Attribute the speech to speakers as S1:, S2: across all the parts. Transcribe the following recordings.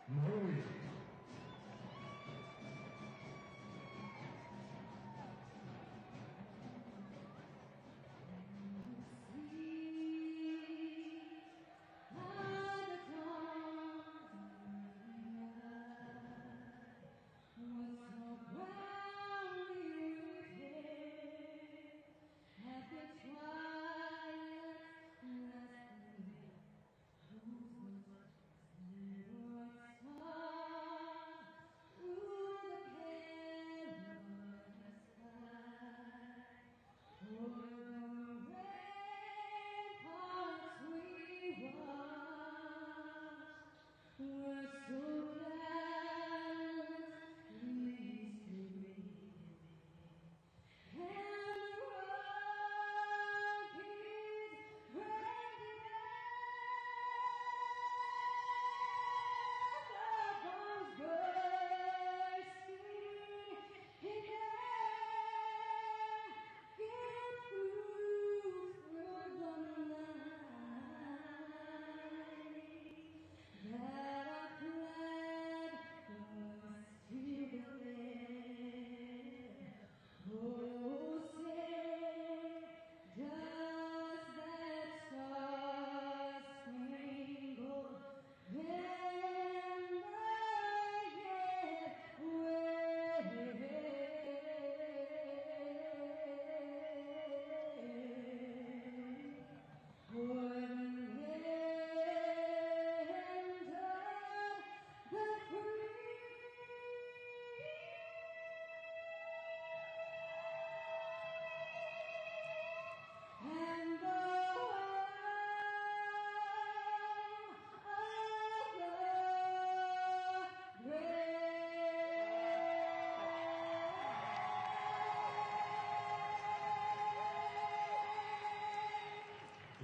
S1: Maria.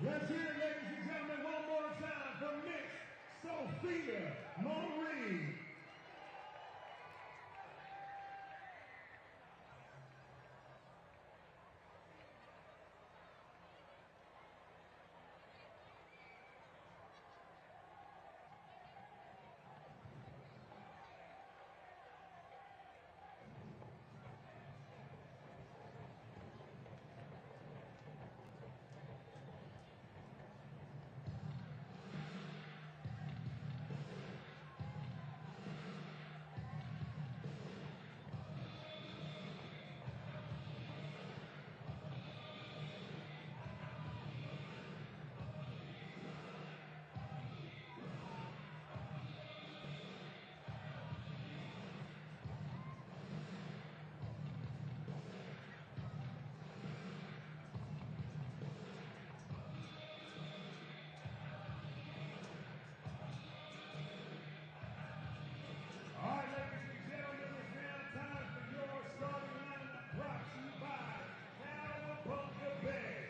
S1: Let's hear it, ladies and gentlemen, one more time for Miss Sophia Marie. All right, ladies and gentlemen, it's now time for your starting lineup brought to you by Cowabunga Bay.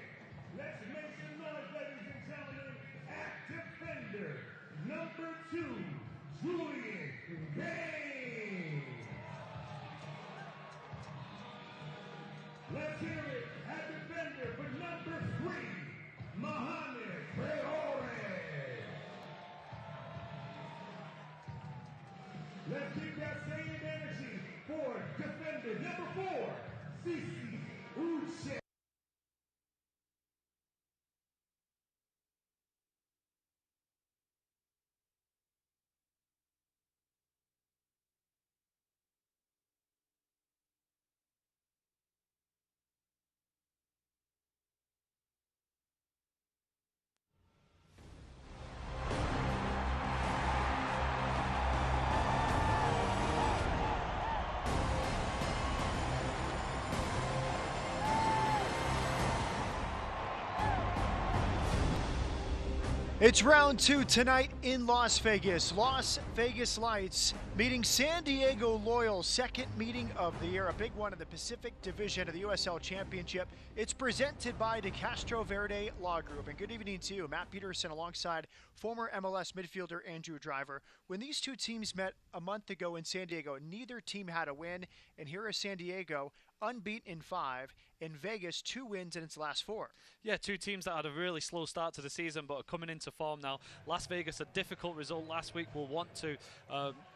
S1: Let's make some noise, ladies and gentlemen, at defender, number 2, Julian Bain. Let's hear it at defender for number 3, Mohamed Traore. Let's keep that same energy for defender number 4, Sisi Uche.
S2: It's round 2 tonight in Las Vegas. Las Vegas Lights meeting San Diego Loyal, second meeting of the year, a big one in the Pacific Division of the USL Championship. It's presented by the Castro Verde Law Group. And good evening to you, Matt Peterson alongside former MLS midfielder Andrew Driver. When these two teams met a month ago in San Diego, neither team had a win. And here is San Diego unbeaten in 5. In Vegas, 2 wins in its last 4.
S3: Yeah, 2 teams that had a really slow start to the season but are coming into form now. Las Vegas, a difficult result last week, will want to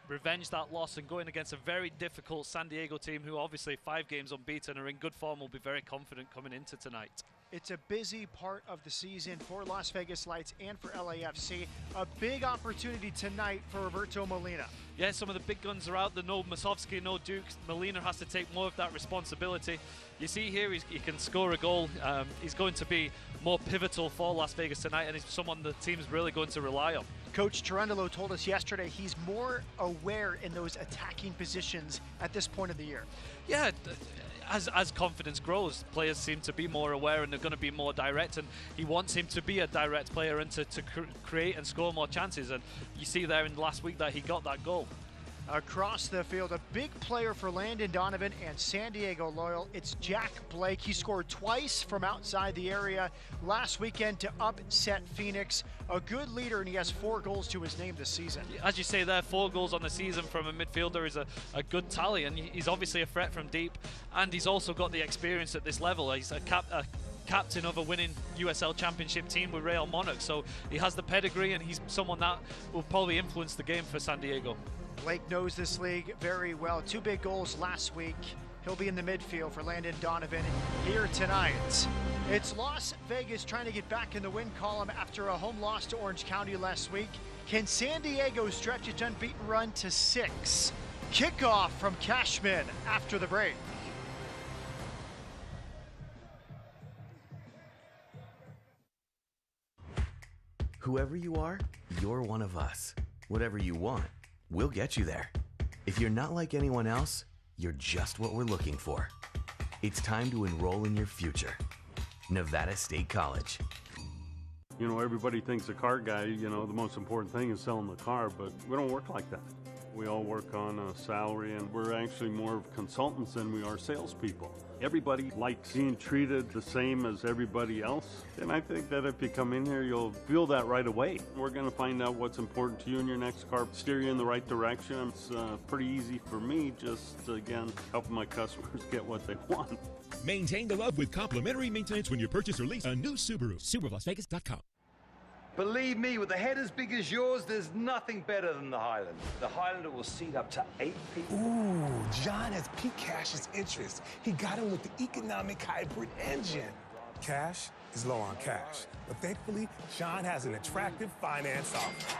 S3: revenge that loss, and going against a very difficult San Diego team who obviously 5 games unbeaten are in good form, will be very confident coming into tonight.
S2: It's a busy part of the season for Las Vegas Lights and for LAFC. A big opportunity tonight for Roberto Molina.
S3: Yeah, some of the big guns are out. No Masovsky, no Dukes. Molina has to take more of that responsibility. You see here, he can score a goal. He's going to be more pivotal for Las Vegas tonight, and he's someone the team's really going to rely on.
S2: Coach Tyrundelo told us yesterday he's more aware in those attacking positions at this point of the year.
S3: Yeah, as confidence grows, players seem to be more aware and they're going to be more direct, and he wants him to be a direct player and to create and score more chances, and you see there in the last week that he got that goal.
S2: Across the field, a big player for Landon Donovan and San Diego Loyal. It's Jack Blake. He scored twice from outside the area last weekend to upset Phoenix. A good leader, and he has 4 goals to his name this season.
S3: As you say there, 4 goals on the season from a midfielder is a good tally, and he's obviously a threat from deep, and he's also got the experience at this level. He's a captain of a winning USL Championship team with Real Monarchs, so he has the pedigree, and he's someone that will probably influence the game for San Diego.
S2: Blake knows this league very well. 2 big goals last week. He'll be in the midfield for Landon Donovan here tonight. It's Las Vegas trying to get back in the win column after a home loss to Orange County last week. Can San Diego stretch its unbeaten run to 6? Kickoff from Cashman after the break.
S4: Whoever you are, you're one of us. Whatever you want, we'll get you there. If you're not like anyone else, you're just what we're looking for. It's time to enroll in your future. Nevada State College.
S5: You know, everybody thinks a car guy, you know, the most important thing is selling the car, but we don't work like that. We all work on a salary, and we're actually more of consultants than we are salespeople. Everybody likes being treated the same as everybody else, and I think that if you come in here, you'll feel that right away. We're going to find out what's important to you in your next car, steer you in the right direction. It's pretty easy for me, just, again, helping my customers get what they want.
S6: Maintain the love with complimentary maintenance when you purchase or lease a new Subaru. SubaruLasVegas.com.
S7: Believe me, with a head as big as yours, there's nothing better than the Highlander. The Highlander will seat up to 8 people.
S8: Ooh, John has piqued Cash's interest. He got him with the economic hybrid engine. Cash is low on cash, but thankfully, John has an attractive finance offer.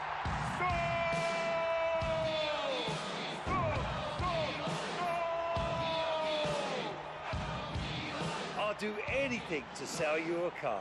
S7: I'll do anything to sell you a car.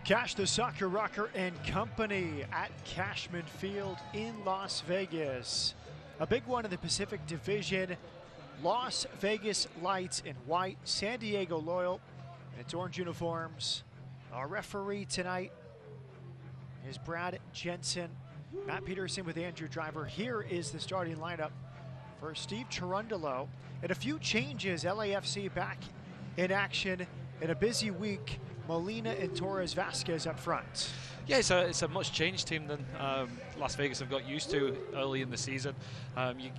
S2: Cash the Soccer Rocker and Company at Cashman Field in Las Vegas. A big one in the Pacific Division. Las Vegas Lights in white, San Diego Loyal in its orange uniforms. Our referee tonight is Brad Jensen. Matt Peterson with Andrew Driver. Here is the starting lineup for Steve Trundle. And a few changes. LAFC back in action in a busy week. Molina and Torres Vasquez up front.
S3: Yeah, it's a much changed team than Las Vegas have got used to early in the season.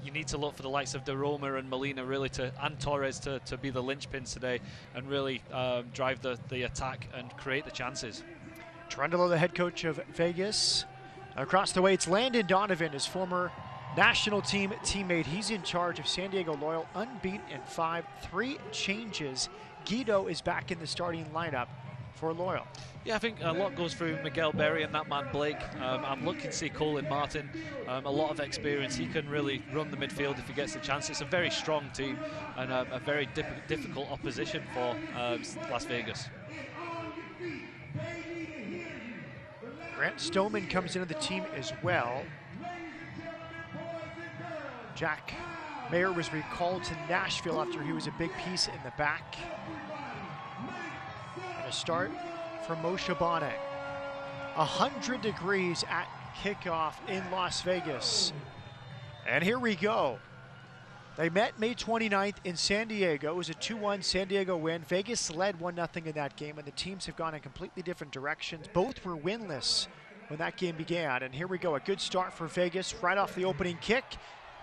S3: You need to look for the likes of De Roma and Molina really and Torres to be the linchpins today and really drive the attack and create the chances.
S2: Trundle, the head coach of Vegas. Across the way, it's Landon Donovan, his former national team teammate. He's in charge of San Diego Loyal, unbeaten in 5. 3 changes. Guido is back in the starting lineup for Loyal.
S3: Yeah, I think a lot goes through Miguel Barra and that man Blake. I'm looking to see Colin Martin, a lot of experience. He can really run the midfield if he gets the chance. It's a very strong team and a very difficult opposition for Las Vegas.
S2: Grant Stoneman comes into the team as well. Jack Mayer was recalled to Nashville after he was a big piece in the back. And a start for Moshe Bane. 100 degrees at kickoff in Las Vegas. And here we go. They met May 29th in San Diego. It was a 2-1 San Diego win. Vegas led 1-0 in that game, and the teams have gone in completely different directions. Both were winless when that game began. And here we go, a good start for Vegas right off the opening kick.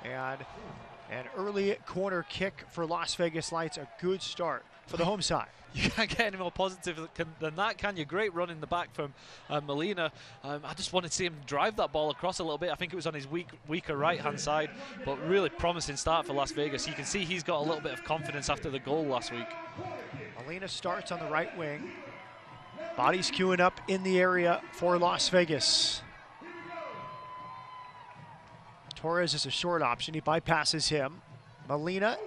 S2: And an early corner kick for Las Vegas Lights, a good start for the home side.
S3: You can't get any more positive than that, can you? Great run in the back from Molina. I just wanted to see him drive that ball across a little bit. I think it was on his weaker right-hand side, but really promising start for Las Vegas. You can see he's got a little bit of confidence after the goal last week.
S2: Molina starts on the right wing. Bodies queuing up in the area for Las Vegas. Torres is a short option. He bypasses him. Molina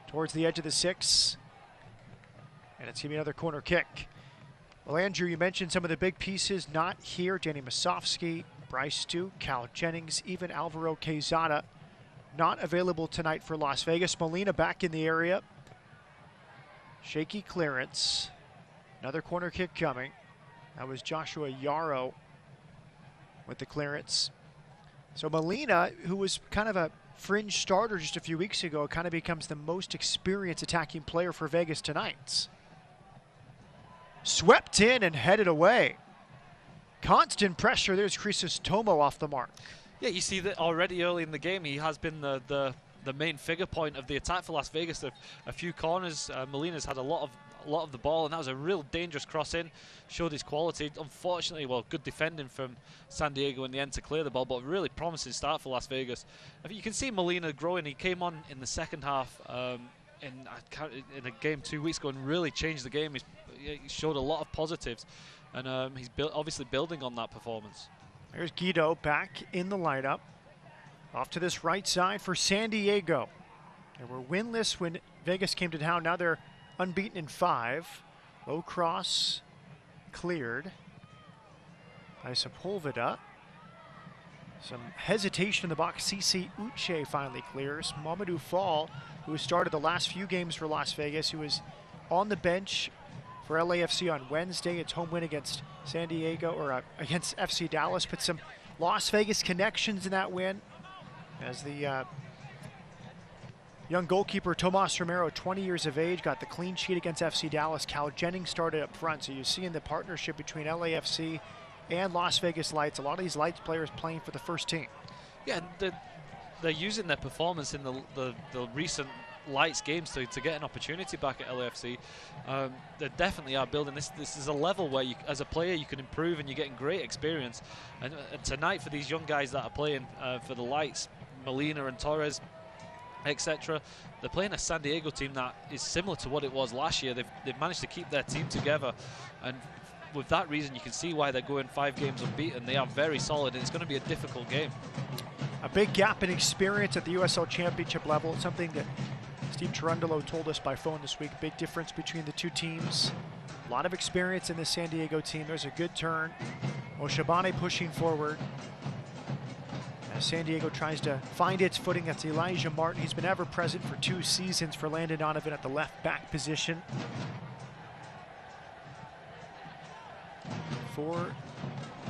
S2: towards the edge of the 6. And it's going to be another corner kick. Well, Andrew, you mentioned some of the big pieces not here. Danny Masovsky, Bryce Stu, Cal Jennings, even Alvaro Quezada not available tonight for Las Vegas. Molina back in the area. Shaky clearance. Another corner kick coming. That was Joshua Yarrow with the clearance. So Molina, who was kind of a fringe starter just a few weeks ago, kind of becomes the most experienced attacking player for Vegas tonight. Swept in and headed away. Constant pressure. There's Crisostomo off the mark.
S3: Yeah, you see that already early in the game. He has been the main figure point of the attack for Las Vegas. A few corners. Molina's had a lot of the ball, and that was a real dangerous cross in. Showed his quality. Unfortunately, well, good defending from San Diego in the end to clear the ball, but really promising start for Las Vegas. I think you can see Molina growing. He came on in the second half in a game 2 weeks ago and really changed the game. He showed a lot of positives, and he's obviously building on that performance.
S2: There's Guido back in the lineup. Off to this right side for San Diego. They were winless when Vegas came to town. Now they're unbeaten in 5. Low cross cleared by Sepulveda. Some hesitation in the box. CC Uche finally clears. Mamadou Fall, who has started the last few games for Las Vegas, who was on the bench for LAFC on Wednesday. Its home win against San Diego, or against FC Dallas. Put some Las Vegas connections in that win, as the young goalkeeper Tomas Romero, 20 years of age, got the clean sheet against FC Dallas. Cal Jennings started up front. So you see in the partnership between LAFC and Las Vegas Lights, a lot of these Lights players playing for the first team.
S3: Yeah, they're using their performance in the recent Lights games to get an opportunity back at LAFC. They definitely are building this. This is a level where you, as a player, you can improve, and you're getting great experience. And tonight, for these young guys that are playing for the Lights, Molina and Torres, etc., they're playing a San Diego team that is similar to what it was last year. They've managed to keep their team together, and with that reason, you can see why they're going 5 games unbeaten. They are very solid, and it's going to be a difficult game.
S2: A big gap in experience at the USL Championship level. Something that Steve Tyrundelo told us by phone this week. Big difference between the two teams. A lot of experience in the San Diego team. There's a good turn. Moshe Bane pushing forward as San Diego tries to find its footing. That's Elijah Martin. He's been ever present for 2 seasons for Landon Donovan at the left back position.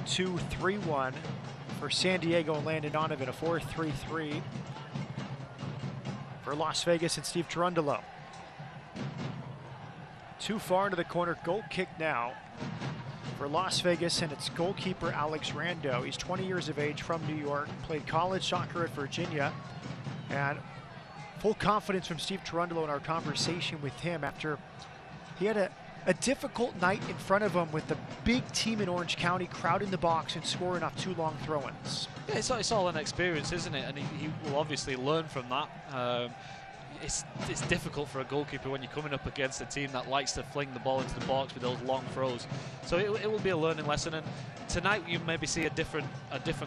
S2: 4-2-3-1 for San Diego and Landon Donovan. A 4-3-3 for Las Vegas and Steve Tyrundelo. Too far into the corner. Goal kick now for Las Vegas, and it's goalkeeper Alex Rando. He's 20 years of age, from New York, played college soccer at Virginia, and full confidence from Steve Tyrundelo in our conversation with him after he had a difficult night in front of him with the big team in Orange County crowding the box and scoring off 2 long throw-ins.
S3: Yeah, it's all an experience, isn't it? And he will obviously learn from that. it's difficult for a goalkeeper when you're coming up against a team that likes to fling the ball into the box with those long throws. So it will be a learning lesson, and tonight you maybe see a different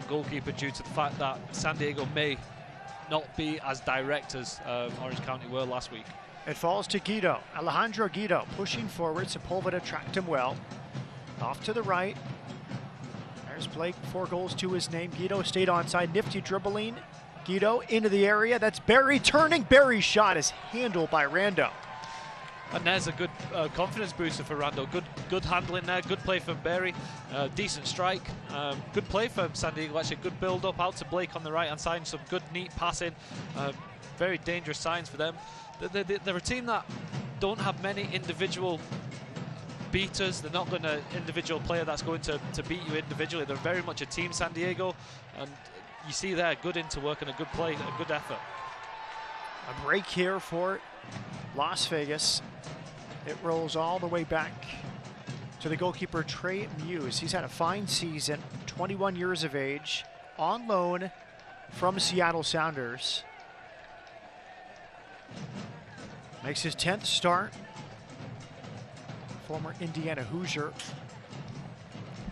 S3: goalkeeper due to the fact that San Diego may not be as direct as Orange County were last week.
S2: It falls to Guido. Alejandro Guido pushing forward. Sepulveda tracked him well. Off to the right. There's Blake, 4 goals to his name. Guido stayed onside. Nifty dribbling. Guido into the area. That's Barry turning. Barry's shot is handled by Rando.
S3: And there's a good confidence booster for Rando. Good handling there. Good play from Barry. Decent strike. Good play from San Diego. Actually, good build up out to Blake on the right hand side. Some good, neat passing. Very dangerous signs for them. They're a team that don't have many individual beaters. They're not going to individual player that's going to beat you individually. They're very much a team, San Diego, and you see there good interwork and a good play, a good effort.
S2: A break here for Las Vegas. It rolls all the way back to the goalkeeper Trey Muse. He's had a fine season, 21 years of age, on loan from Seattle Sounders. Makes his 10th start. Former Indiana Hoosier.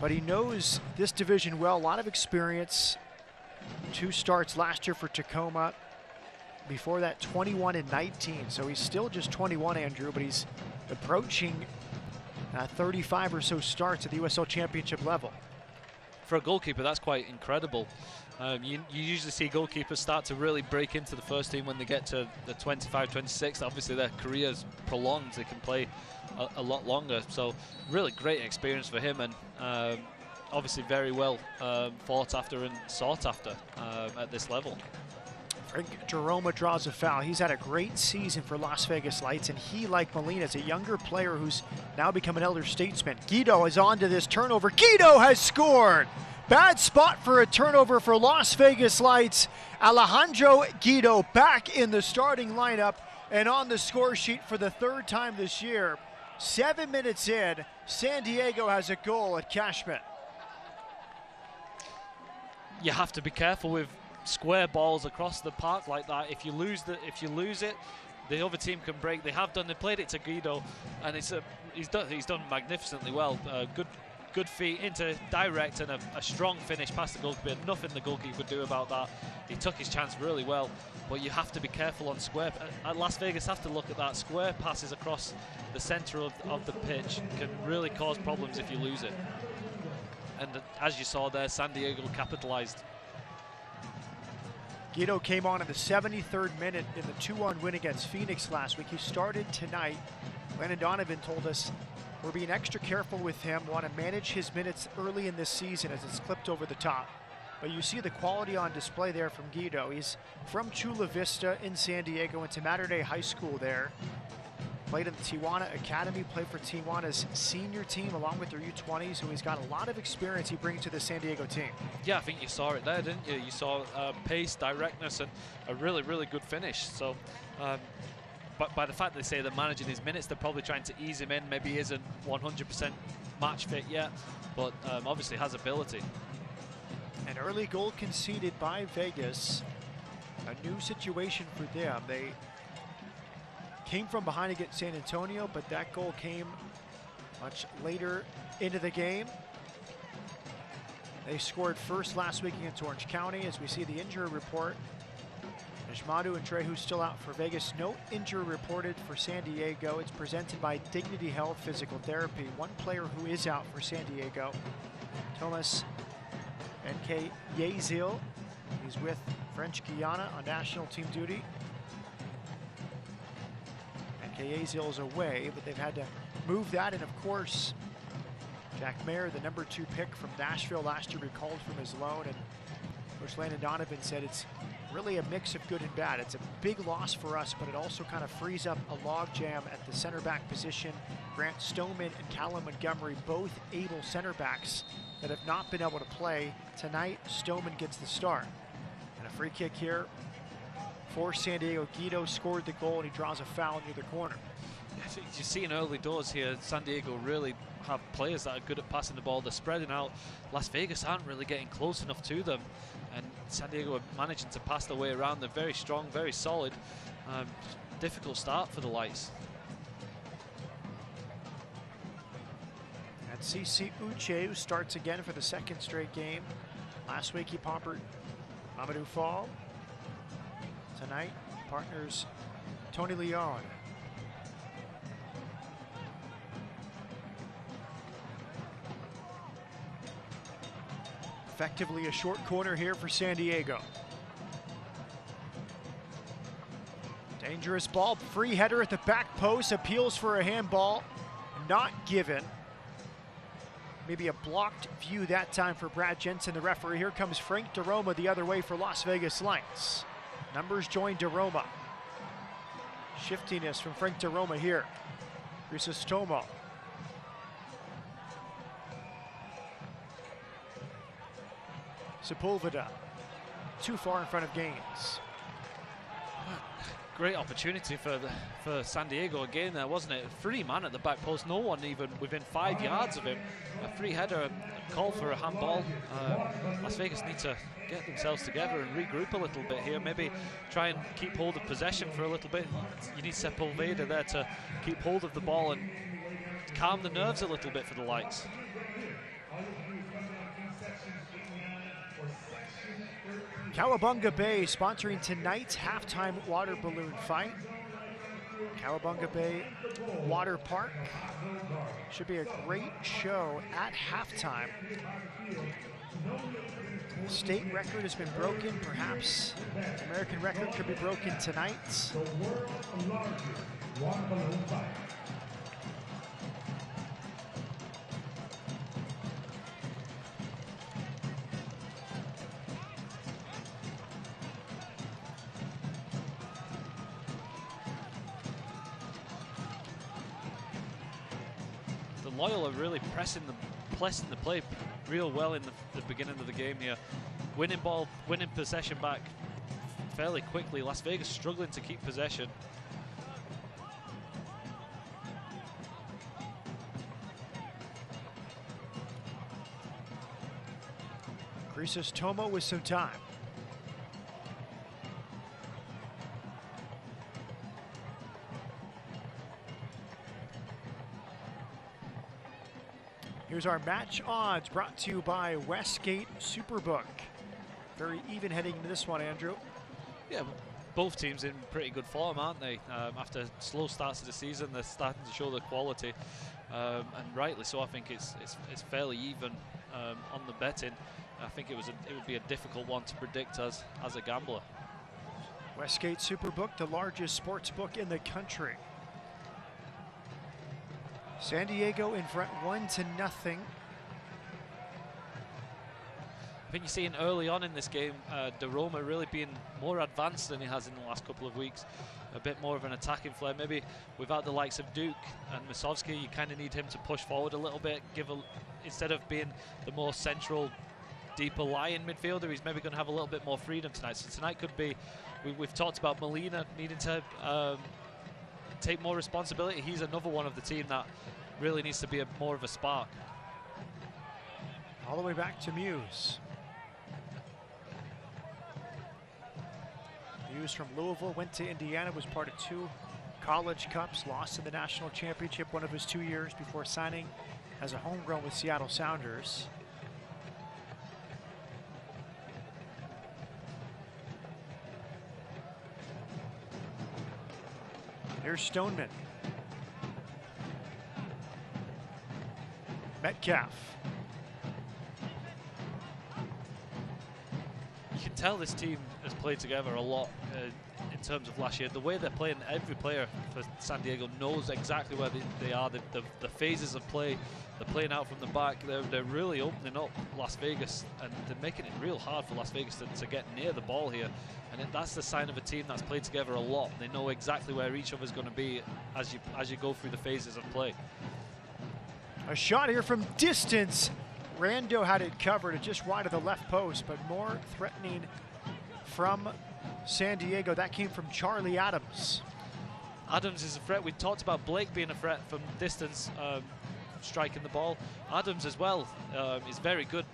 S2: But he knows this division well, a lot of experience. 2 starts last year for Tacoma. Before that, 21 and 19. So he's still just 21, Andrew, but he's approaching 35 or so starts at the USL Championship level.
S3: For a goalkeeper, that's quite incredible. You usually see goalkeepers start to really break into the first team when they get to the 25, 26. Obviously, their career's prolonged. They can play a lot longer. So really great experience for him, and obviously very well fought after and sought after at this level.
S2: Frank Jeroma draws a foul. He's had a great season for Las Vegas Lights, and he, like Molina, is a younger player who's now become an elder statesman. Guido is on to this turnover. Guido has scored! Bad spot for a turnover for Las Vegas Lights. Alejandro Guido back in the starting lineup and on the score sheet for the 3rd time this year. 7 minutes in, San Diego has a goal at Cashman.
S3: You have to be careful with square balls across the park like that. If you lose it, the other team can break. They have done. They played it to Guido, and he's done magnificently well. Good feet into direct and a strong finish past the goalkeeper. Nothing the goalkeeper could do about that. He took his chance really well, but you have to be careful on square. Las Vegas have to look at that. Square passes across the center of the pitch can really cause problems if you lose it. And as you saw there, San Diego capitalized.
S2: Guido came on in the 73rd minute in the 2-1 win against Phoenix last week. He started tonight. Landon Donovan told us we're being extra careful with him, want to manage his minutes early in this season as it's clipped over the top. But you see the quality on display there from Guido. He's from Chula Vista in San Diego, went to Mater Dei High School there. Played in the Tijuana Academy, played for Tijuana's senior team along with their U20s, so he's got a lot of experience he brings to the San Diego team.
S3: Yeah, I think you saw it there, didn't you? You saw pace, directness, and a really, really good finish. So, but by the fact they say they're managing his minutes, they're probably trying to ease him in. Maybe he isn't 100% match fit yet, but obviously has ability.
S2: An early goal conceded by Vegas. A new situation for them. They came from behind against San Antonio, but that goal came much later into the game. They scored first last week against Orange County. As we see the injury report, Najmadu and Trehu still out for Vegas. No injury reported for San Diego. It's presented by Dignity Health Physical Therapy. One player who is out for San Diego, Thomas N.K. Yazil. He's with French Guiana on national team duty. N.K. Yazil is away, but they've had to move that. And of course, Jack Mayer, the number 2 pick from Nashville last year, recalled from his loan. And Coach Landon Donovan said it's really a mix of good and bad. It's a big loss for us, but it also kind of frees up a logjam at the center back position. Grant Stoneman and Callum Montgomery, both able center backs that have not been able to play. Tonight, Stoneman gets the start. And a free kick here for San Diego. Guido scored the goal, and he draws a foul near the corner.
S3: You see in early doors here, San Diego really have players that are good at passing the ball. They're spreading out. Las Vegas aren't really getting close enough to them, and San Diego are managing to pass their way around. They're very strong, very solid. difficult start for the Lights.
S2: And CC Uche, who starts again for the second straight game. Last week he pompered Mamadou Fall. Tonight, partners Tony Leon. Effectively a short corner here for San Diego. Dangerous ball, free header at the back post, appeals for a handball, not given. Maybe a blocked view that time for Brad Jensen, the referee. Here comes Frank DeRoma the other way for Las Vegas Lights. Numbers join DeRoma. Shiftiness from Frank DeRoma here. Crisostomo. Sepulveda, too far in front of Gaines.
S3: Great opportunity for San Diego again there, wasn't it? Free man at the back post, no one even within 5 yards of him. A free header, a call for a handball. Las Vegas need to get themselves together and regroup a little bit here. Maybe try and keep hold of possession for a little bit. You need Sepulveda there to keep hold of the ball and calm the nerves a little bit for the Lights.
S2: Cowabunga Bay sponsoring tonight's halftime water balloon fight. Cowabunga Bay Water Park. Should be a great show at halftime. State record has been broken. Perhaps the American record could be broken tonight.
S1: The world's largest water balloon fight.
S3: Loyola really pressing the play real well in the beginning of the game here. Winning ball, winning possession back fairly quickly. Las Vegas struggling to keep possession.
S2: Crisostomo with some time. Here's our match odds brought to you by Westgate Superbook. Very even heading into this one, Andrew.
S3: Yeah, both teams in pretty good form, aren't they? After slow starts of the season, they're starting to show the quality, and rightly so. I think it's fairly even on the betting. I think it would be a difficult one to predict as a gambler.
S2: Westgate Superbook, the largest sports book in the country. San Diego in front 1-0.
S3: I think you're seeing early on in this game, DeRoma really being more advanced than he has in the last couple of weeks. A bit more of an attacking flair. Maybe without the likes of Duke and Masovsky, you kind of need him to push forward a little bit. Instead of being the more central, deeper lying midfielder, he's maybe going to have a little bit more freedom tonight. So tonight could be, we've talked about Molina needing to take more responsibility. He's another one of the team that really needs to be more of a spark.
S2: All the way back to Muse. Muse from Louisville, went to Indiana, was part of 2 college cups, lost in the national championship one of his 2 years before signing as a homegrown with Seattle Sounders. Here's Stoneman. Metcalf.
S3: You can tell this team has played together a lot in terms of last year. The way they're playing, every player for San Diego knows exactly where they are. The phases of play, they're playing out from the back. They're really opening up Las Vegas, and they're making it real hard for Las Vegas to get near the ball here. And that's the sign of a team that's played together a lot. They know exactly where each other's going to be as you go through the phases of play.
S2: A shot here from distance. Rando had it covered, just wide of the left post, but more threatening from San Diego. That came from Charlie Adams.
S3: Adams is a threat. We talked about Blake being a threat from distance, striking the ball. Adams as well is very good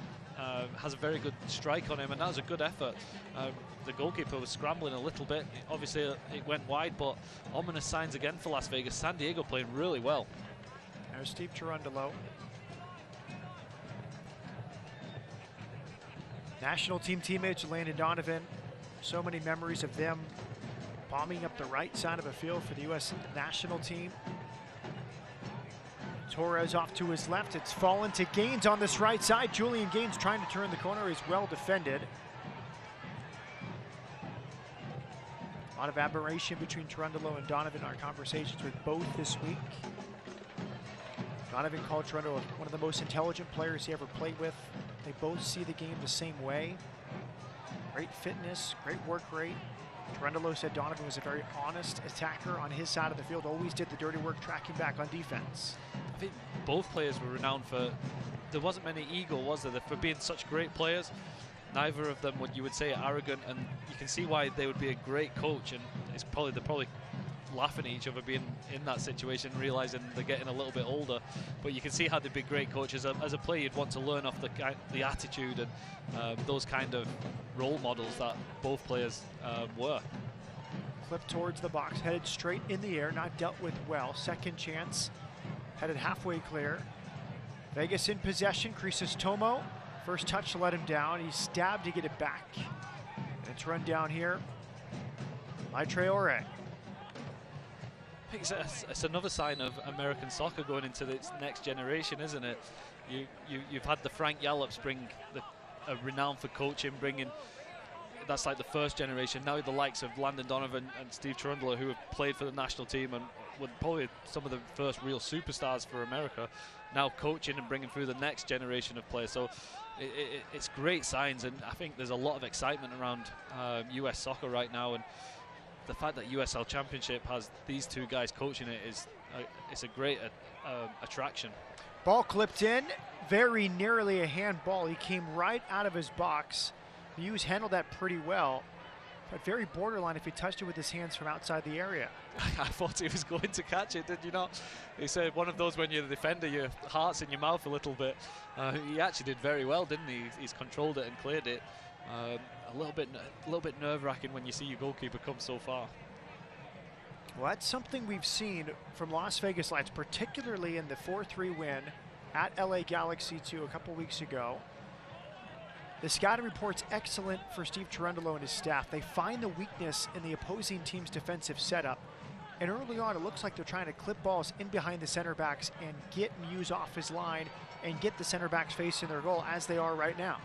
S3: has a very good strike on him, and that was a good effort. The goalkeeper was scrambling a little bit. Obviously, it went wide, but ominous signs again for Las Vegas. San Diego playing really well.
S2: There's Steve Tyrundelo. National team teammates Landon Donovan. So many memories of them bombing up the right side of the field for the U.S. national team. Torres off to his left. It's fallen to Gaines on this right side. Julian Gaines trying to turn the corner. He's well defended. A lot of admiration between Trundle and Donovan in our conversations with both this week. Donovan called Trundle one of the most intelligent players he ever played with. They both see the game the same way. Great fitness, great work rate. Trundle said Donovan was a very honest attacker on his side of the field, always did the dirty work tracking back on defense.
S3: I think both players were renowned for, there wasn't many ego, was there, for being such great players. Neither of them would, you would say, arrogant, and you can see why they would be a great coach, and it's probably, they're probably laughing at each other being in that situation, realizing they're getting a little bit older. But you can see how they'd be great coaches. As a player, you'd want to learn off the attitude and those kind of role models that both players were.
S2: Clip towards the box, headed straight in the air, not dealt with well. Second chance, headed halfway clear. Vegas in possession, Crisostomo. First touch to let him down. He stabbed to get it back. And it's run down here by Traore.
S3: I think it's another sign of American soccer going into its next generation, isn't it? You've had the Frank Yallops bring a renown for coaching, that's like the first generation. Now the likes of Landon Donovan and Steve Trundle, who have played for the national team and were probably some of the first real superstars for America, now coaching and bringing through the next generation of players. So it's great signs, and I think there's a lot of excitement around US soccer right now, and the fact that USL Championship has these two guys coaching it it's a great attraction.
S2: Ball clipped in, very nearly a handball. He came right out of his box. Muse handled that pretty well, but very borderline if he touched it with his hands from outside the area.
S3: I thought he was going to catch it, did you not? He said one of those when you're the defender, your heart's in your mouth a little bit. He actually did very well, didn't he? He's controlled it and cleared it. A little bit nerve-wracking when you see your goalkeeper come so far.
S2: Well, that's something we've seen from Las Vegas Lights, particularly in the 4-3 win at LA Galaxy 2 a couple weeks ago. The scouting report's excellent for Steve Tyrundelo and his staff. They find the weakness in the opposing team's defensive setup, and early on it looks like they're trying to clip balls in behind the center backs and get Muse off his line and get the center backs facing their goal, as they are right now.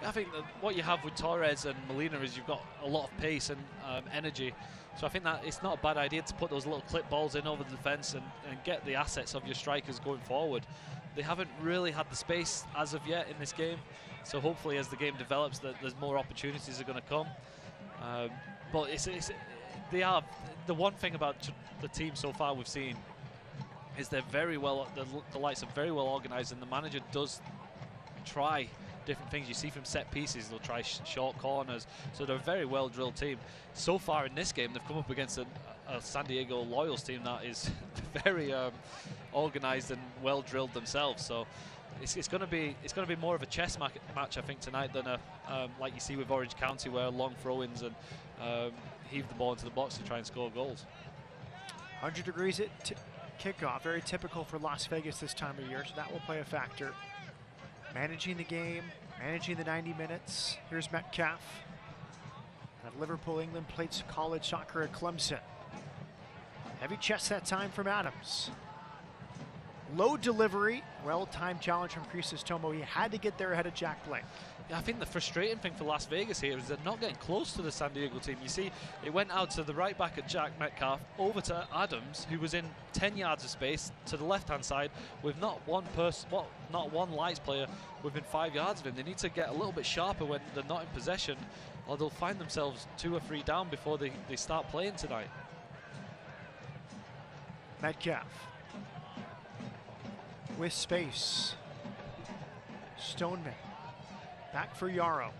S3: I think that what you have with Torres and Molina is you've got a lot of pace and energy. So I think that it's not a bad idea to put those little clip balls in over the defence and get the assets of your strikers going forward. They haven't really had the space as of yet in this game. So hopefully as the game develops that there's more opportunities are going to come. But they are, the one thing about the team so far we've seen is they're very well, the lights are very well organised, and the manager does try different things. You see from set pieces, they'll try short corners, so they're a very well drilled team. So far in this game, they've come up against a San Diego Loyals team that is very organised and well drilled themselves. So it's going to be more of a chess match, I think, tonight than like you see with Orange County, where long throw-ins and heave the ball into the box to try and score goals.
S2: 100 degrees at kickoff, very typical for Las Vegas this time of year, so that will play a factor. Managing the game, managing the 90 minutes. Here's Metcalf. At Liverpool, England, played college soccer at Clemson. Heavy chest that time from Adams. Low delivery, well-timed challenge from Crisostomo. He had to get there ahead of Jack Blake.
S3: Yeah, I think the frustrating thing for Las Vegas here is they're not getting close to the San Diego team. You see, it went out to the right back at Jack Metcalf, over to Adams, who was in 10 yards of space to the left-hand side with not one Lights player within 5 yards of him. They need to get a little bit sharper when they're not in possession, or they'll find themselves 2 or 3 down before they start playing tonight.
S2: Metcalf with space. Stoneman back for Yarrow.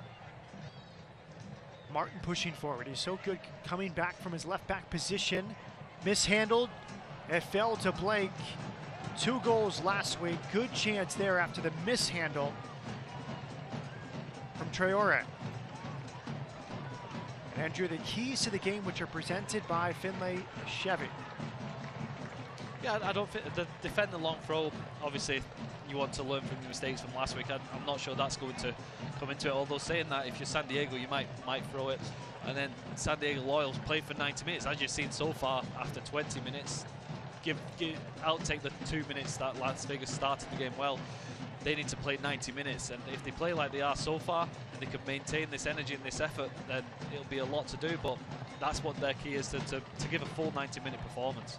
S2: Martin pushing forward. He's so good coming back from his left back position. Mishandled. It fell to Blake. 2 goals last week. Good chance there after the mishandle. Traore. And Andrew, the keys to the game, which are presented by Finlay Chevy.
S3: Yeah, I don't think defend the long throw. Obviously, you want to learn from your mistakes from last week. I'm not sure that's going to come into it. Although saying that, if you're San Diego, you might throw it. And then San Diego Loyals play for 90 minutes, as you've seen so far. After 20 minutes, outtake the 2 minutes that Las Vegas started the game well. They need to play 90 minutes, and if they play like they are so far, and they can maintain this energy and this effort, then it'll be a lot to do. But that's what their key is, to give a full 90-minute performance.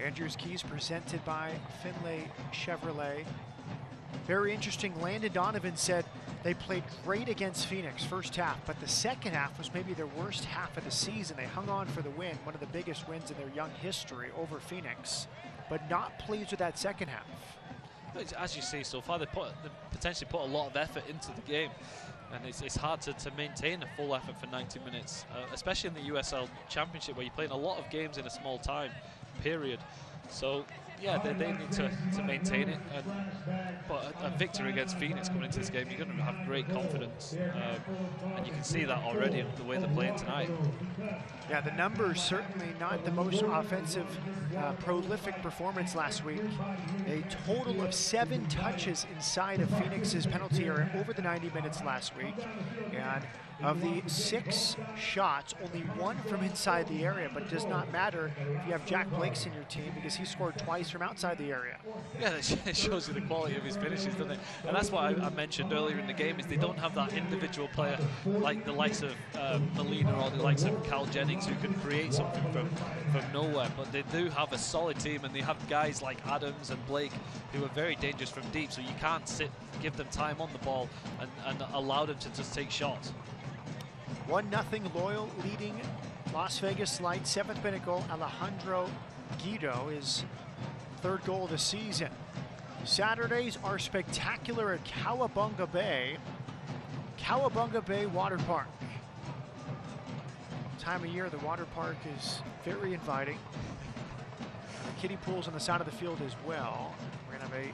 S2: Andrew's keys presented by Finlay Chevrolet. Very interesting. Landon Donovan said they played great against Phoenix first half, but the second half was maybe their worst half of the season. They hung on for the win, one of the biggest wins in their young history over Phoenix, but not pleased with that second half.
S3: As you see so far, they potentially put a lot of effort into the game, and it's hard to maintain a full effort for 90 minutes, especially in the USL Championship, where you're playing a lot of games in a small time period. So yeah, they need to maintain it. But a victory against Phoenix coming into this game, you're going to have great confidence, and you can see that already in the way they're playing tonight.
S2: Yeah, the numbers certainly not the most offensive, prolific performance last week. A total of 7 touches inside of Phoenix's penalty area over the 90 minutes last week. And of the 6 shots, only 1 from inside the area, but it does not matter if you have Jack Blake's in your team, because he scored twice from outside the area. Yeah,
S3: it shows you the quality of his finishes, doesn't it? And that's what I mentioned earlier in the game, is they don't have that individual player like the likes of Molina or the likes of Cal Jennings, who can create something from nowhere. But they do have a solid team, and they have guys like Adams and Blake who are very dangerous from deep, so you can't give them time on the ball and allow them to just take shots.
S2: 1-0 Loyal leading Las Vegas Lights. 7th minute goal, Alejandro Guido, his 3rd goal of the season. Saturdays are spectacular at Cowabunga Bay Water Park. Time of year, the water park is very inviting. Kiddie pools on the side of the field as well. We're gonna have a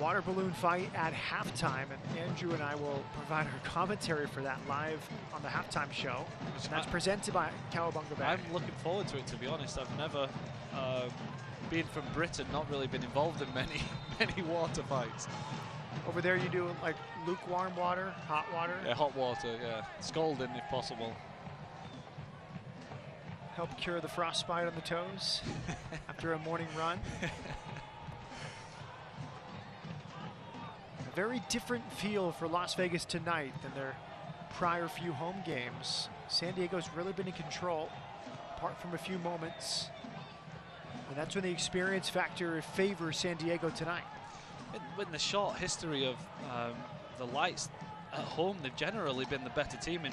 S2: water balloon fight at halftime, and Andrew and I will provide our commentary for that live on the halftime show. And that's presented by Cowabunga Bay.
S3: I'm looking forward to it, to be honest. I've never, being from Britain, not really been involved in many water fights.
S2: Over there you do like lukewarm water, hot water?
S3: Yeah, hot water, yeah. Scalding if possible.
S2: Help cure the frostbite on the toes after a morning run. A very different feel for Las Vegas tonight than their prior few home games. San Diego's really been in control, apart from a few moments. And that's when the experience factor favors San Diego tonight.
S3: In the short history of the Lights at home, they've generally been the better team in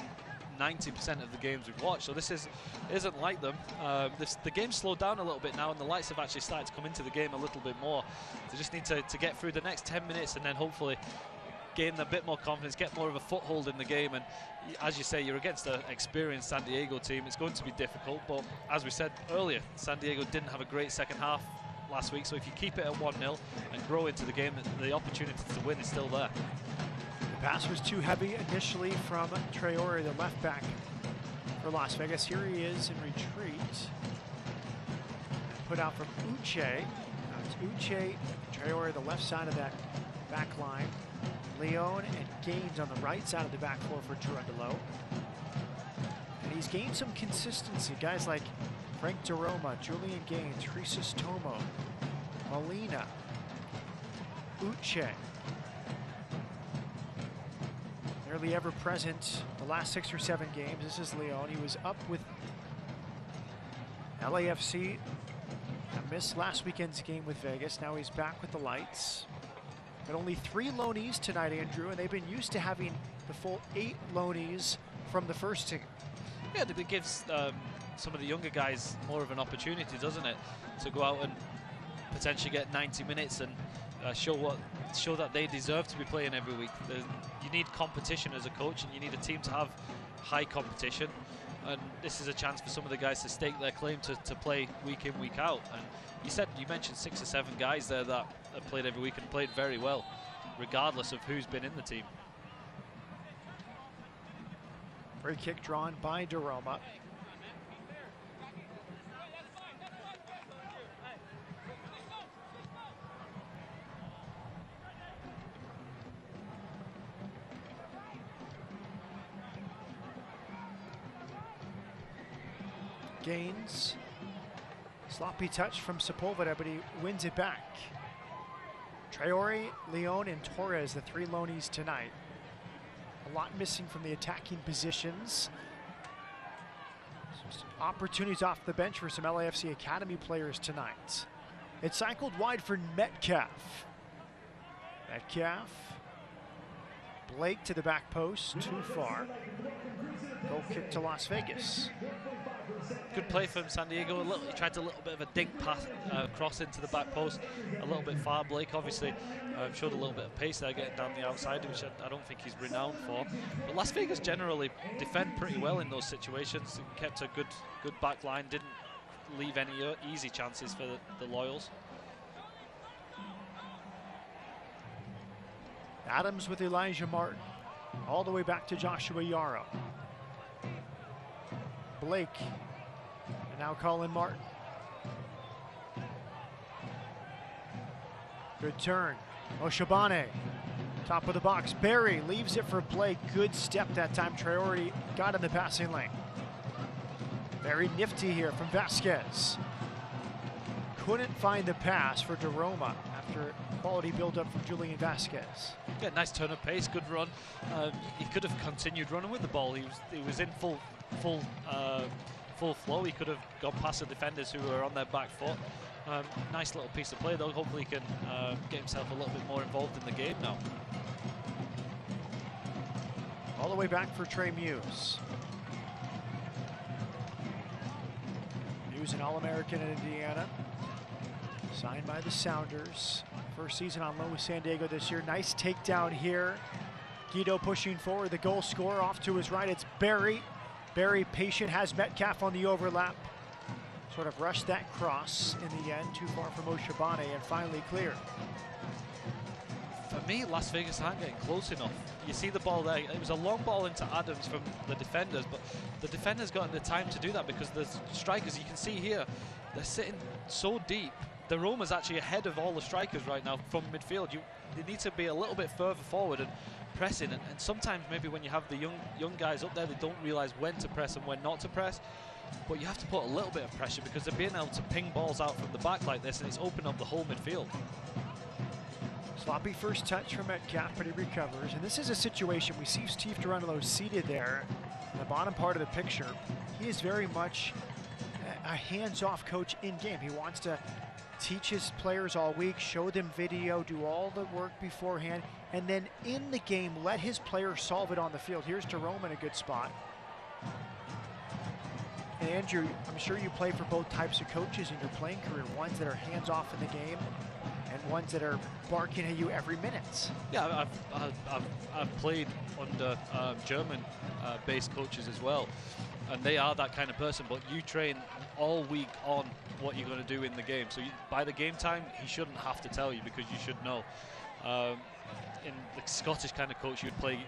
S3: 90% of the games we've watched. So this isn't like them. The game slowed down a little bit now, and the Lights have actually started to come into the game a little bit more. They just need to get through the next 10 minutes and then hopefully gain a bit more confidence, get more of a foothold in the game. And as you say, you're against an experienced San Diego team. It's going to be difficult, but as we said earlier, San Diego didn't have a great second half last week, so if you keep it at 1-0 and grow into the game, the opportunity to win is still there.
S2: The pass was too heavy initially from Traore, the left back for Las Vegas. Here he is in retreat. Put out from Uche. Now it's Uche, Traore, the left side of that back line. Leon and Gaines on the right side of the back four for Tyrundelo. And he's gained some consistency. Guys like Frank DeRoma, Julian Gaines, Chrysostomo, Molina, Uche. Nearly ever present the last 6 or 7 games. This is Leon. He was up with LAFC. Missed last weekend's game with Vegas. Now he's back with the Lights. But only 3 loanees tonight, Andrew, and they've been used to having the full 8 loanees from the first team.
S3: Yeah, it gives some of the younger guys more of an opportunity, doesn't it, to go out and potentially get 90 minutes and show that they deserve to be playing every week. You need competition as a coach, and you need a team to have high competition. And this is a chance for some of the guys to stake their claim to play week in, week out. And you mentioned 6 or 7 guys there that have played every week and played very well, regardless of who's been in the team.
S2: Free kick drawn by Daroma. Gains. Sloppy touch from Sepulveda, but he wins it back. Traore, Leon, and Torres, the three loanies tonight. A lot missing from the attacking positions. Opportunities off the bench for some LAFC Academy players tonight. It's cycled wide for Metcalf. Metcalf. Blake to the back post, too far. Goal kick to Las Vegas.
S3: Good play from San Diego. He tried a little bit of a dink pass cross into the back post, a little bit far. Blake obviously showed a little bit of pace there, getting down the outside, which I don't think he's renowned for. But Las Vegas generally defend pretty well in those situations. Kept a good back line, didn't leave any easy chances for the Loyals.
S2: Adams with Elijah Martin, all the way back to Joshua Yarrow. Blake, and now Colin Martin. Good turn. Oshabane, top of the box. Barry leaves it for Blake. Good step that time. Traore got in the passing lane. Very nifty here from Vasquez. Couldn't find the pass for Daroma after quality build-up from Julian Vasquez.
S3: Yeah, nice turn of pace, good run. He could have continued running with the ball. He was in full flow. He could have gone past the defenders who were on their back foot. Nice little piece of play though. Hopefully he can get himself a little bit more involved in the game now.
S2: All the way back for Trey Muse. Muse an All-American in Indiana. Signed by the Sounders. First season on loan with San Diego this year. Nice takedown here. Guido pushing forward. The goal scorer off to his right. It's Barry. Barry patient, has Metcalf on the overlap. Sort of rushed that cross in the end. Too far from Oshabane and finally clear.
S3: For me, Las Vegas aren't getting close enough. You see the ball there. It was a long ball into Adams from the defenders, but the defenders got the time to do that because the strikers, you can see here, they're sitting so deep. The Roma's actually ahead of all the strikers right now from midfield. They need to be a little bit further forward and pressing, and sometimes maybe when you have the young guys up there, they don't realize when to press and when not to press. But you have to put a little bit of pressure because they're being able to ping balls out from the back like this, and it's opened up the whole midfield.
S2: Sloppy first touch from Metcalf, but he recovers. And this is a situation, we see Steve Tyrundelo seated there in the bottom part of the picture. He is very much a hands-off coach in-game. He wants to teach his players all week, show them video, do all the work beforehand, and then in the game, let his players solve it on the field. Here's Jerome in a good spot. And Andrew, I'm sure you play for both types of coaches in your playing career, ones that are hands-off in the game and ones that are barking at you every minute.
S3: Yeah, I've played under German-based coaches as well, and they are that kind of person, but you train all week on what you're going to do in the game. So by the game time, he shouldn't have to tell you because you should know. In the Scottish kind of coach, you'd play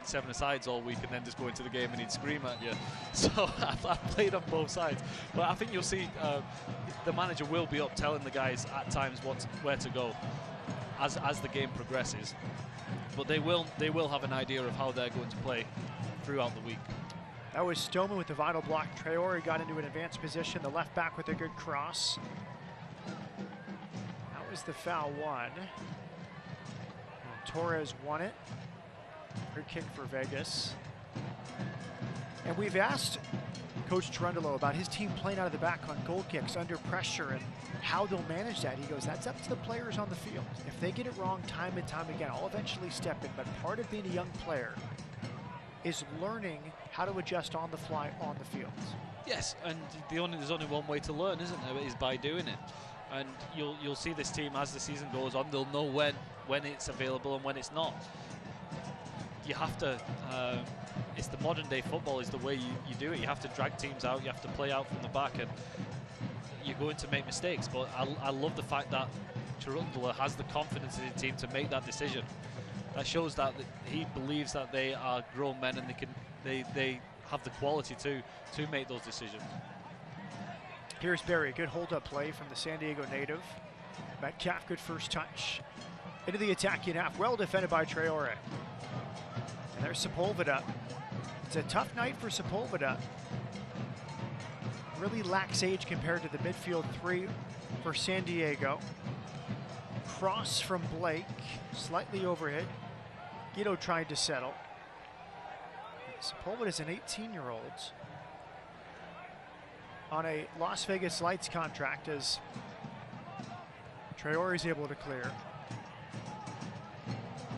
S3: 7-a-sides all week and then just go into the game and he'd scream at you. So I've played on both sides, but I think you'll see the manager will be up telling the guys at times where to go as the game progresses. But they will have an idea of how they're going to play throughout the week.
S2: That was Stoneman with the vital block. Traore got into an advanced position. The left back with a good cross. That was the foul one. Torres won it. Free kick for Vegas. And we've asked Coach Trundle about his team playing out of the back on goal kicks under pressure and how they'll manage that. He goes, that's up to the players on the field. If they get it wrong time and time again, I'll eventually step in. But part of being a young player is learning how to adjust on the fly on the field.
S3: Yes, and there's only one way to learn, isn't there? Is by doing it. And you'll see this team as the season goes on. They'll know when it's available and when it's not. You have to. It's the modern day football is the way you do it. You have to drag teams out. You have to play out from the back, and you're going to make mistakes. But I love the fact that Trundle has the confidence in the team to make that decision. That shows that he believes that they are grown men and they have the quality to make those decisions.
S2: Here's Barry, good hold-up play from the San Diego native. Metcalf, good first touch. Into the attacking half, well defended by Traore. And there's Sepulveda. It's a tough night for Sepulveda. Really lacks age compared to the midfield three for San Diego. Cross from Blake, slightly overhit. Guido tried to settle. Sepulveda is an 18-year-old on a Las Vegas Lights contract as Traore is able to clear.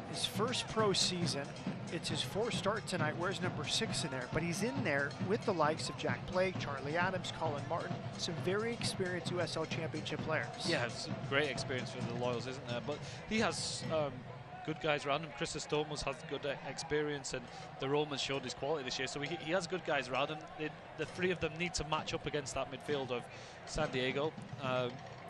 S2: His first pro season, it's his fourth start tonight. Where's number 6 in there? But he's in there with the likes of Jack Blake, Charlie Adams, Colin Martin, some very experienced USL Championship players.
S3: Yeah, it's a great experience for the Loyals, isn't there? But he has good guys around him. Chrysostomos has good experience, and the Romans showed his quality this year. So he has good guys around him. The three of them need to match up against that midfield of San Diego.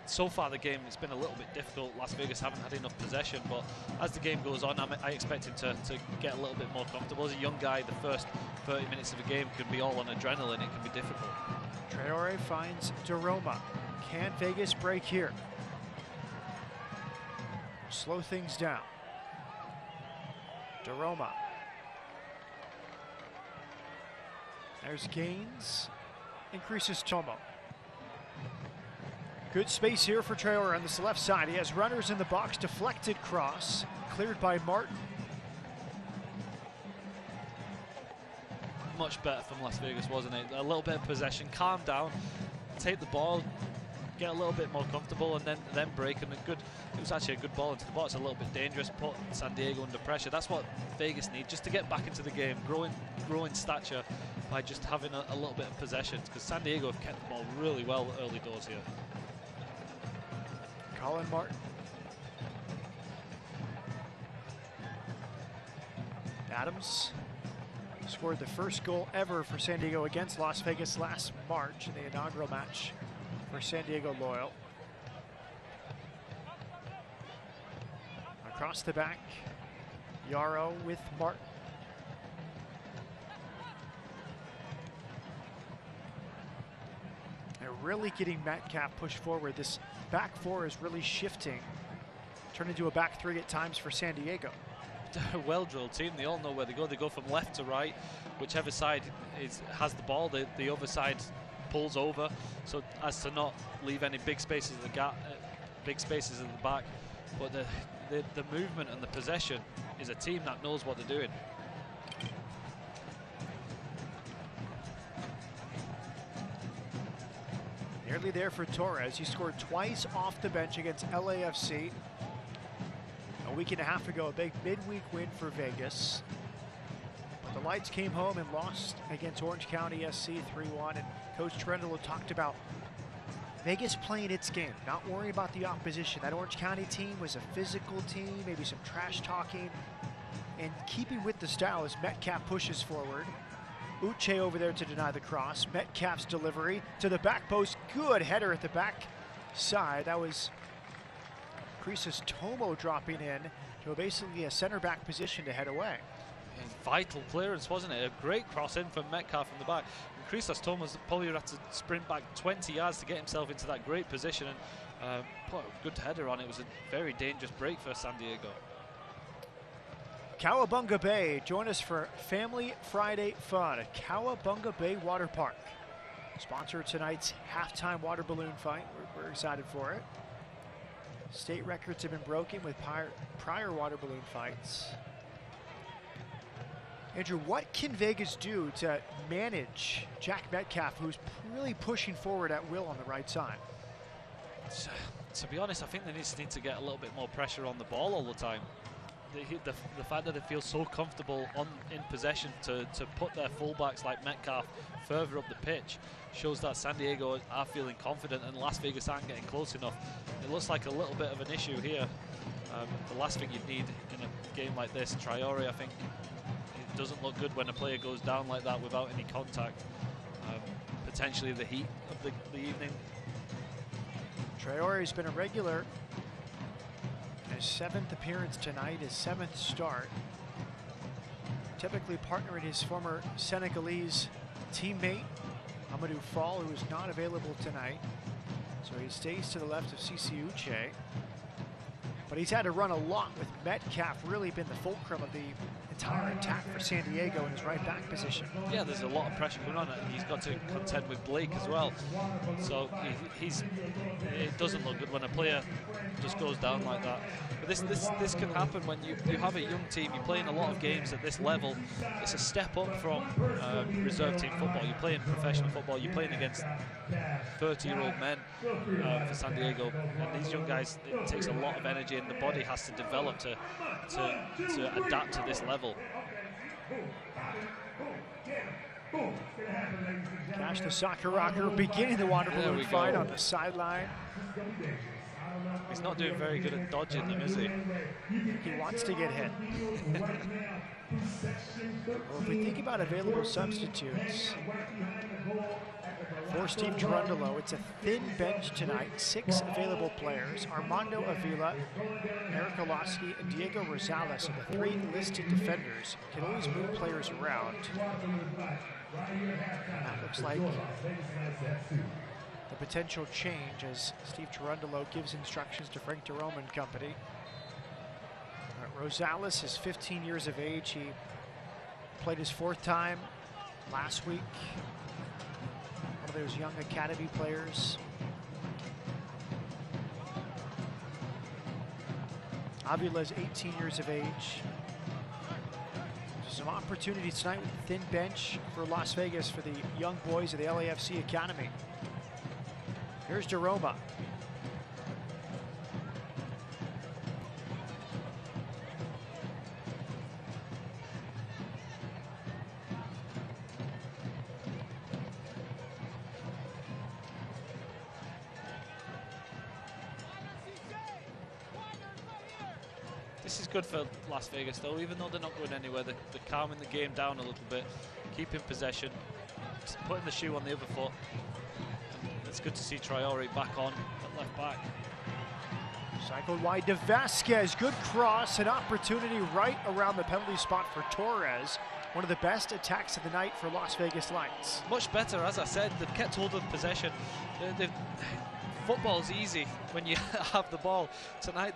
S3: So far the game, it's been a little bit difficult. Las Vegas haven't had enough possession, but as the game goes on, I expect him to get a little bit more comfortable. As a young guy, the first 30 minutes of a game can be all on adrenaline. It can be difficult.
S2: Traore finds Daroma. Can Vegas break here? Slow things down. Daroma. There's Gaines. Increases Tomo. Good space here for Traore on this left side. He has runners in the box. Deflected cross. Cleared by Martin.
S3: Much better from Las Vegas, wasn't it? A little bit of possession. Calm down. Take the ball. Get a little bit more comfortable, and then break. And it was actually a good ball into the box. A little bit dangerous. Put San Diego under pressure. That's what Vegas need, just to get back into the game. Grow in stature by just having a little bit of possession, because San Diego have kept the ball really well early doors here.
S2: Colin Martin. Adams scored the first goal ever for San Diego against Las Vegas last March in the inaugural match for San Diego Loyal. Across the back, Yarrow with Martin. They're really getting Metcalf pushed forward. This back four is really shifting. Turned into a back three at times for San Diego.
S3: A well-drilled team. They all know where they go. They go from left to right. Whichever side has the ball, the other side pulls over, so as to not leave any big spaces in the gap, big spaces in the back. But the movement and the possession is a team that knows what they're doing.
S2: Nearly there for Torres. He scored twice off the bench against LAFC. A week and a half ago, a big midweek win for Vegas. But the Lights came home and lost against Orange County SC 3-1. And Coach Tyrundelo talked about Vegas playing its game, not worrying about the opposition. That Orange County team was a physical team, maybe some trash talking. And keeping with the style as Metcalf pushes forward. Uche over there to deny the cross. Metcalf's delivery to the back post. Good header at the back side. That was Tomo dropping in to basically a center back position to head away.
S3: Vital clearance, wasn't it? A great cross in from Metcalf from the back. Tomo's probably had to sprint back 20 yards to get himself into that great position, and put a good header on it. It was a very dangerous break for San Diego.
S2: Cowabunga Bay, join us for Family Friday Fun at Cowabunga Bay Water Park. Sponsor tonight's halftime water balloon fight. We're excited for it. State records have been broken with prior water balloon fights. Andrew, what can Vegas do to manage Jack Metcalf, who's really pushing forward at will on the right side?
S3: To be honest, I think they need to get a little bit more pressure on the ball all the time. The fact that they feel so comfortable in possession to put their fullbacks like Metcalf further up the pitch shows that San Diego are feeling confident and Las Vegas aren't getting close enough. It looks like a little bit of an issue here. The last thing you'd need in a game like this, Traore, I think, it doesn't look good when a player goes down like that without any contact. Potentially the heat of the evening.
S2: Traore's been a regular. His 7th appearance tonight, his 7th start. typically partnering his former Senegalese teammate, Amadou Fall, who is not available tonight. So he stays to the left of Sisi Uche. But he's had to run a lot with Metcalf, really been the fulcrum of the entire attack for San Diego in his right back position.
S3: Yeah, there's a lot of pressure going on, and he's got to contend with Blake as well. So it doesn't look good when a player just goes down like that. But this can happen when you have a young team. You're playing a lot of games at this level. It's a step up from reserve team football. You're playing professional football. You're playing against 30-year-old men for San Diego. And these young guys, it takes a lot of energy, and the body has to develop to adapt to this level.
S2: Cash the soccer rocker beginning the water balloon fight on the sideline.
S3: He's not doing very good at dodging them, is he?
S2: He wants to get hit. Well, if we think about available substitutes, for Steve Tyrundelo, it's a thin bench tonight. 6 available players. Armando Avila, Eric Olowski, and Diego Rosales are the 3 listed defenders. Can always move players around. And that looks like the potential change as Steve Tyrundelo gives instructions to Frank Jerome and company. Rosales is 15 years of age. He played his 4th time last week. One of those young academy players. Avila is 18 years of age. Some opportunities tonight with the thin bench for Las Vegas for the young boys of the LAFC Academy. Here's Jeroma.
S3: This is good for Las Vegas, though. Even though they're not going anywhere, they're calming the game down a little bit, keeping possession, putting the shoe on the other foot. And it's good to see Traore back on at left back.
S2: Cycled wide to Vasquez. Good cross, an opportunity right around the penalty spot for Torres. One of the best attacks of the night for Las Vegas Lights.
S3: Much better, as I said. They've kept hold of possession. Football's easy when you have the ball. Tonight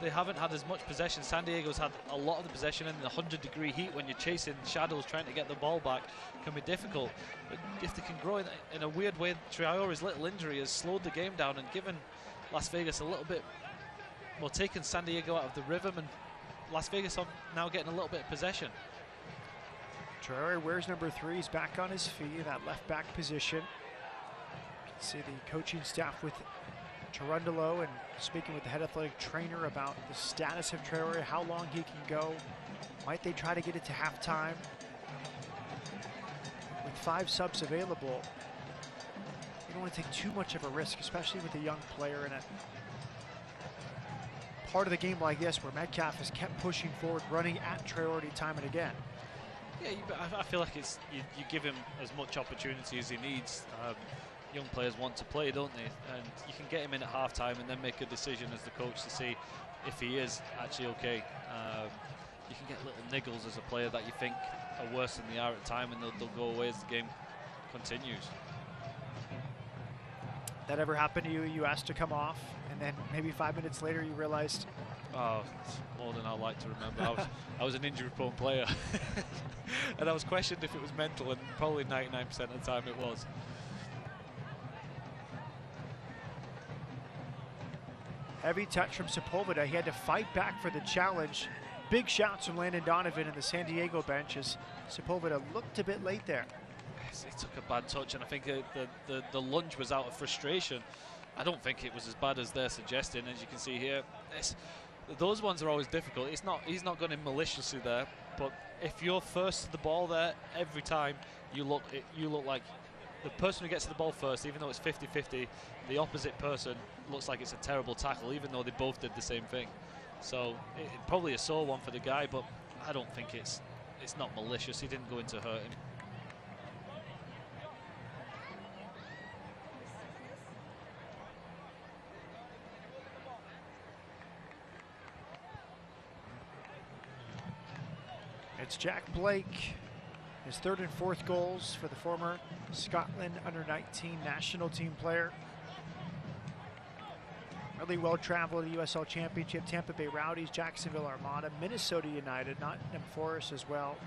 S3: they haven't had as much possession. San Diego's had a lot of the possession in the 100-degree heat. When you're chasing shadows trying to get the ball back, can be difficult. But if they can grow in a weird way, Traore's little injury has slowed the game down and given Las Vegas a little bit, well, taken San Diego out of the rhythm, and Las Vegas are now getting a little bit of possession.
S2: Traore wears number 3. He's back on his feet in that left back position. You can see the coaching staff with Trundle and speaking with the head athletic trainer about the status of Traore, how long he can go. Might they try to get it to halftime? With 5 subs available, you don't want to take too much of a risk, especially with a young player in a part of the game like this where Metcalf has kept pushing forward, running at Traore time and again.
S3: Yeah, I feel like you give him as much opportunity as he needs. Young players want to play, don't they? And you can get him in at halftime and then make a decision as the coach to see if he is actually okay. You can get little niggles as a player that you think are worse than they are at time, and they'll go away as the game continues.
S2: That ever happened to you? You asked to come off, and then maybe 5 minutes later you realized?
S3: Oh, it's more than I like to remember. I was an injury-prone player, and I was questioned if it was mental, and probably 99% of the time it was.
S2: Heavy touch from Sepulveda. He had to fight back for the challenge. Big shouts from Landon Donovan and the San Diego bench as Sepulveda looked a bit late there.
S3: He took a bad touch, and I think the lunge was out of frustration. I don't think it was as bad as they're suggesting. As you can see here, those ones are always difficult. He's not going in maliciously there, but if you're first to the ball there every time, you look like the person who gets to the ball first, even though it's 50-50, the opposite person looks like it's a terrible tackle, even though they both did the same thing. So it probably a sore one for the guy, but I don't think it's not malicious. He didn't go in to hurt him.
S2: It's Jack Blake, his third and fourth goals for the former Scotland under-19 national team player. Really well-traveled at the USL Championship, Tampa Bay Rowdies, Jacksonville Armada, Minnesota United, Nottingham Forest as well.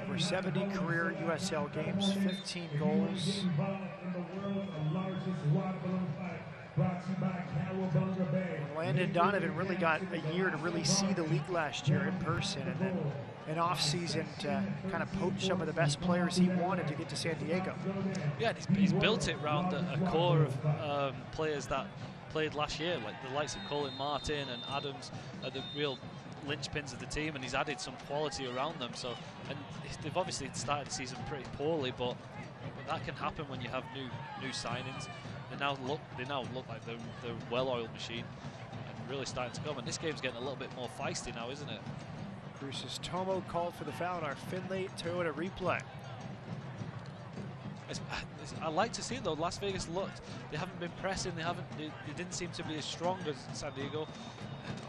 S2: Over 70 career USL games, 15 goals. Landon Donovan really got a year to really see the league last year in person, and then an off-season to kind of poach some of the best players he wanted to get to San Diego.
S3: Yeah, he's built it around a core of players that played last year, like the likes of Colin Martin and Adams, the real linchpins of the team, and he's added some quality around them. So, and they've obviously started the season pretty poorly, but that can happen when you have new signings. They now look like they're a well-oiled machine and really starting to come. And this game's getting a little bit more feisty now, isn't it?
S2: Bruce's Tomo called for the foul in our Finley Toyota replay.
S3: I like to see it though. Las Vegas looked. They haven't been pressing. They didn't seem to be as strong as San Diego.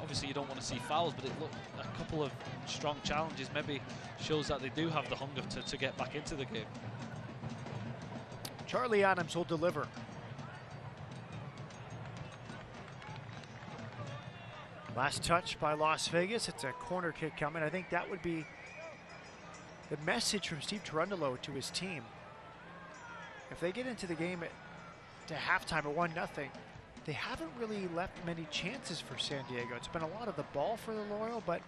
S3: Obviously, you don't want to see fouls, but it looked a couple of strong challenges. Maybe shows that they do have the hunger to get back into the game.
S2: Charlie Adams will deliver. Last touch by Las Vegas. It's a corner kick coming. I think that would be the message from Steve Tyrundelo to his team. If they get into the game to halftime at 1-0, they haven't really left many chances for San Diego. It's been a lot of the ball for the Loyal, but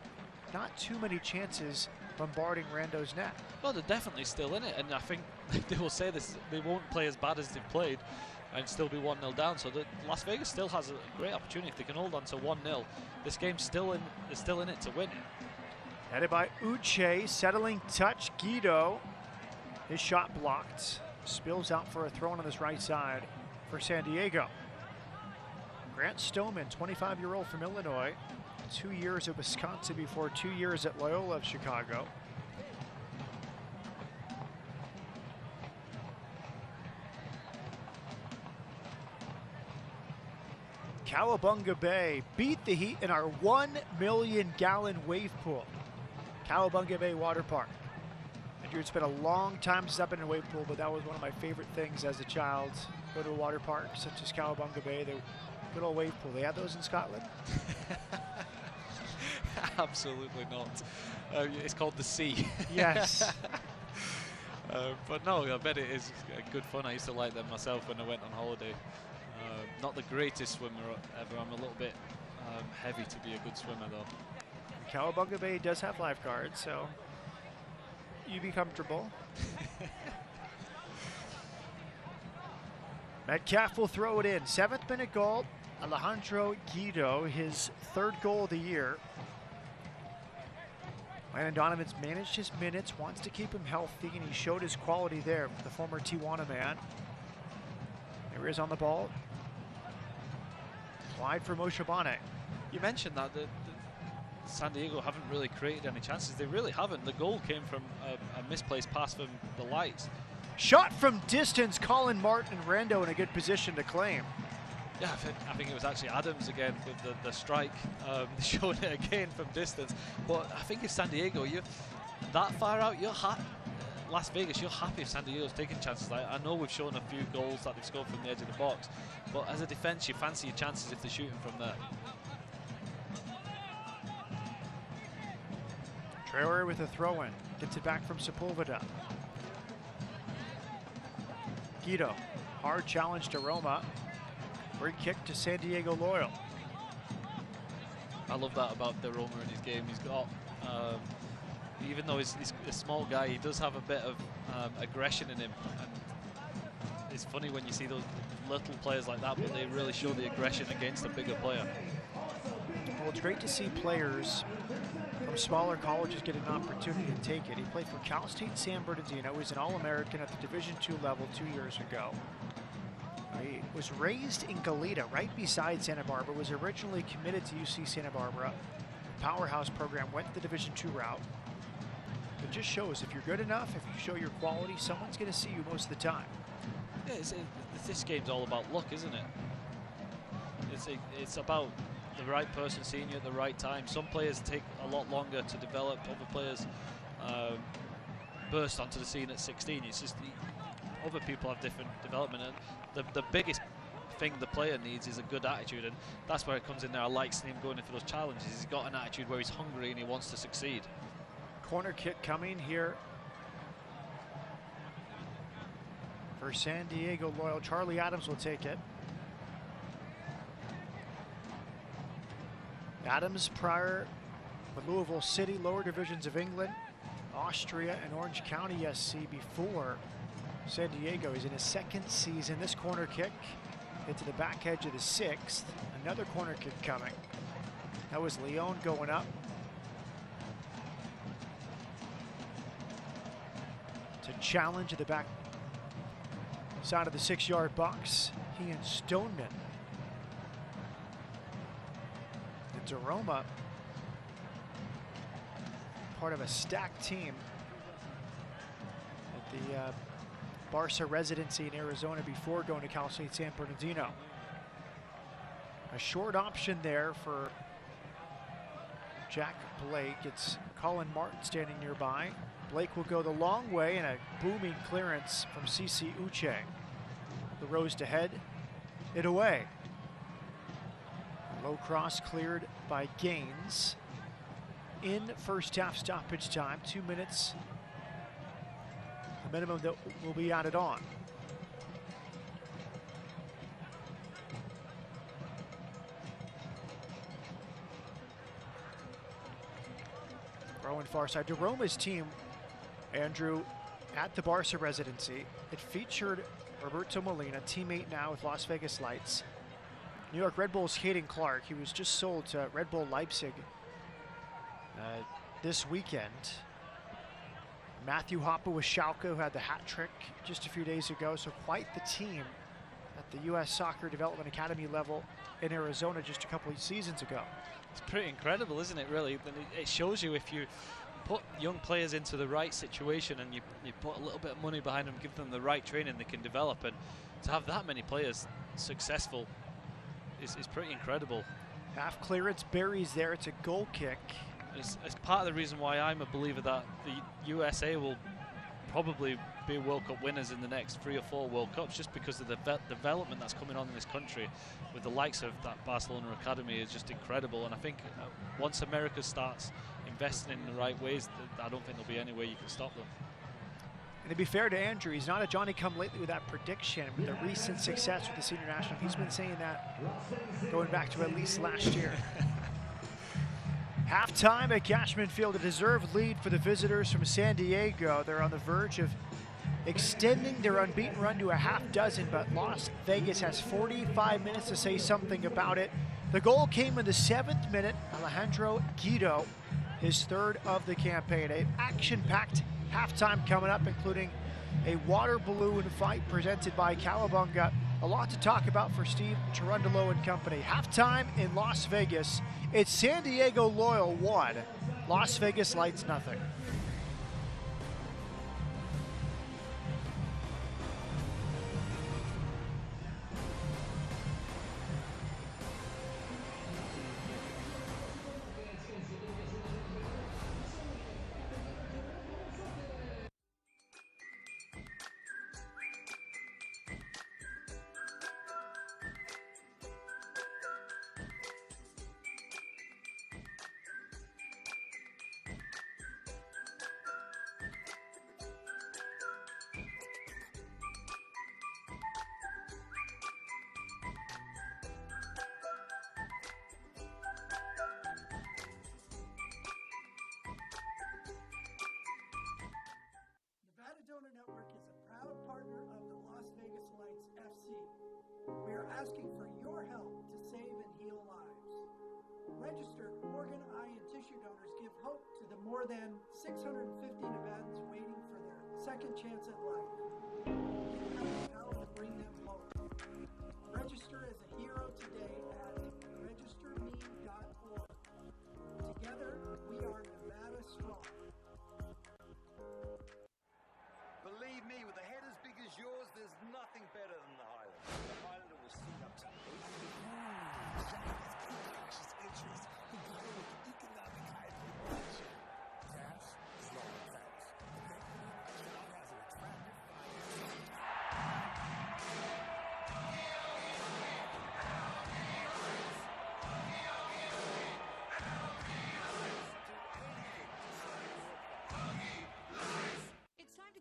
S2: not too many chances bombarding Rando's net.
S3: Well, they're definitely still in it, and I think they will say this, they won't play as bad as they've played and still be 1-0 down. So Las Vegas still has a great opportunity. If they can hold on to 1-0, this game's still in it to win.
S2: Headed by Uche, settling touch, Guido. His shot blocked. Spills out for a throw on this right side for San Diego. Grant Stoneman, 25-year-old from Illinois. 2 years at Wisconsin before 2 years at Loyola of Chicago. Cowabunga Bay beat the Heat in our 1 million gallon wave pool. Cowabunga Bay Water Park. Andrew, it's been a long time since I've been in a wave pool, but that was one of my favorite things as a child. Go to a water park such as Cowabunga Bay. The good old wave pool. They have those in Scotland?
S3: Absolutely not. It's called the Sea.
S2: Yes.
S3: But no, I bet it is good fun. I used to like them myself when I went on holiday. Not the greatest swimmer ever. I'm a little bit heavy to be a good swimmer though.
S2: Cowabunga Bay does have lifeguards, so you be comfortable. Metcalf will throw it in. 7th minute goal. Alejandro Guido, his 3rd goal of the year. Landon Donovan's managed his minutes, wants to keep him healthy, and he showed his quality there, the former Tijuana man. There he is on the ball. Wide for Moshe Bane.
S3: You mentioned that the San Diego haven't really created any chances. They really haven't. The goal came from a misplaced pass from the Lights.
S2: Shot from distance, Colin Martin, Rando in a good position to claim.
S3: Yeah, I think it was actually Adams again with the strike. Showing it again from distance. But I think if San Diego, you're that far out, you're happy. Las Vegas, you're happy if San Diego's taking chances. I know we've shown a few goals that they've scored from the edge of the box, but as a defense, you fancy your chances if they're shooting from there.
S2: Traore with a throw-in, gets it back from Sepulveda. Guido, hard challenge to Roma. Free kick to San Diego Loyal.
S3: I love that about De Roma in his game. He's got, even though he's a small guy, he does have a bit of aggression in him. And it's funny when you see those little players like that, but they really show the aggression against a bigger player.
S2: Well, it's great to see players from smaller colleges get an opportunity to take it. He played for Cal State San Bernardino. He was an All-American at the Division II level 2 years ago. He was raised in Goleta, right beside Santa Barbara, was originally committed to UC Santa Barbara. Powerhouse program, went the Division II route. It just shows if you're good enough, if you show your quality, someone's going to see you most of the time.
S3: Yeah, this game's all about luck, isn't it? It's about the right person seeing you at the right time. Some players take a lot longer to develop. Other players burst onto the scene at 16. It's just other people have different development, and the biggest thing the player needs is a good attitude, and that's where it comes in there. I like seeing him going in for those challenges. He's got an attitude where he's hungry and he wants to succeed.
S2: Corner kick coming here for San Diego Loyal. Charlie Adams will take it. Adams, prior with Louisville City, lower divisions of England, Austria, and Orange County SC before San Diego. He's in his second season. This corner kick into the back edge of the 6th. Another corner kick coming. That was Leon going up to challenge at the back side of the 6-yard box. He and Stoneman. Roma, part of a stacked team at the Barca residency in Arizona before going to Cal State San Bernardino. A short option there for Jack Blake. It's Colin Martin standing nearby. Blake will go the long way, and a booming clearance from CC Uche. The Rose to head it away. Low cross cleared by Gaines. In first half stoppage time, 2 minutes, the minimum that will be added on. Throwing far side to Roma's team, Andrew, at the Barca residency. It featured Roberto Molina, teammate now with Las Vegas Lights. New York Red Bull's Hayden Clark. He was just sold to Red Bull Leipzig this weekend. Matthew Hoppe with Schalke, who had the hat trick just a few days ago. So quite the team at the U.S. Soccer Development Academy level in Arizona just a couple of seasons ago.
S3: It's pretty incredible, isn't it, really? It shows you if you put young players into the right situation and you put a little bit of money behind them, give them the right training, they can develop. And to have that many players successful is pretty incredible.
S2: Half clearance, Barry's there. It's a goal kick.
S3: It's part of the reason why I'm a believer that the USA will probably be World Cup winners in the next 3 or 4 World Cups, just because of the development that's coming on in this country with the likes of that Barcelona Academy is just incredible. And I think once America starts investing in the right ways, I don't think there'll be any way you can stop them.
S2: And to be fair to Andrew, he's not a Johnny-come-lately with that prediction. With the recent success with the senior national, he's been saying that going back to at least last year. Halftime at Cashman Field, a deserved lead for the visitors from San Diego. They're on the verge of extending their unbeaten run to a half dozen, but Las Vegas has 45 minutes to say something about it. The goal came in the 7th minute. Alejandro Guido, his 3rd of the campaign. An action-packed halftime coming up, including a water balloon fight presented by Cowabunga. A lot to talk about for Steve Tyrundelo and company. Halftime in Las Vegas. It's San Diego Loyal 1, Las Vegas Lights nothing.
S9: Asking for your help to save and heal lives. Registered organ, eye, and tissue donors give hope to the more than 615 events waiting for their second chance at life. Help and bring them hope. Register as a hero today at registerme.org. Together, we are Nevada strong.
S7: Believe me, with a head as big as yours, there's nothing better than the Highlander. The Highlander will seat up to 8.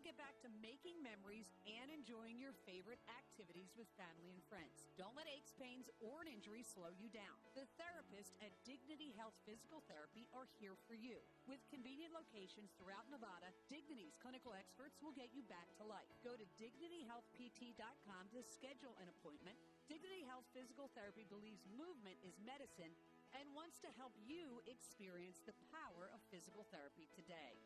S10: get back to making memories and enjoying your favorite activities with family and friends. Don't let aches, pains, or an injury slow you down. The therapists at Dignity Health Physical Therapy are here for you. With convenient locations throughout Nevada, Dignity's clinical experts will get you back to life. Go to DignityHealthPT.com to schedule an appointment. Dignity Health Physical Therapy believes movement is medicine and wants to help you experience the power of physical therapy today.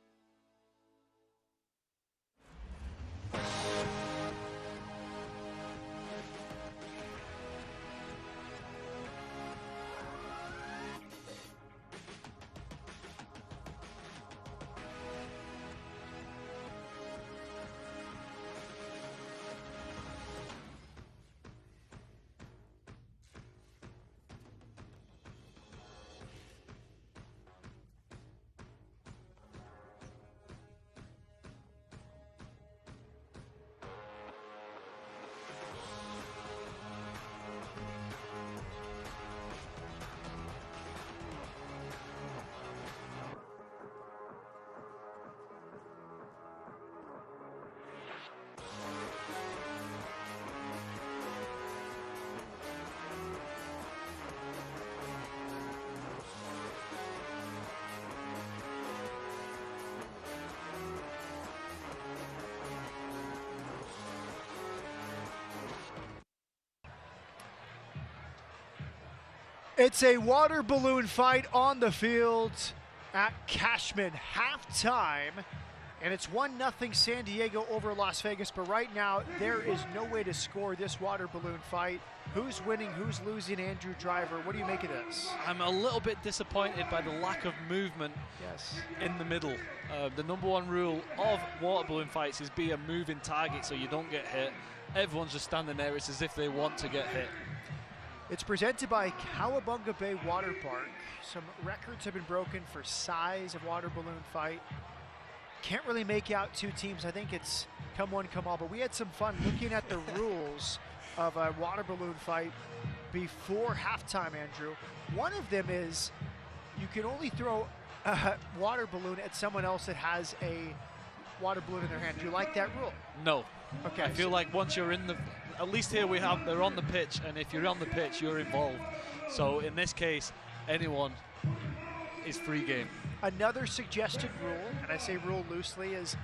S2: It's a water balloon fight on the field at Cashman, halftime, and it's 1-0 San Diego over Las Vegas, but right now there is no way to score this water balloon fight. Who's winning, who's losing? Andrew Driver, what do you make of this?
S3: I'm a little bit disappointed by the lack of movement in the middle. The number one rule of water balloon fights is be a moving target so you don't get hit. Everyone's just standing there. It's as if they want to get hit.
S2: It's presented by Cowabunga Bay Water Park. Some records have been broken for size of water balloon fight. Can't really make out two teams. I think it's come one, come all, but we had some fun looking at the rules of a water balloon fight before halftime, Andrew. One of them is you can only throw a water balloon at someone else that has a water balloon in their hand. Do you like that rule?
S3: No.
S2: Okay.
S3: I feel like once you're in the, at least here they're on the pitch, and if you're on the pitch, you're involved. So in this case, anyone is free game.
S2: Another suggested rule, and I say rule loosely, is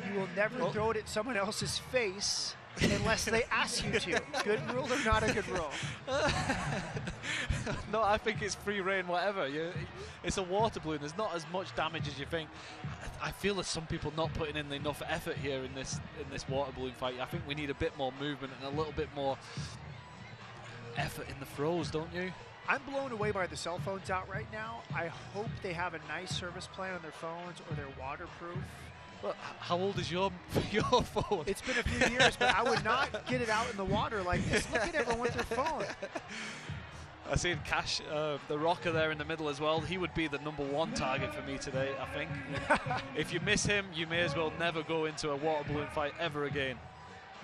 S2: you will never throw it at someone else's face unless they ask you to. Good rule or not a good rule?
S3: No, I think it's free reign, whatever. It's a water balloon. There's not as much damage as you think. I feel there's some people not putting in enough effort here in this water balloon fight. I think we need a bit more movement and a little bit more effort in the throws, don't you?
S2: I'm blown away by the cell phones out right now. I hope they have a nice service plan on their phones or they're waterproof.
S3: Well, how old is your phone?
S2: It's been a few years, but I would not get it out in the water like this. Look at everyone with their phone.
S3: I see Cash, the rocker there in the middle as well. He would be the number one target for me today, I think. If you miss him, you may as well never go into a water balloon fight ever again.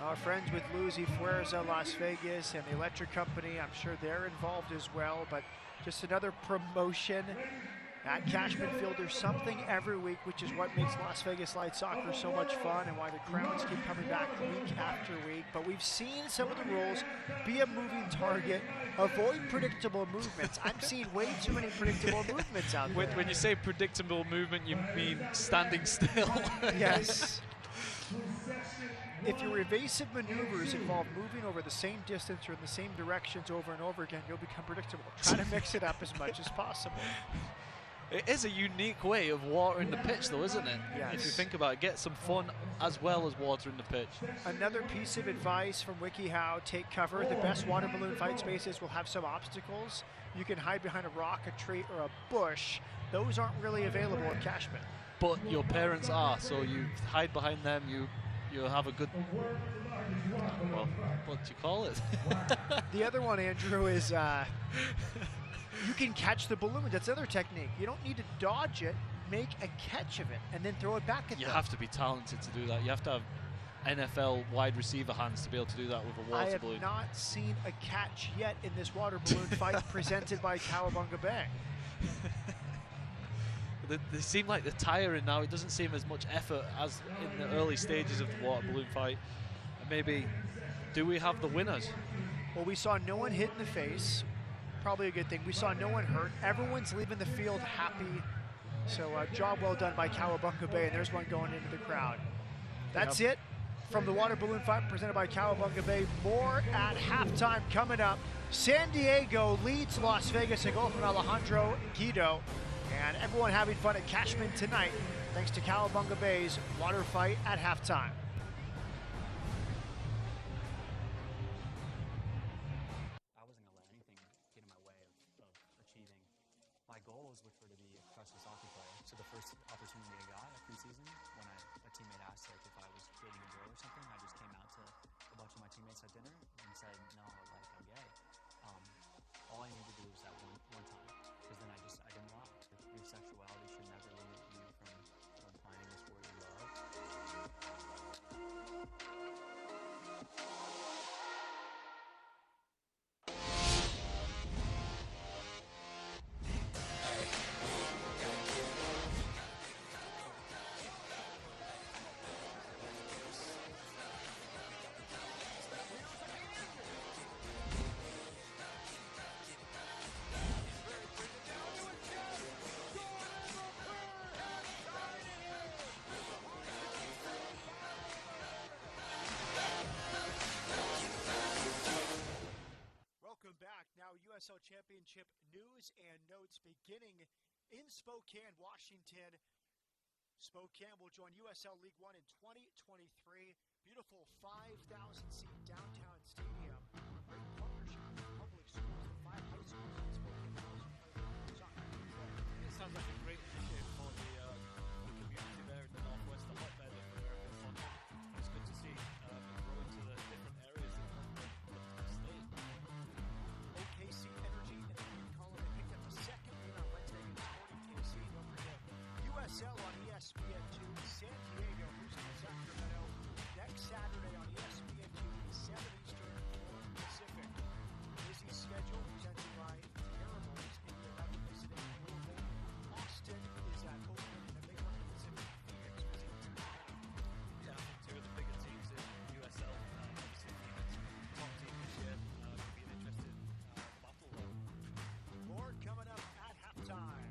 S2: Our friends with Lucy Fuerza, Las Vegas, and the Electric Company, I'm sure they're involved as well, but just another promotion at Cashman Field. There's something every week, which is what makes Las Vegas Light Soccer so much fun and why the crowds keep coming back week after week. But we've seen some of the rules. Be a moving target. Avoid predictable movements. I'm seeing way too many predictable movements out there.
S3: When you say predictable movement, you mean standing still.
S2: Yes. If your evasive maneuvers involve moving over the same distance or in the same directions over and over again, you'll become predictable. Try to mix it up as much as possible.
S3: It is a unique way of watering the pitch, though, isn't it?
S2: Yes.
S3: If you think about it, get some fun as well as watering the pitch.
S2: Another piece of advice from WikiHow, take cover. The best water balloon fight spaces will have some obstacles. You can hide behind a rock, a tree, or a bush. Those aren't really available at Cashman.
S3: But your parents are, so you hide behind them, you'll have a good, well, what do you call it?
S2: The other one, Andrew, is you can catch the balloon. That's the other technique. You don't need to dodge it, make a catch of it, and then throw it back at them.
S3: You have to be talented to do that. You have to have NFL wide receiver hands to be able to do that with a water balloon.
S2: I have not seen a catch yet in this water balloon fight presented by Cowabunga Bay.
S3: they seem like they're tiring now. It doesn't seem as much effort as in the early stages of the water balloon fight. And maybe, do we have the winners?
S2: Well, we saw no one hit in the face. Probably a good thing. We saw no one hurt. Everyone's leaving the field happy. So job well done by Cowabunga Bay, and there's one going into the crowd. That's it from the water balloon fight presented by Cowabunga Bay. More at halftime coming up. San Diego leads Las Vegas, a goal from Alejandro Guido. And everyone having fun at Cashman tonight, thanks to Cowabunga Bay's water fight at halftime.
S11: I wasn't going to let anything get in my way of achieving my goals, which were to be a professional soccer player. So the first opportunity I got at preseason, when a teammate asked if I was dating a girl or something, I just came out to a bunch of my teammates at dinner and said, no, I'm gay. All I needed to do was that one time, because then I didn't lie. Your sexuality should never limit you from playing the sport you love.
S2: Now USL Championship news and notes beginning in Spokane, Washington. Spokane will join USL League One in 2023. Beautiful 5,000-seat downtown stadium. Great partnership with public schools, the 5 high schools in Spokane.
S3: It sounds like a great initiative for the community there in the Northwest. A lot better than where I've been. It's good to see it grow into the different areas of the state.
S2: OKC Energy in the lead column. They picked up the second win on Wednesday against Sporting KC. Don't forget, USL on ESPN2. San Diego hosting Sacramento next Saturday on ESPN2, 7 Eastern, 4 Pacific. Busy schedule presented by Parables in the 11 visiting Louisville. Austin is at Oakland, and a big one in the Pacific. Phoenix visiting Cincinnati.
S3: Yeah, I think two of the bigger teams in USL. Obviously, Phoenix, top team this year. Could be an interesting battle there.
S2: More coming up at halftime.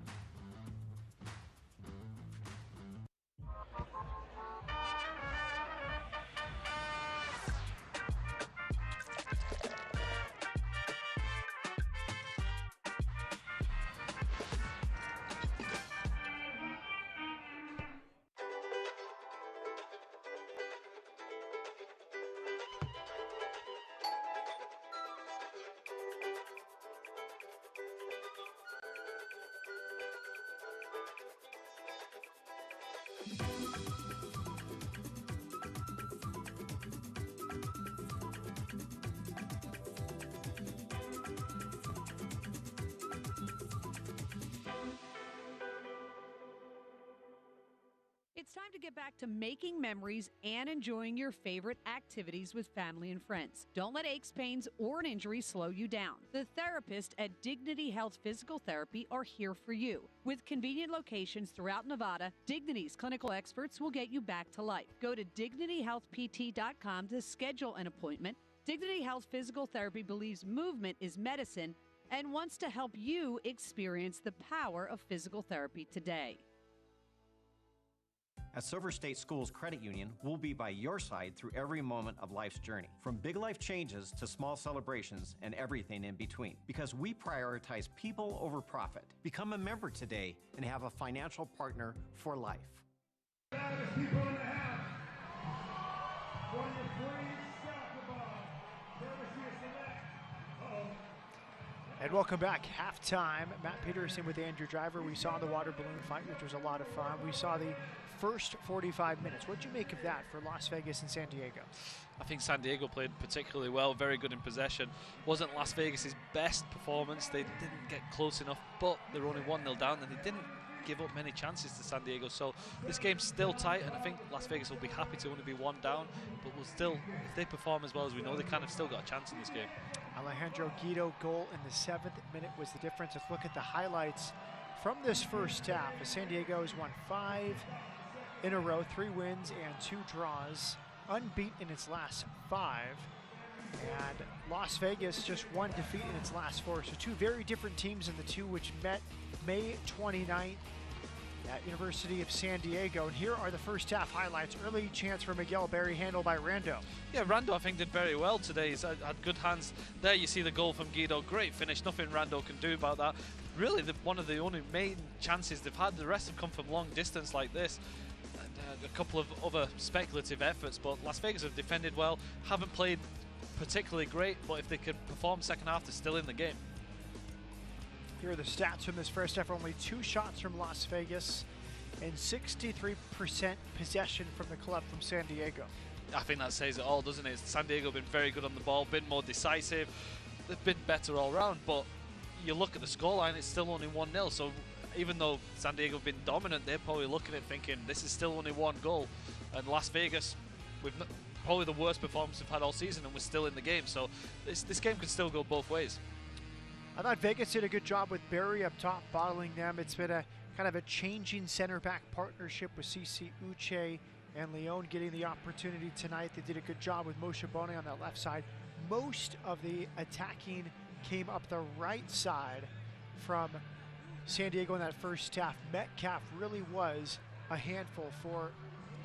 S10: It's time to get back to making memories and enjoying your favorite activities with family and friends. Don't let aches, pains, or an injury slow you down. The therapists at Dignity Health Physical Therapy are here for you. With convenient locations throughout Nevada, Dignity's clinical experts will get you back to life. Go to dignityhealthpt.com to schedule an appointment. Dignity Health Physical Therapy believes movement is medicine and wants to help you experience the power of physical therapy today.
S12: At Silver State Schools Credit Union, we'll be by your side through every moment of life's journey, from big life changes to small celebrations and everything in between, because we prioritize people over profit. Become a member today and have a financial partner for life.
S1: People in the house, for your free soccer ball, courtesy of Select.
S2: And welcome back. Halftime. Matt Peterson with Andrew Driver. We saw the water balloon fight, which was a lot of fun. We saw the first 45 minutes. What'd you make of that for Las Vegas and San Diego?
S3: I think San Diego played particularly well, very good in possession. Wasn't Las Vegas' best performance. They didn't get close enough, but they were only 1-0 down, and they didn't give up many chances to San Diego. So this game's still tight, and I think Las Vegas will be happy to only be 1 down, but will still, if they perform as well as we know, they kind of still got a chance in this game.
S2: Alejandro Guido goal in the 7th minute was the difference. Let's look at the highlights from this first half, as San Diego has won 5 in a row, 3 wins and 2 draws, unbeaten in its last 5. And Las Vegas just 1 defeat in its last 4. So 2 very different teams in the 2 which met May 29th at University of San Diego. And here are the first half highlights. Early chance for Miguel Barra, handled by Rando.
S3: Yeah, Rando I think did very well today. He's had good hands. There you see the goal from Guido. Great finish. Nothing Rando can do about that. Really one of the only main chances they've had. The rest have come from long distance like this. And, a couple of other speculative efforts, but Las Vegas have defended well. Haven't played particularly great, but if they could perform second half, they're still in the game.
S2: Here are the stats from this first half. Only 2 shots from Las Vegas and 63% possession from the club from San Diego.
S3: I think that says it all, doesn't it? San Diego have been very good on the ball, been more decisive. They've been better all round, but you look at the scoreline, it's still only 1-0. So even though San Diego have been dominant, they're probably looking at it thinking, this is still only 1 goal. And Las Vegas, with probably the worst performance we've had all season, and we're still in the game. So this game could still go both ways.
S2: I thought Vegas did a good job with Barry up top, bottling them. It's been a kind of a changing center back partnership with CC Uche and Leon getting the opportunity tonight. They did a good job with Moshe Bone on that left side. Most of the attacking came up the right side from San Diego in that first half. Metcalf really was a handful for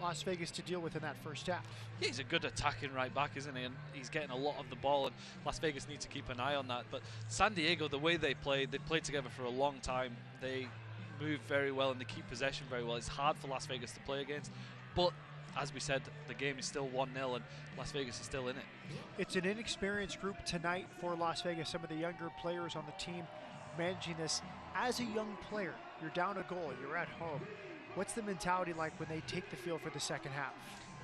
S2: Las Vegas to deal with in that first half.
S3: Yeah, he's a good attacking right back, isn't he? And he's getting a lot of the ball, and Las Vegas need to keep an eye on that. But San Diego, the way they played together for a long time. They move very well and they keep possession very well. It's hard for Las Vegas to play against, but as we said, the game is still 1-0 and Las Vegas is still in it.
S2: It's an inexperienced group tonight for Las Vegas. Some of the younger players on the team managing this. As a young player, you're down a goal, you're at home. What's the mentality like when they take the field for the second half?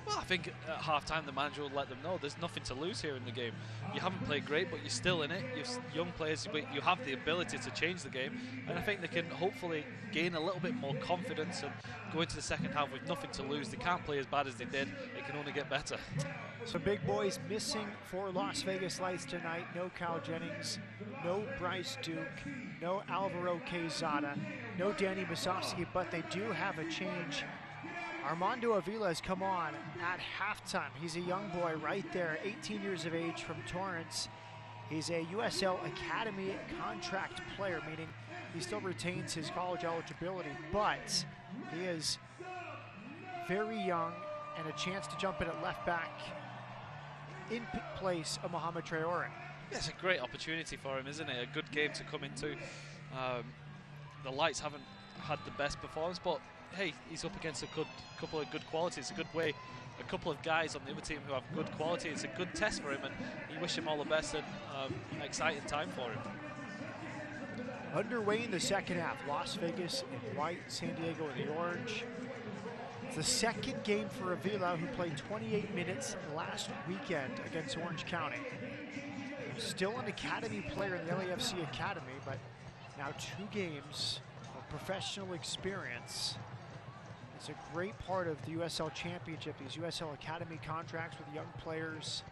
S3: Well, I think at half-time the manager will let them know there's nothing to lose here in the game. You haven't played great, but you're still in it. You're young players, you have the ability to change the game, and I think they can hopefully gain a little bit more confidence and go into the second half with nothing to lose. They can't play as bad as they did. It can only get better.
S2: Some big boys missing for Las Vegas Lights tonight. No Cal Jennings, no Bryce Duke, no Alvaro Quezada, no Danny Masovsky, but they do have a change. Armando Avila has come on at halftime. He's a young boy right there, 18 years of age from Torrance. He's a USL Academy contract player, meaning he still retains his college eligibility, but he is very young and a chance to jump in at left back in place of Mohamed Traore.
S3: Yeah, it's a great opportunity for him, isn't it? A good game to come into. The Lights haven't had the best performance, but hey, he's up against a couple of good qualities. A good way, a couple of guys on the other team who have good quality. It's a good test for him, and you wish him all the best and an exciting time for him.
S2: Underway in the second half, Las Vegas in white, San Diego in the orange. It's the second game for Avila, who played 28 minutes last weekend against Orange County. Still an academy player in the LAFC Academy, but now 2 games of professional experience. It's a great part of the USL Championship, these USL Academy contracts with young players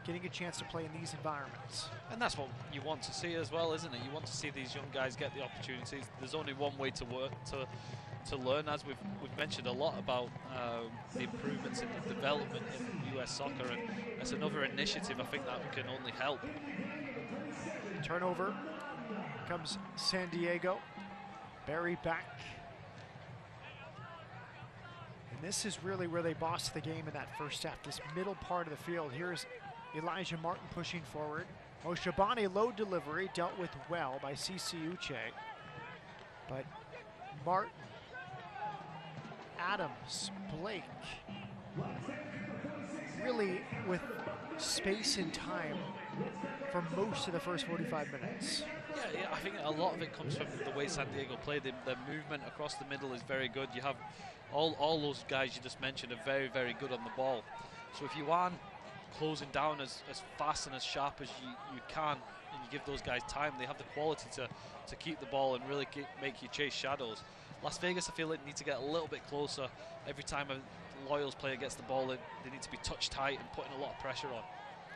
S2: getting a chance to play in these environments.
S3: And that's what you want to see as well, isn't it? You want to see these young guys get the opportunities. There's only one way to work, to learn, as we've mentioned a lot about the improvements in the development in US soccer, and that's another initiative I think that can only help.
S2: Turnover comes San Diego. Barry back. And this is really where they bossed the game in that first half, this middle part of the field. Here's Elijah Martin pushing forward. Oshabane low delivery, dealt with well by CC Uche. But Martin, Adams, Blake, really with space and time for most of the first 45 minutes.
S3: Yeah, I think a lot of it comes from the way San Diego played. The movement across the middle is very good. You have all those guys you just mentioned are very, very good on the ball. So if you aren't closing down as fast and as sharp as you can, and you give those guys time, they have the quality to keep the ball and really make you chase shadows. Las Vegas, I feel like, need to get a little bit closer. Every time a Loyals player gets the ball, they need to be touch tight and putting a lot of pressure on.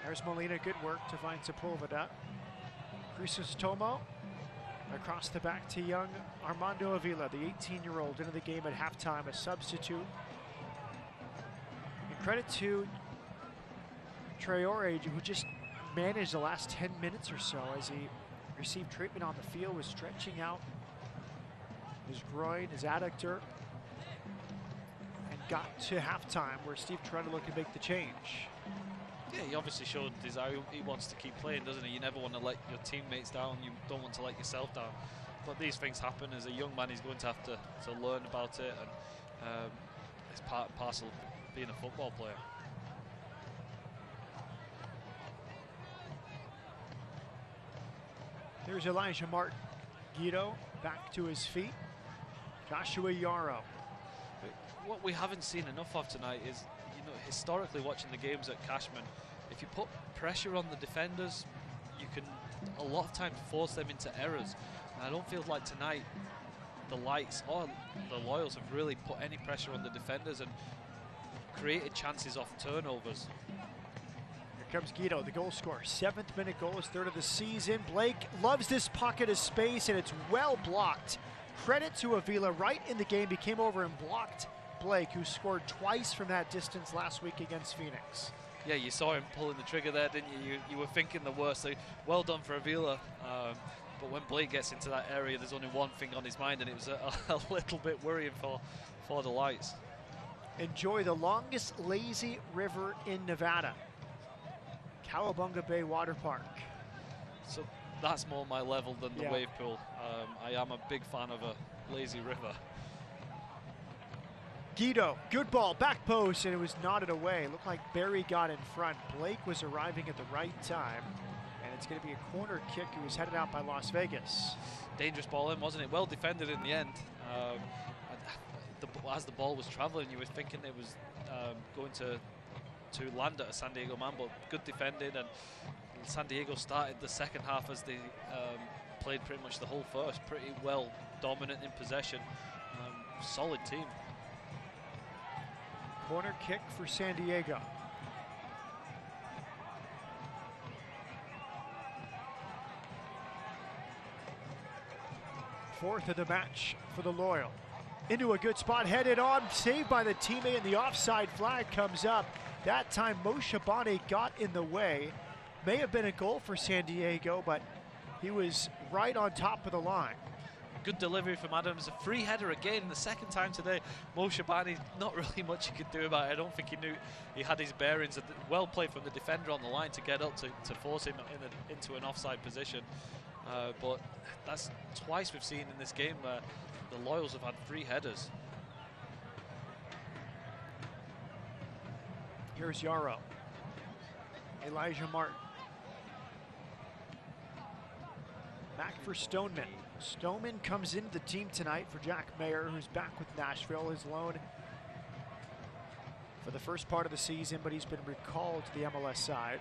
S2: There's Molina, good work to find Sepulveda. Chrysostomo Across the back to young Armando Avila, the 18-year-old, into the game at halftime, a substitute. And credit to Trey Muse, who just managed the last 10 minutes or so as he received treatment on the field, was stretching out his groin, his adductor, and got to halftime where Steve Tyrundelo could make the change.
S3: Yeah, he obviously showed desire. He wants to keep playing, doesn't he? You never want to let your teammates down. You don't want to let yourself down. But these things happen. As a young man, he's going to have to learn about it, and it's part and parcel of being a football player.
S2: There's Elijah Martin. Guido back to his feet. Joshua Yarrow.
S3: What we haven't seen enough of tonight is, historically watching the games at Cashman, if you put pressure on the defenders, you can a lot of times force them into errors. And I don't feel like tonight the Lights or the Loyals have really put any pressure on the defenders and created chances off turnovers.
S2: Here comes Guido, the goal scorer. 7th minute goal, his 3rd of the season. Blake loves this pocket of space, and it's well blocked. Credit to Avila, right in the game. He came over and blocked Blake, who scored twice from that distance last week against Phoenix.
S3: Yeah, you saw him pulling the trigger there, didn't you? You were thinking the worst. So well done for Avila. But when Blake gets into that area, there's only one thing on his mind, and it was a little bit worrying for the Lights.
S2: Enjoy the longest lazy river in Nevada. Cowabunga Bay Water Park.
S3: So that's more my level than the
S2: Yeah.
S3: wave pool. I am a big fan of a lazy river.
S2: Guido, good ball, back post, and it was nodded away. Looked like Barry got in front. Blake was arriving at the right time, and it's going to be a corner kick. He was headed out by Las Vegas.
S3: Dangerous ball in, wasn't it? Well defended in the end. As the ball was traveling, you were thinking it was going to land at a San Diego man, but good defending, and San Diego started the second half as they played pretty much the whole first. Pretty well dominant in possession. Solid team.
S2: Corner kick for San Diego. Fourth of the match for the Loyal. Into a good spot, headed on, saved by the teammate, and the offside flag comes up. That time Moshe Bani got in the way. May have been a goal for San Diego, but he was right on top of the line.
S3: Good delivery from Adams, a free header again, the second time today. Moshe Bani, not really much he could do about it. I don't think he knew he had his bearings. Well played from the defender on the line to get up to force him into an offside position. But that's twice we've seen in this game where the Loyals have had free headers.
S2: Here's Yarrow. Elijah Martin. Back for Stoneman. Stoneman comes into the team tonight for Jack Mayer, who's back with Nashville, his loan for the first part of the season, but he's been recalled to the MLS side.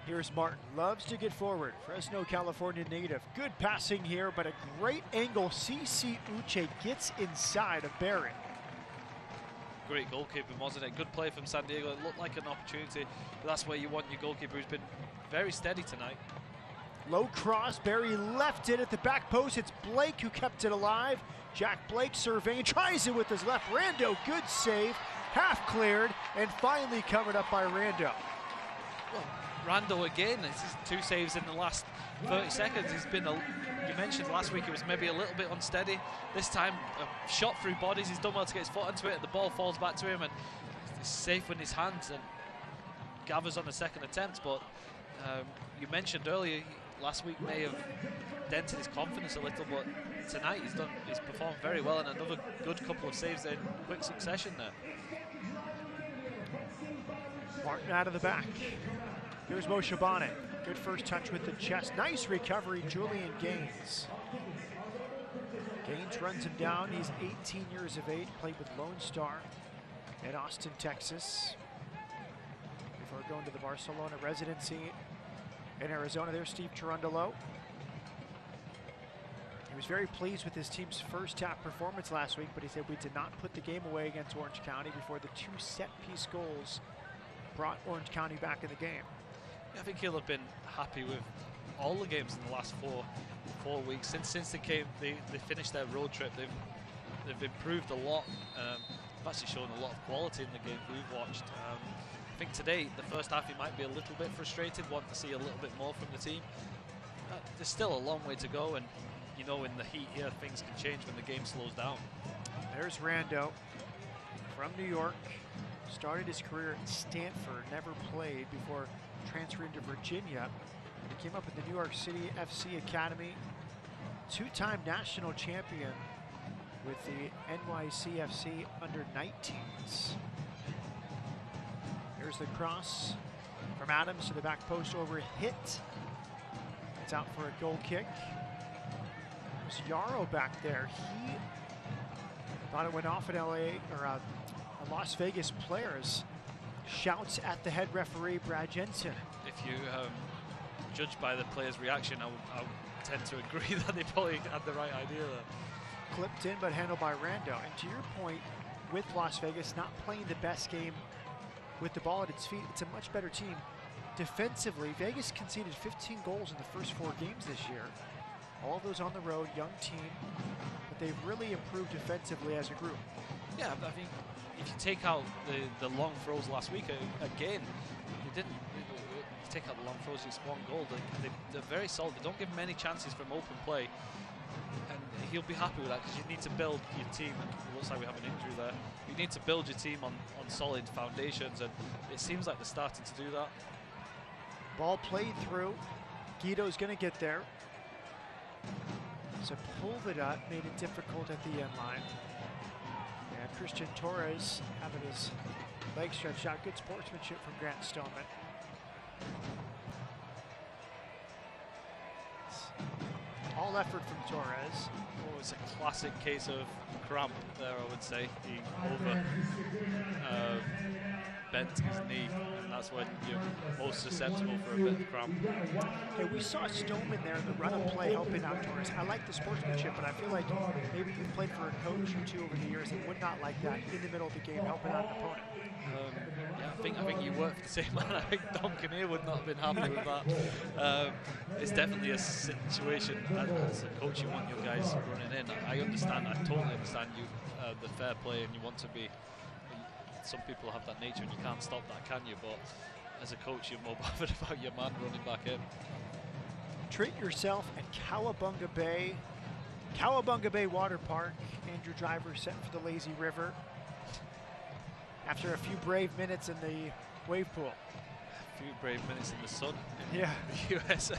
S2: Here's Martin, loves to get forward. Fresno, California native. Good passing here, but a great angle. CC Uche gets inside of Barry.
S3: Great goalkeeping, wasn't it? Good play from San Diego. It looked like an opportunity, but that's where you want your goalkeeper, who's been very steady tonight.
S2: Low cross, Barry left it at the back post. It's Blake who kept it alive. Jack Blake surveying, tries it with his left. Rando, good save, half cleared, and finally covered up by Rando.
S3: Well, Rando again, this is 2 saves in the last 30 seconds. He's been, you mentioned last week it was maybe a little bit unsteady. This time, a shot through bodies. He's done well to get his foot into it. The ball falls back to him, and it's safe in his hands and gathers on the second attempt. But you mentioned earlier, last week may have dented his confidence a little, but tonight he's performed very well, and another good couple of saves in quick succession there.
S2: Martin out of the back. Here's Moshe Bani. Good first touch with the chest. Nice recovery, Julian Gaines. Gaines runs him down. He's 18 years of age, played with Lone Star in Austin, Texas, before going to the Barcelona residency in Arizona. There's Steve Tyrundelo. He was very pleased with his team's first half performance last week, but he said we did not put the game away against Orange County before the 2 set-piece goals brought Orange County back in the game.
S3: Yeah, I think he'll have been happy with all the games in the last four weeks since they finished their road trip. They've improved a lot. They've actually shown a lot of quality in the games we've watched. I think today, the first half, he might be a little bit frustrated, want to see a little bit more from the team. There's still a long way to go, and you know, in the heat here, things can change when the game slows down.
S2: There's Rando from New York. Started his career at Stanford, never played before transferring to Virginia. He came up with the New York City FC Academy, two-time national champion with the NYCFC under-19s. Here's the cross from Adams to the back post over hit. It's out for a goal kick. There's Yarrow back there. He thought it went off at LA, or a Las Vegas players. Shouts at the head referee, Brad Jensen.
S3: If you judge by the player's reaction, I would tend to agree that they probably had the right idea there.
S2: Clipped in, but handled by Rando. And to your point, with Las Vegas not playing the best game with the ball at its feet, it's a much better team. Defensively, Vegas conceded 15 goals in the first 4 games this year. All of those on the road, young team, but they've really improved defensively as a group.
S3: Yeah, I think if you take out the long throws last week, again, you take out the long throws, it's 1 goal. They're very solid. They don't give many chances from open play. And he'll be happy with that, because you need to build your team. It looks like we have an injury there. You need to build your team on solid foundations, and it seems like they're starting to do that.
S2: Ball played through. Guido's going to get there. Sepulveda made it difficult at the end line. And Christian Torres having his leg stretched out. Good sportsmanship from Grant Stoneman. All effort from Torres.
S3: Oh, it's a classic case of cramp there, I would say. He bent his knee, and that's when you're most susceptible for a bit of cramp.
S2: Hey, we saw Stoneman there in the run-up play helping out Torres. I like the sportsmanship, but I feel like maybe you've played for a coach or two over the years and would not like that in the middle of the game helping out an opponent.
S3: Yeah, I think you work for the same man. I think Duncan here would not have been happy with that. It's definitely a situation as a coach you want your guys running in. I understand, I totally understand you, the fair play, and you want to be. Some people have that nature, and you can't stop that, can you? But as a coach, you're more bothered about your man running back in.
S2: Treat yourself at Cowabunga Bay. Cowabunga Bay Water Park. Andrew Driver set for the lazy river after a few brave minutes in the wave pool.
S3: A few brave minutes in the sun in
S2: the
S3: USA.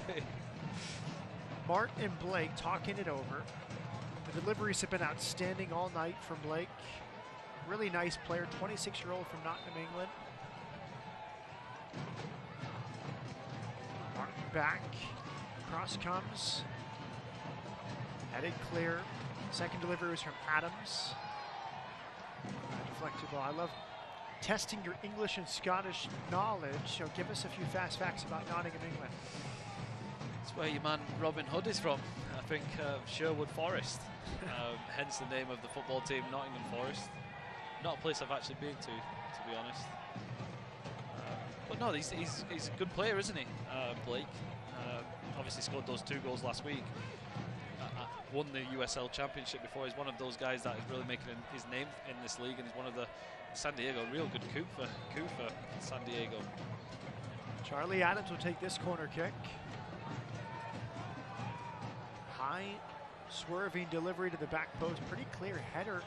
S2: Martin and Blake talking it over. The deliveries have been outstanding all night from Blake. Really nice player, 26-year-old from Nottingham, England. Martin back. Cross comes. Headed clear. Second delivery was from Adams. Deflected ball. I love testing your English and Scottish knowledge. So give us a few fast facts about Nottingham, England.
S3: That's where your man Robin Hood is from. I think Sherwood Forest. Hence the name of the football team, Nottingham Forest. Not a place I've actually been to be honest. But no, he's a good player, isn't he, Blake? Obviously scored those 2 goals last week. Won the USL Championship before. He's one of those guys that is really making his name in this league, and he's one of the San Diego, real good coup for San Diego.
S2: Charlie Adams will take this corner kick. High swerving delivery to the back post. Pretty clear header.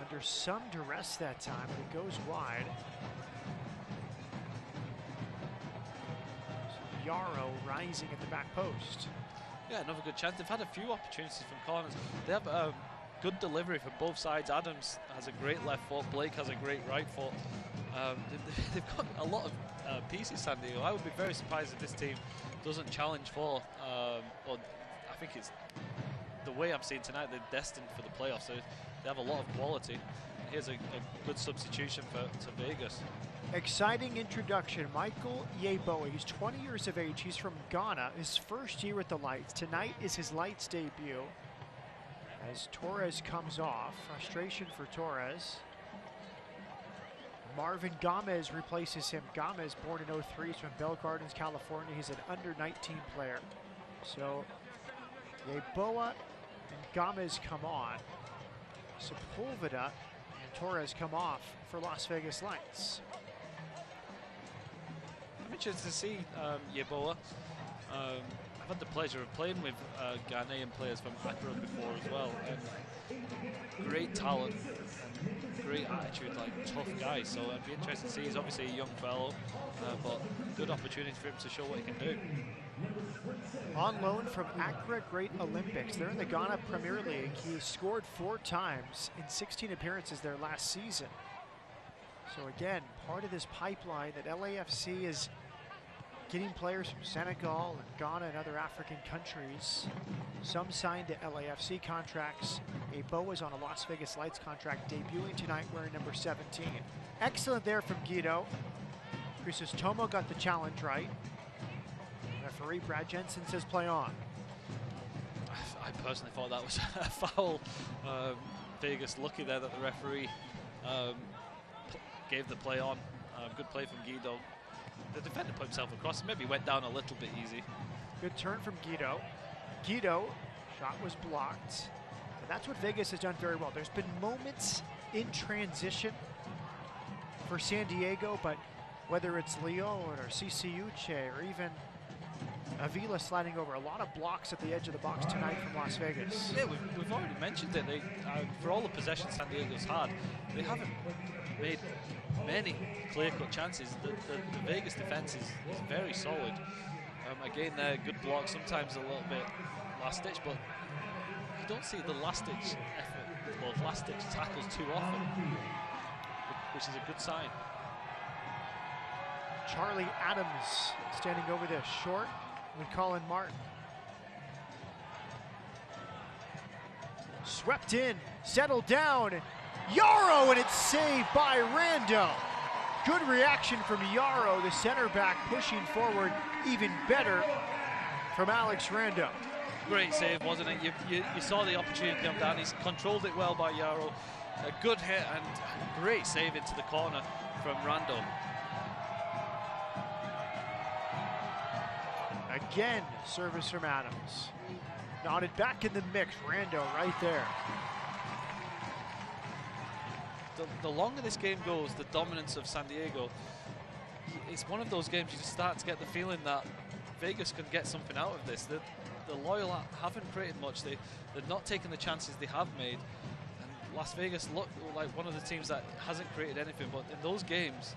S2: Under some duress that time, but it goes wide. Yarrow rising at the back post.
S3: Yeah, another good chance. They've had a few opportunities from corners. They have a good delivery from both sides. Adams has a great left foot. Blake has a great right foot. They've got a lot of pieces, San Diego. I would be very surprised if this team doesn't challenge for, or I think it's the way I'm seeing tonight, they're destined for the playoffs. So they have a lot of quality. Here's a good substitution to Vegas.
S2: Exciting introduction. Michael Yeboah. He's 20 years of age. He's from Ghana. His first year with the Lights. Tonight is his Lights debut. As Torres comes off. Frustration for Torres. Marvin Gomez replaces him. Gomez, born in '03, he's from Bell Gardens, California. He's an under-19 player. So Yeboah and Gomez come on. Sepulveda and Torres come off for Las Vegas Lights.
S3: I'm interested to see Yeboah. I've had the pleasure of playing with Ghanaian players from Accra before as well. And great talent and great attitude, like tough guy. So I'd be interested to see. He's obviously a young fellow, but good opportunity for him to show what he can do.
S2: On loan from Accra Great Olympics. They're in the Ghana Premier League. He scored 4 times in 16 appearances there last season. So again, part of this pipeline that LAFC is getting players from Senegal and Ghana and other African countries. Some signed to LAFC contracts. Yeboah is on a Las Vegas Lights contract, debuting tonight wearing number 17. Excellent there from Guido. Crisostomo got the challenge right. Referee Brad Jensen says play on.
S3: I personally thought that was a foul. Vegas lucky there that the referee gave the play on. Good play from Guido. The defender put himself across, maybe went down a little bit easy.
S2: Good turn from Guido. Guido, shot was blocked. And that's what Vegas has done very well. There's been moments in transition for San Diego, but whether it's Leo or Ciciuche or even Avila sliding over, a lot of blocks at the edge of the box tonight from Las Vegas.
S3: Yeah, we've already mentioned it. They, for all the possession San Diego's had, they haven't made many clear-cut chances. The Vegas defense is very solid. Again, they're good blocks, sometimes a little bit last-ditch, but you don't see the last-ditch effort or last-ditch tackles too often, which is a good sign.
S2: Charlie Adams standing over there, short with Colin Martin. Swept in, settled down, Yarrow, and it's saved by Rando. Good reaction from Yarrow, the center back, pushing forward. Even better from Alex Rando.
S3: Great save, wasn't it? You saw the opportunity come down. He's controlled it well by Yarrow. A good hit and a great save into the corner from Rando.
S2: Again, service from Adams. Nodded back in the mix, Rando right there.
S3: The longer this game goes, the dominance of San Diego, it's one of those games you just start to get the feeling that Vegas can get something out of this. The Loyal haven't created much. They're not taking the chances they have made. And Las Vegas look like one of the teams that hasn't created anything. But in those games,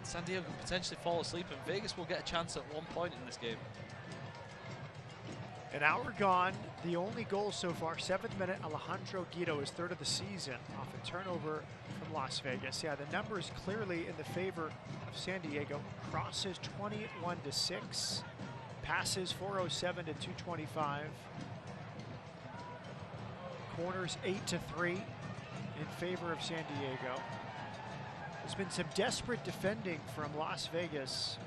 S3: San Diego can potentially fall asleep, and Vegas will get a chance at one point in this game.
S2: An hour gone, the only goal so far, 7th minute, Alejandro Guido, his 3rd of the season, off a turnover from Las Vegas. Yeah, the numbers clearly in the favor of San Diego. Crosses 21-6, passes 407 to 225. Corners 8-3 in favor of San Diego. There's been some desperate defending from Las Vegas.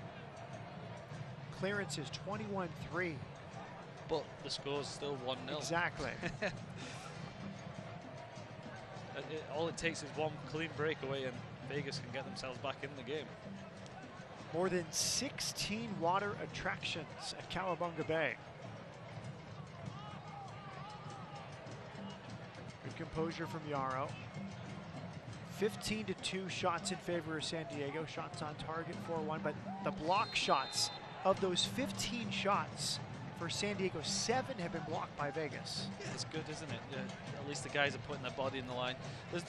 S2: Clearances 21-3.
S3: But the score's still 1-0.
S2: Exactly.
S3: All it takes is one clean breakaway and Vegas can get themselves back in the game.
S2: More than 16 water attractions at Cowabunga Bay. Good composure from Yarrow. 15-2 shots in favor of San Diego. Shots on target 4-1, but the block shots, of those 15 shots for San Diego, 7 have been blocked by Vegas.
S3: Yeah, it's good, isn't it? Yeah, at least the guys are putting their body in the line. You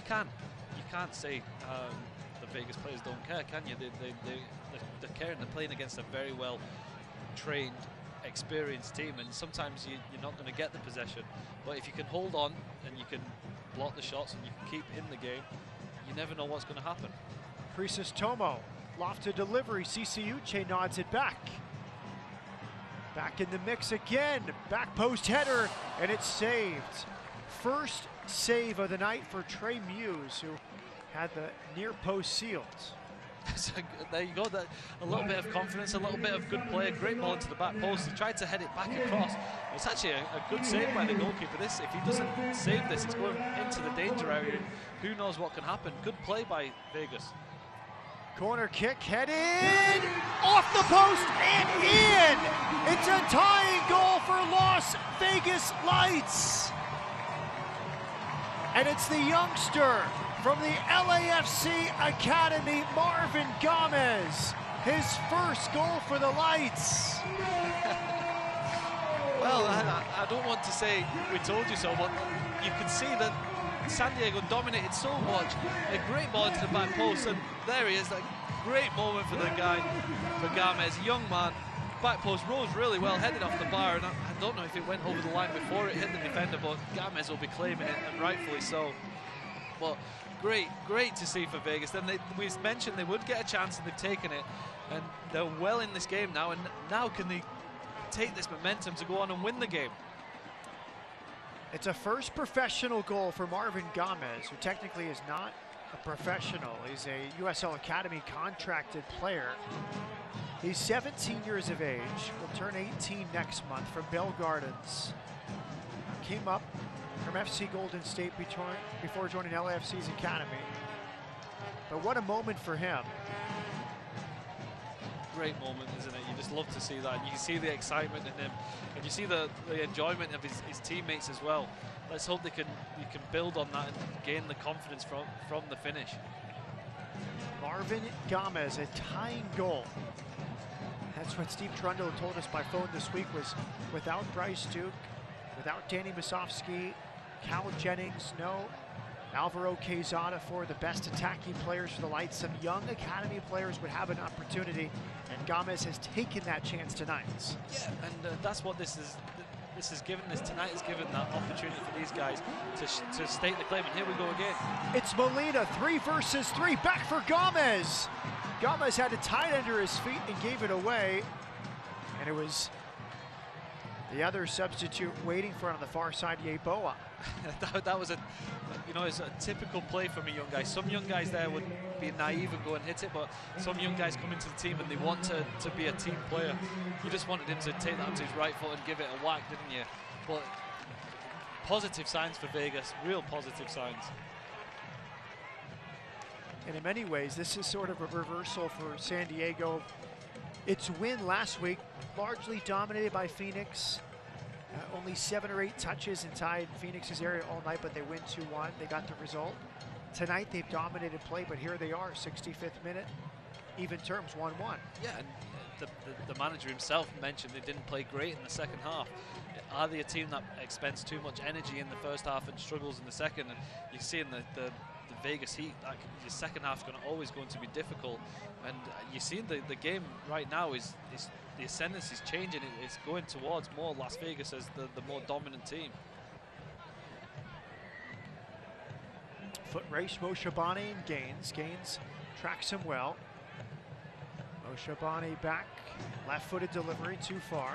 S3: can't say the Vegas players don't care, can you? They're caring. They're playing against a very well trained, experienced team, and sometimes you're not going to get the possession. But if you can hold on and you can block the shots and you can keep in the game, you never know what's going to happen.
S2: Crisostomo, lofted delivery. Ciciuche nods it back. Back in the mix again. Back post header, and it's saved. First save of the night for Trey Muse, who had the near post sealed.
S3: So there you go. A little bit of confidence, a little bit of good play. Great ball into the back post. He tried to head it back across. It's actually a good save by the goalkeeper. If he doesn't save this, it's going into the danger area. Who knows what can happen? Good play by Vegas.
S2: Corner kick headed off the post and in. It's a tying goal for Las Vegas Lights. And it's the youngster from the LAFC Academy, Marvin Gomez. His first goal for the Lights.
S3: Well, I don't want to say we told you so, but you can see that San Diego dominated so much. A great ball into the back post, and there he is. A great moment for the guy, for Gomez, young man. Back post rose really well, headed off the bar, and I don't know if it went over the line before it hit the defender, but Gomez will be claiming it, and rightfully so. But great to see for Vegas. Then we mentioned they would get a chance, and they've taken it, and they're well in this game now. And now can they take this momentum to go on and win the game?
S2: It's a first professional goal for Marvin Gomez, who technically is not a professional. He's a USL Academy contracted player. He's 17 years of age, will turn 18 next month, from Bell Gardens. Came up from FC Golden State before joining LAFC's academy. But what a moment for him.
S3: Great moment, isn't it? You just love to see that. And you see the excitement in him, and you see the enjoyment of his teammates as well. Let's hope you can build on that and gain the confidence from the finish.
S2: Marvin Gomez, a tying goal. That's what Steve Tyrundelo told us by phone this week, was without Bryce Duke, without Danny Musovski, Cal Jennings, no Alvaro Quezada, for the best attacking players for the Lights. Some young academy players would have an opportunity, and Gomez has taken that chance tonight.
S3: Yeah, and that's what this is given. Tonight has given that opportunity for these guys to stake the claim. And here we go again.
S2: It's Molina, 3 versus 3, back for Gomez. Gomez had a tight under his feet and gave it away, and it was the other substitute waiting for it on the far side, Yeboah.
S3: that was it's a typical play from a young guy. Some young guys there would be naive and go and hit it, but some young guys come into the team and they want to be a team player. You just wanted him to take that onto his right foot and give it a whack, didn't you? But positive signs for Vegas, real positive signs.
S2: And in many ways, this is sort of a reversal for San Diego. Its win last week, largely dominated by Phoenix. Only 7 or 8 touches inside Phoenix's area all night, but they win 2-1. They got the result. Tonight, they've dominated play, but here they are, 65th minute, even terms, 1-1.
S3: Yeah, and the manager himself mentioned they didn't play great in the second half. Are they a team that expends too much energy in the first half and struggles in the second? And you see in the Vegas Heat, your second half is always going to be difficult, and you see the game right now is the ascendancy is changing. It's going towards more Las Vegas as the more dominant team.
S2: Foot race, Moshabani and Gaines tracks him well. Moshabani back, left-footed delivery, too far.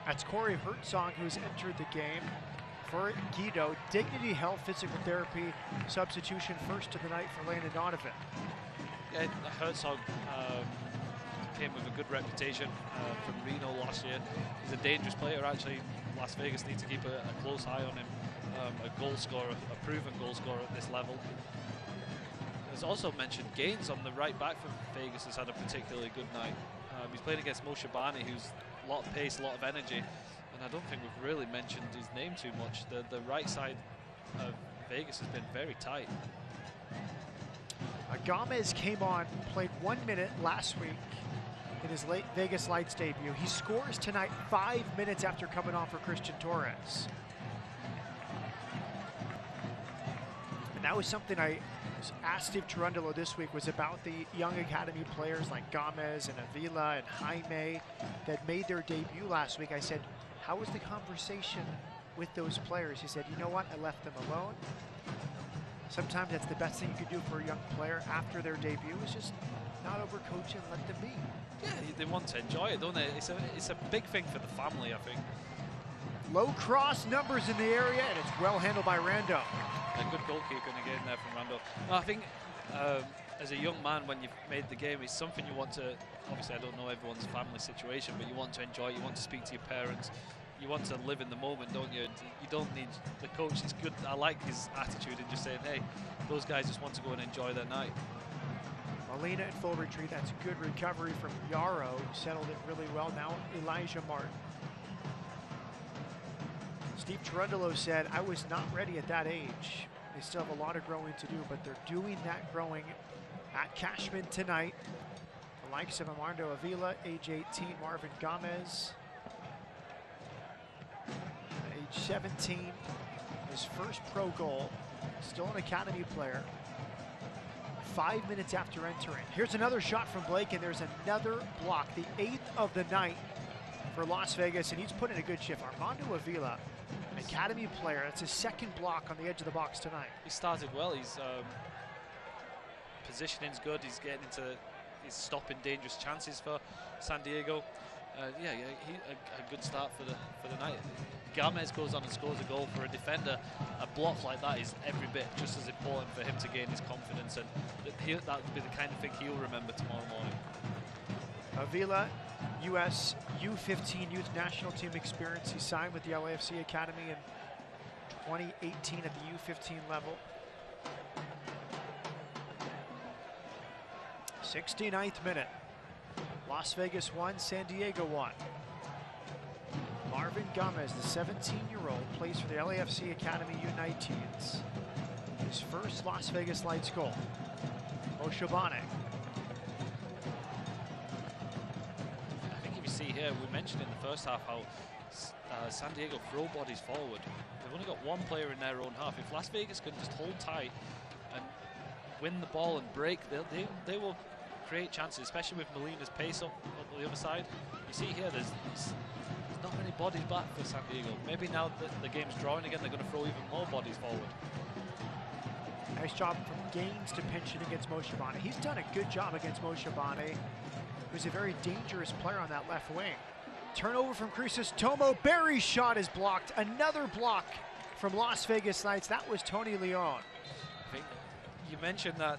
S2: That's Corey Herzog, who's entered the game for Guido. Dignity Health Physical Therapy substitution first of the night for Landon Donovan.
S3: Yeah, Herzog came with a good reputation from Reno last year. He's a dangerous player, actually. Las Vegas needs to keep a close eye on him. A goal scorer, a proven goal scorer at this level. There's also mentioned Gaines on the right back for Vegas has had a particularly good night. He's playing against Moshabani, who's a lot of pace, a lot of energy. And I don't think we've really mentioned his name too much. The right side of Vegas has been very tight.
S2: Gomez came on, played 1 minute last week in his Vegas Lights debut. He scores tonight 5 minutes after coming on for Christian Torres. And that was something I asked Steve Tyrundelo this week, was about the young academy players like Gomez and Avila and Jaime that made their debut last week. I said, how was the conversation with those players? He said, you know what, I left them alone. Sometimes that's the best thing you can do for a young player after their debut, is just not overcoach and let them be.
S3: Yeah, they want to enjoy it, don't they? It's a big thing for the family, I think.
S2: Low cross, numbers in the area, and it's well handled by Rando.
S3: A good goalkeeping again there from Rando. No, I think as a young man, when you've made the game, it's something you want to, obviously I don't know everyone's family situation, but you want to enjoy it, you want to speak to your parents, you want to live in the moment, don't you? You don't need the coach. It's good. I like his attitude in just saying, hey, those guys just want to go and enjoy their night.
S2: Molina in full retreat. That's a good recovery from Yarrow, who settled it really well. Now Elijah Martin. Steve Tyrundelo said, I was not ready at that age. They still have a lot of growing to do, but they're doing that growing at Cashman tonight. The likes of Armando Avila, age 18, Marvin Gomez, age 17, his first pro goal, still an academy player. 5 minutes after entering. Here's another shot from Blake, and there's another block, the 8th of the night for Las Vegas, and he's put in a good shift. Armando Avila, an academy player, that's his second block on the edge of the box tonight.
S3: He started well. His positioning's good. He's getting into, he's stopping dangerous chances for San Diego. Yeah, a good start for the night. Gomez goes on and scores a goal for a defender. A block like that is every bit just as important for him to gain his confidence, and that would be the kind of thing he'll remember tomorrow morning.
S2: Avila, U.S. U15 Youth National Team experience. He signed with the LAFC Academy in 2018 at the U15 level. 69th minute. Las Vegas 1, San Diego 1. Marvin Gomez, the 17-year-old, plays for the LAFC Academy U19s. His first Las Vegas Lights goal. Oshabane.
S3: I think if you see here, we mentioned in the first half how San Diego throw bodies forward. They've only got one player in their own half. If Las Vegas can just hold tight and win the ball and break, they will create chances, especially with Molina's pace up the other side. You see here, there's not many bodies back for San Diego. Maybe now that the game's drawing again, they're going to throw even more bodies forward.
S2: Nice job from Gaines to pinch it against Moshabane. He's done a good job against Moshabane, who's a very dangerous player on that left wing. Turnover from Crisostomo. Barry's shot is blocked. Another block from Las Vegas Lights. That was Tony Leon.
S3: I think you mentioned that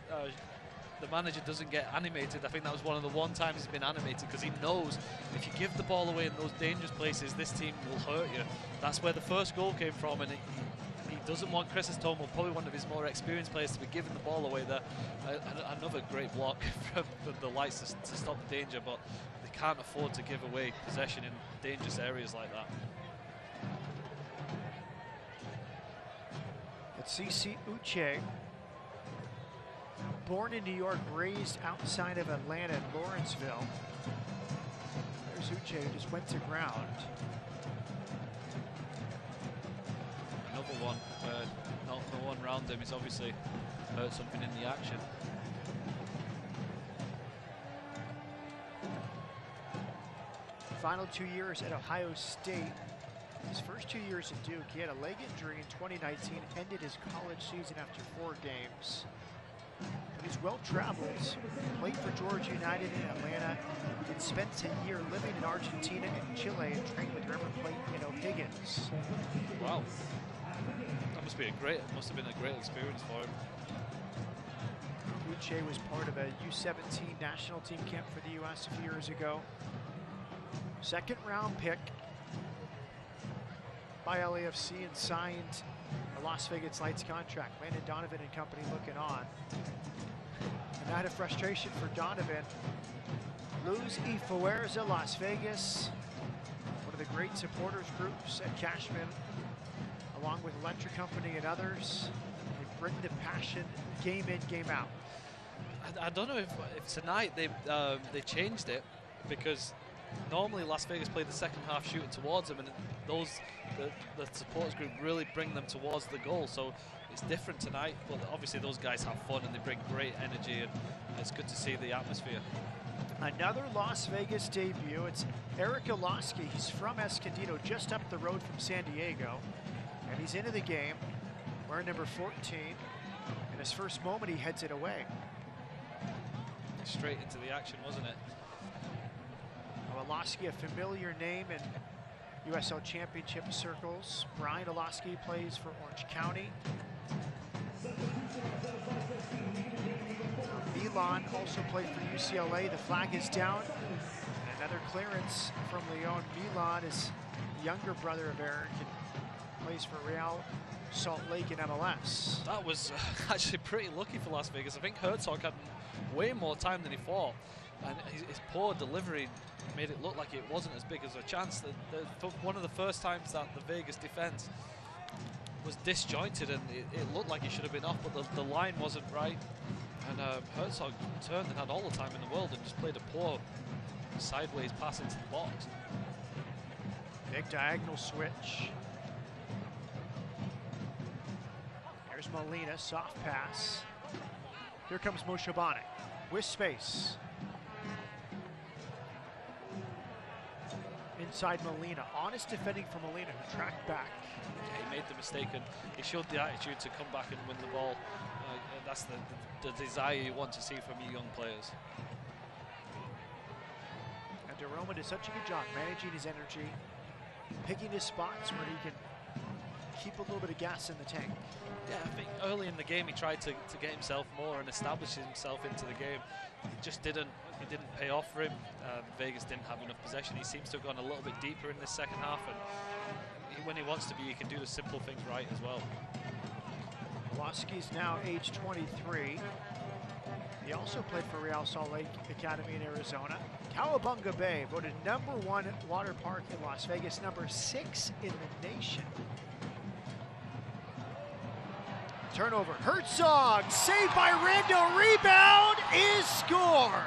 S3: the manager doesn't get animated. I think that was one of the times he's been animated, because he knows if you give the ball away in those dangerous places, this team will hurt you. That's where the first goal came from, and he doesn't want Crisostomo, probably one of his more experienced players, to be giving the ball away there. Another great block from the Lights to stop the danger, but they can't afford to give away possession in dangerous areas like that.
S2: It's CC Uche. Born in New York, raised outside of Atlanta in Lawrenceville. There's Uche, who just went to ground.
S3: Another one where no one around him. He's obviously hurt something in the action.
S2: Final 2 years at Ohio State. His first 2 years at Duke, he had a leg injury in 2019, ended his college season after 4 games. But he's well-traveled, played for Georgia United in Atlanta, and spent a year living in Argentina and Chile and trained with River Plate in O'Higgins.
S3: Wow. That must have been a great experience for him.
S2: Uche was part of a U17 national team camp for the U.S. a few years ago. Second round pick by LAFC and signed a Las Vegas Lights contract. Landon Donovan and company looking on. A night of frustration for Donovan. Luz y Fuerza Las Vegas, one of the great supporters groups at Cashman, along with Electric Company and others. They bring the passion game in, game out.
S3: I don't know if tonight they changed it, because normally Las Vegas play the second half shooting towards them, and the supporters group really bring them towards the goal. So it's different tonight, but obviously those guys have fun and they bring great energy, and it's good to see the atmosphere.
S2: Another Las Vegas debut. It's Eric Iloski. He's from Escondido, just up the road from San Diego, and he's into the game wearing number 14. In his first moment, he heads it away.
S3: Straight into the action, wasn't it?
S2: Iloski, a familiar name in USL Championship circles. Brian Iloski plays for Orange County. Milan also played for UCLA. The flag is down. And another clearance from Leon. Milan is the younger brother of Eric and plays for Real Salt Lake in MLS.
S3: That was actually pretty lucky for Las Vegas. I think Herzog had way more time than he thought, and his poor delivery made it look like it wasn't as big as a chance. One of the first times that the Vegas defense was disjointed, and it looked like it should have been off, but the line wasn't right. And Herzog turned and had all the time in the world and just played a poor sideways pass into the box.
S2: Big diagonal switch. Here's Molina, soft pass. Here comes Moshabane with space. Inside Molina, honest defending from Molina, who tracked back.
S3: Yeah, he made the mistake and he showed the attitude to come back and win the ball. That's the desire you want to see from your young players.
S2: And DeRoma did such a good job managing his energy, picking his spots where he can keep a little bit of gas in the tank.
S3: Yeah, I think early in the game he tried to get himself more and establish himself into the game. It just didn't pay off for him. Vegas didn't have enough possession. He seems to have gone a little bit deeper in this second half, and when he wants to be, he can do the simple things right as well.
S2: Pulaski's now age 23. He also played for Real Salt Lake Academy in Arizona. Cowabunga Bay voted #1 water park in Las Vegas, #6 in the nation. Turnover, Herzog, saved by Rando, rebound is scored.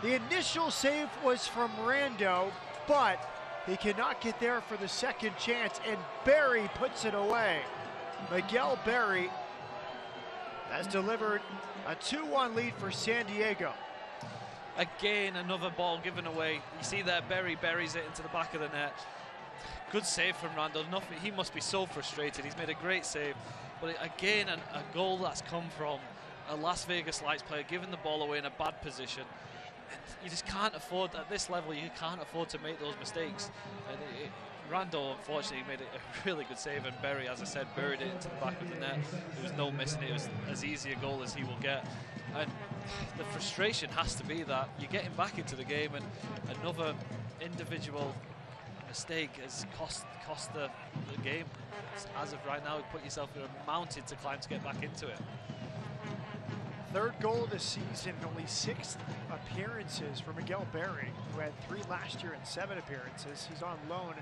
S2: The initial save was from Rando, but he cannot get there for the second chance, and Barry puts it away. Miguel Barra has delivered a 2-1 lead for San Diego.
S3: Again, another ball given away. You see there, Barry buries it into the back of the net. Good save from Rando. Nothing, he must be so frustrated. He's made a great save. But again, a goal that's come from a Las Vegas Lights player giving the ball away in a bad position. And you just can't afford, at this level, you can't afford to make those mistakes. And Rando, unfortunately, made a really good save, and Barry, as I said, buried it into the back of the net. There was no missing it. It was as easy a goal as he will get. And the frustration has to be that you're getting back into the game, and another individual mistake has cost the game. As of right now, you put yourself in a mountain to climb to get back into it.
S2: Third goal of the season, only 6 appearances for Miguel Barra, who had 3 last year and 7 appearances. He's on loan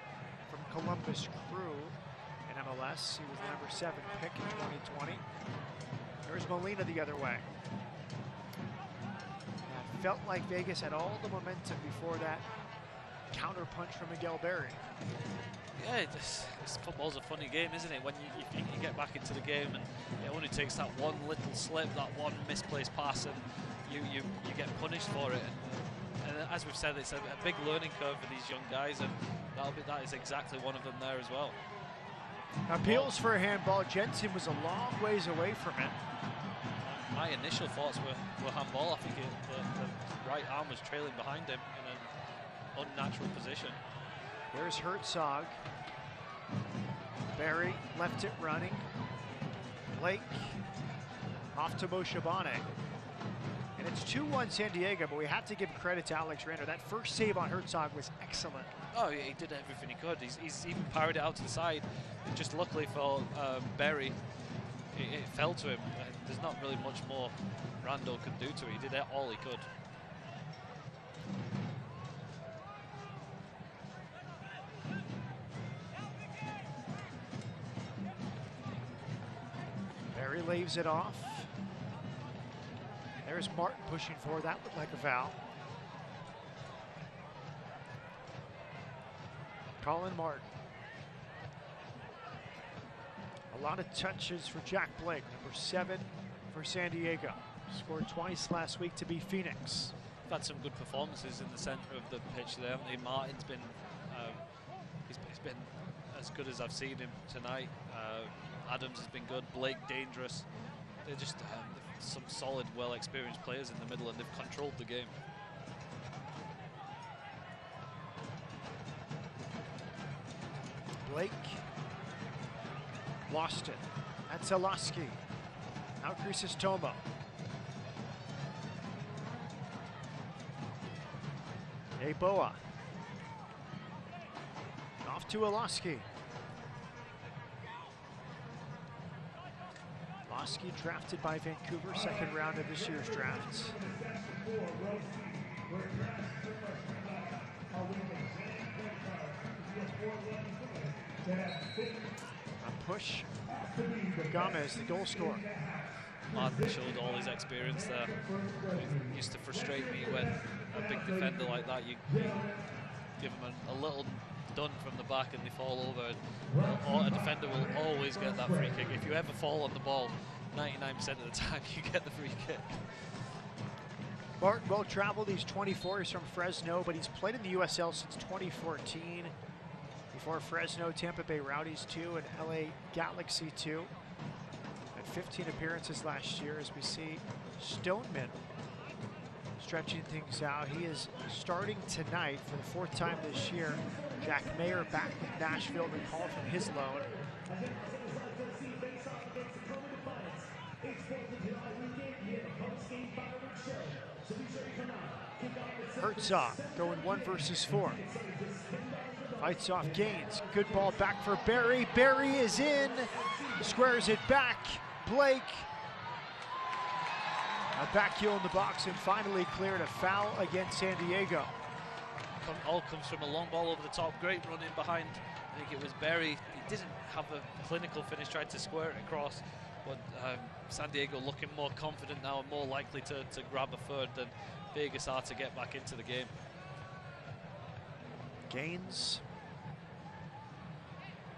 S2: from Columbus Crew in MLS. He was the #7 pick in 2020. There's Molina the other way. And it felt like Vegas had all the momentum before that counter punch from Miguel Barra.
S3: Yeah, this football's a funny game, isn't it? When you get back into the game, and it only takes that one little slip, that one misplaced pass, and you get punished for it. And as we've said, it's a big learning curve for these young guys, and that is exactly one of them there as well.
S2: Appeals for a handball. Jensen was a long ways away from it.
S3: My initial thoughts were handball. I think the right arm was trailing behind him in an unnatural position.
S2: There's Herzog. Barry left it running. Blake off to Moshabane. And it's 2-1 San Diego, but we have to give credit to Alex Rando. That first save on Herzog was excellent.
S3: Oh, yeah, he did everything he could. He's even parried it out to the side. And just luckily for Barry, it fell to him. There's not really much more Rando could do to it. He did all he could.
S2: Barry leaves it off. There's Martin pushing forward. That looked like a foul. Colin Martin. A lot of touches for Jack Blake, #7 for San Diego. Scored twice last week to beat Phoenix.
S3: We've had some good performances in the center of the pitch there, haven't they? Martin's been, he's been as good as I've seen him tonight. Adams has been good. Blake dangerous. They're just some solid, well-experienced players in the middle, and they've controlled the game.
S2: Blake lost it. That's Alaski. Now Chrysostomo. Boa. Off to Oloski. Oloski drafted by Vancouver, second round of this year's drafts. A push. Gomez, the goal scorer.
S3: Martin showed all his experience there. It used to frustrate me when a big defender like that, you give him a little done from the back and they fall over. And a defender will always get that free kick. If you ever fall on the ball, 99% of the time you get the free kick.
S2: Martin, well traveled, he's 24, he's from Fresno, but he's played in the USL since 2014. Before Fresno, Tampa Bay Rowdies 2 and LA Galaxy 2. Had 15 appearances last year as we see Stoneman stretching things out. He is starting tonight for the fourth time this year. Jack Mayer back in Nashville, recall from his loan. Herzog going 1 versus 4. Fights off Gaines. Good ball back for Barry. Barry is in. Squares it back. Blake. A back heel in the box and finally cleared. A foul against San Diego.
S3: All comes from a long ball over the top. Great run in behind. I think it was Barry. He didn't have a clinical finish, tried to square it across. But San Diego looking more confident now and more likely to grab a third than Vegas are to get back into the game.
S2: Gaines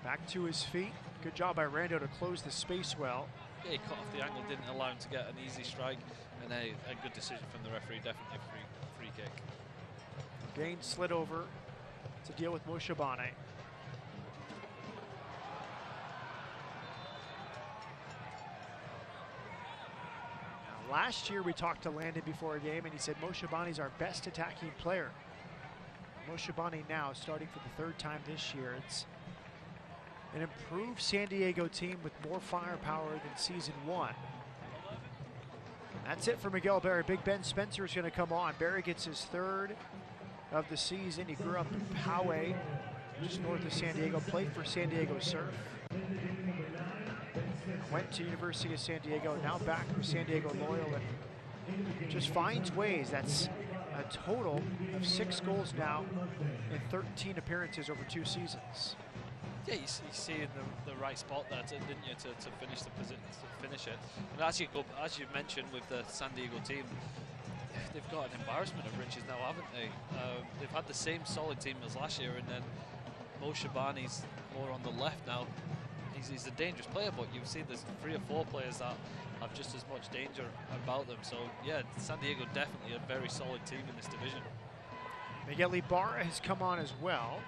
S2: back to his feet. Good job by Rando to close the space well.
S3: Yeah, he cut off the angle, didn't allow him to get an easy strike, and a good decision from the referee, definitely a free kick.
S2: Gaines slid over to deal with Moshe Bane. Last year we talked to Landon before a game and he said Moshe Bane's our best attacking player. Moshe Bane now starting for the third time this year. It's an improved San Diego team with more firepower than season 1. That's it for Miguel Barra. Big Ben Spencer is going to come on. Barra gets his third of the season. He grew up in Poway, just north of San Diego, played for San Diego Surf. Went to University of San Diego, now back for San Diego Loyal, and just finds ways. That's a total of 6 goals now in 13 appearances over 2 seasons.
S3: Yeah, you see in the right spot there, didn't you, to finish the position, to finish it. And as you mentioned with the San Diego team, they've got an embarrassment of riches now, haven't they? They've had the same solid team as last year, and then Moshe Bane's more on the left now. He's a dangerous player, but you see there's 3 or 4 players that have just as much danger about them. So yeah, San Diego definitely a very solid team in this division.
S2: Miguel Barra has come on as well.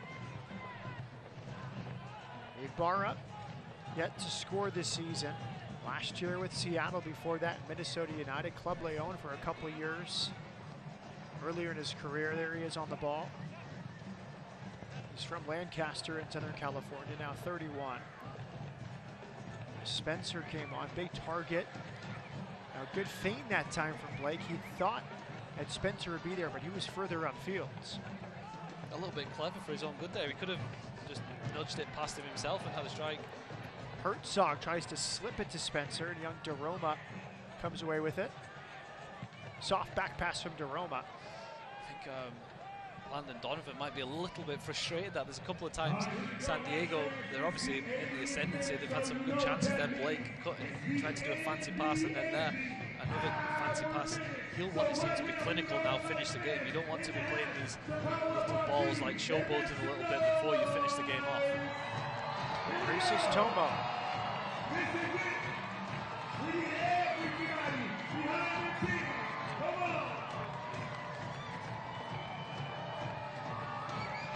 S2: Barra yet to score this season. Last year with Seattle, before that Minnesota United, Club Leon for a couple of years. Earlier in his career, there he is on the ball. He's from Lancaster in Southern California, now 31. Spencer came on, big target. Now good feint that time from Blake. He thought that Spencer would be there, but he was further upfield.
S3: A little bit clever for his own good there. He could have just nudged it past him himself and had a strike.
S2: Herzog tries to slip it to Spencer, and young DeRoma comes away with it. Soft back pass from DeRoma.
S3: I think Landon Donovan might be a little bit frustrated that there's a couple of times San Diego, they're obviously in the ascendancy, they've had some good chances. Then Blake tried to do a fancy pass, and then there another fancy pass. He'll want his team to be clinical now, finish the game. You don't want to be playing these little balls like showboating a little bit before you finish the game off.
S2: Reese's Tomo.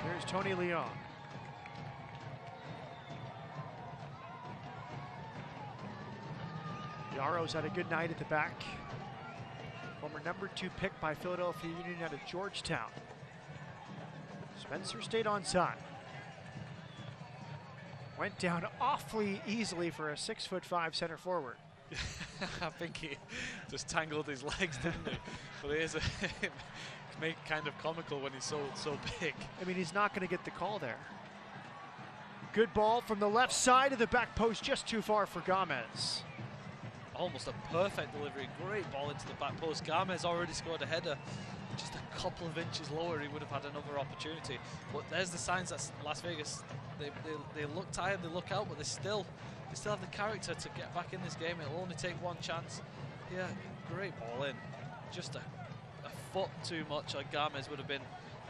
S2: Here's Tony Leon. Yaro's had a good night at the back. Former number 2 pick by Philadelphia Union out of Georgetown. Spencer stayed on side. Went down awfully easily for a 6'5" center forward.
S3: I think he just tangled his legs, didn't he? But here's a made kind of comical when he's so big.
S2: I mean, he's not going to get the call there. Good ball from the left side of the back post, just too far for Gomez.
S3: Almost a perfect delivery. Great ball into the back post. Gomez already scored a header. Just a couple of inches lower, he would have had another opportunity. But there's the signs that Las Vegas, they look tired, they look out, but they still have the character to get back in this game. It'll only take one chance. Yeah, great ball in. Just a foot too much, like Gomez would have been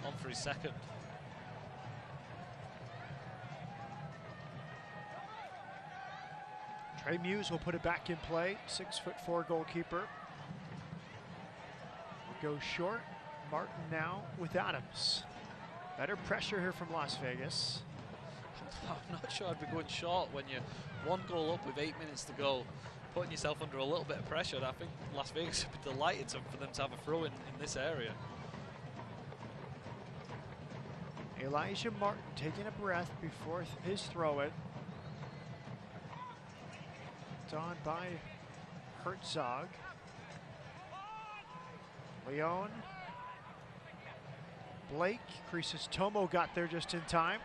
S3: on for his second.
S2: Trey Muse will put it back in play. 6'4" goalkeeper. Goes short. Martin now with Adams. Better pressure here from Las Vegas.
S3: I'm not sure I'd be going short when you're 1 goal up with 8 minutes to go, putting yourself under a little bit of pressure. I think Las Vegas would be delighted for them to have a throw in this area.
S2: Elijah Martin taking a breath before his throw in. Done by Herzog. Leon. Blake. Tomo got there just in time.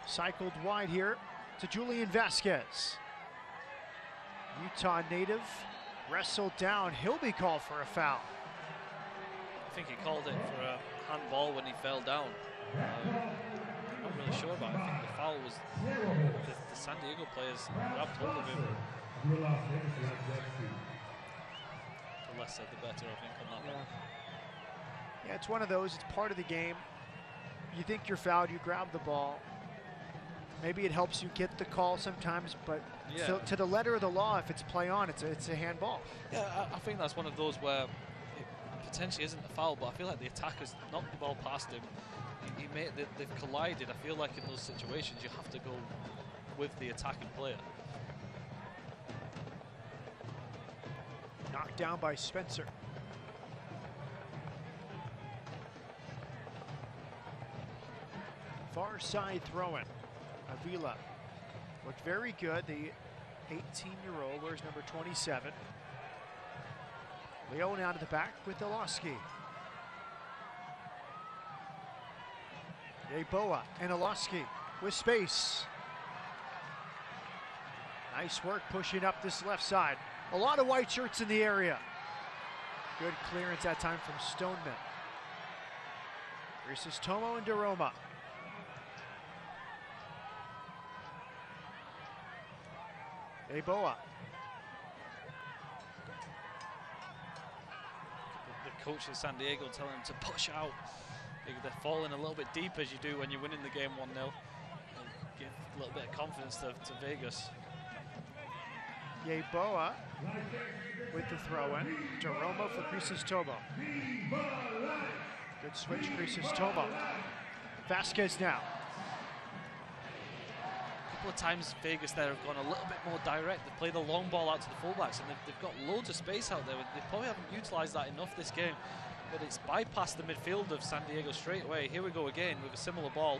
S2: Cycled wide here to Julian Vasquez. Utah native wrestled down. He'll be called for a foul.
S3: I think he called it for a handball when he fell down. I'm not really sure about it. I think the foul was the San Diego players grabbed hold of him. The less said, the better, I think, on that one.
S2: Yeah, it's one of those. It's part of the game. You think you're fouled, you grab the ball. Maybe it helps you get the call sometimes, but to the letter of the law, if it's play on, it's a handball.
S3: Yeah, I think that's one of those where it potentially isn't a foul, but I feel like the attackers knocked the ball past him. They've collided. I feel like in those situations, you have to go with the attacking player.
S2: Knocked down by Spencer. Far side throw-in. Avila looked very good. The 18-year-old wears number 27. Leon out of the back with Oloski. Yeboah and Oloski with space. Nice work pushing up this left side. A lot of white shirts in the area. Good clearance that time from Stoneman. Tomo and DeRoma. Yeboah.
S3: The coach of San Diego telling them to push out. They're falling a little bit deep as you do when you're winning the game 1-0. Give a little bit of confidence to Vegas.
S2: Yeboah with the throw-in. DeRoma for Crisostomo. Good switch, Crisostomo. Vasquez now.
S3: A couple of times Vegas there have gone a little bit more direct. They play the long ball out to the fullbacks, and they've got loads of space out there. They probably haven't utilised that enough this game, but it's bypassed the midfield of San Diego straight away. Here we go again with a similar ball,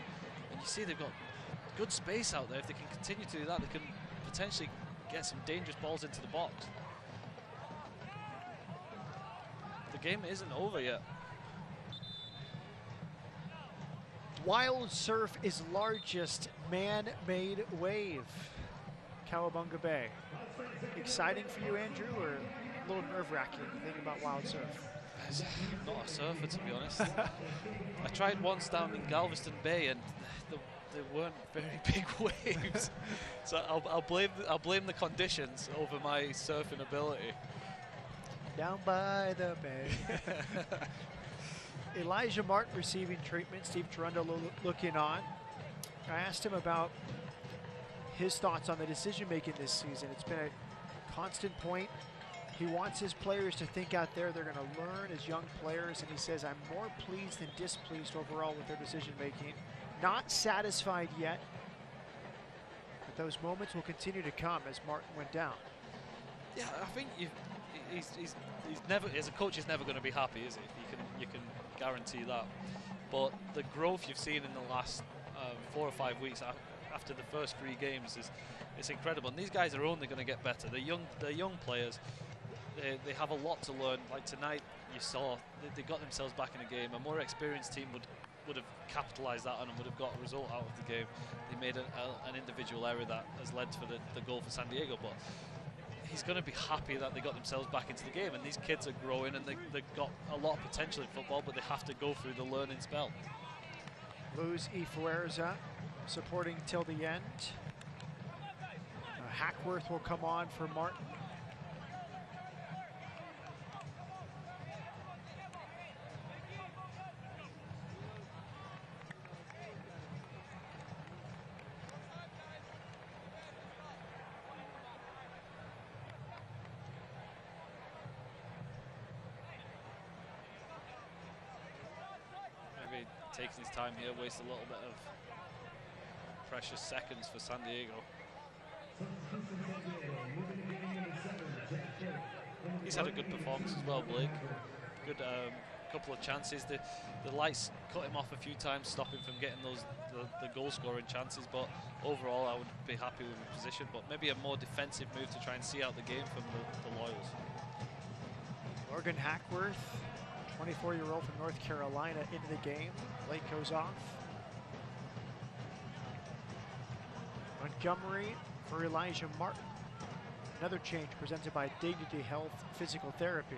S3: and you see they've got good space out there. If they can continue to do that, they can potentially get some dangerous balls into the box. The game isn't over yet.
S2: Wild Surf is largest man-made wave. Cowabunga Bay. Exciting for you, Andrew, or a little nerve-wracking thinking about Wild Surf?
S3: I'm not a surfer, to be honest. I tried once down in Galveston Bay, and they weren't very big waves. So I'll blame the conditions over my surfing ability.
S2: Down by the bay. Elijah Martin receiving treatment. Steve Tyrundelo looking on. I asked him about his thoughts on the decision-making this season. It's been a constant point. He wants his players to think out there. They're going to learn as young players, and he says, I'm more pleased than displeased overall with their decision-making. Not satisfied yet, but those moments will continue to come as Martin went down.
S3: Yeah, I think he's never, as a coach, he's never going to be happy, is he? You can guarantee that. But the growth you've seen in the last 4 or 5 weeks after the first 3 games is incredible. And these guys are only going to get better. They're young players. They have a lot to learn. Like tonight, you saw they got themselves back in the game. A more experienced team would have capitalised that on and would have got a result out of the game. They made an individual error that has led to the goal for San Diego, but he's going to be happy that they got themselves back into the game, and these kids are growing and they've got a lot of potential in football, but they have to go through the learning spell.
S2: Luz E. Fuerza supporting till the end. Hackworth will come on for Martin.
S3: Maybe taking his time here, waste a little bit of precious seconds for San Diego. He's had a good performance as well, Blake. Good couple of chances. The lights cut him off a few times, stopping from getting the goal-scoring chances. But overall, I would be happy with the position. But maybe a more defensive move to try and see out the game from the Loyals.
S2: Morgan Hackworth, 24-year-old from North Carolina, into the game. Blake goes off. Montgomery for Elijah Martin. Another change presented by Dignity Health Physical Therapy.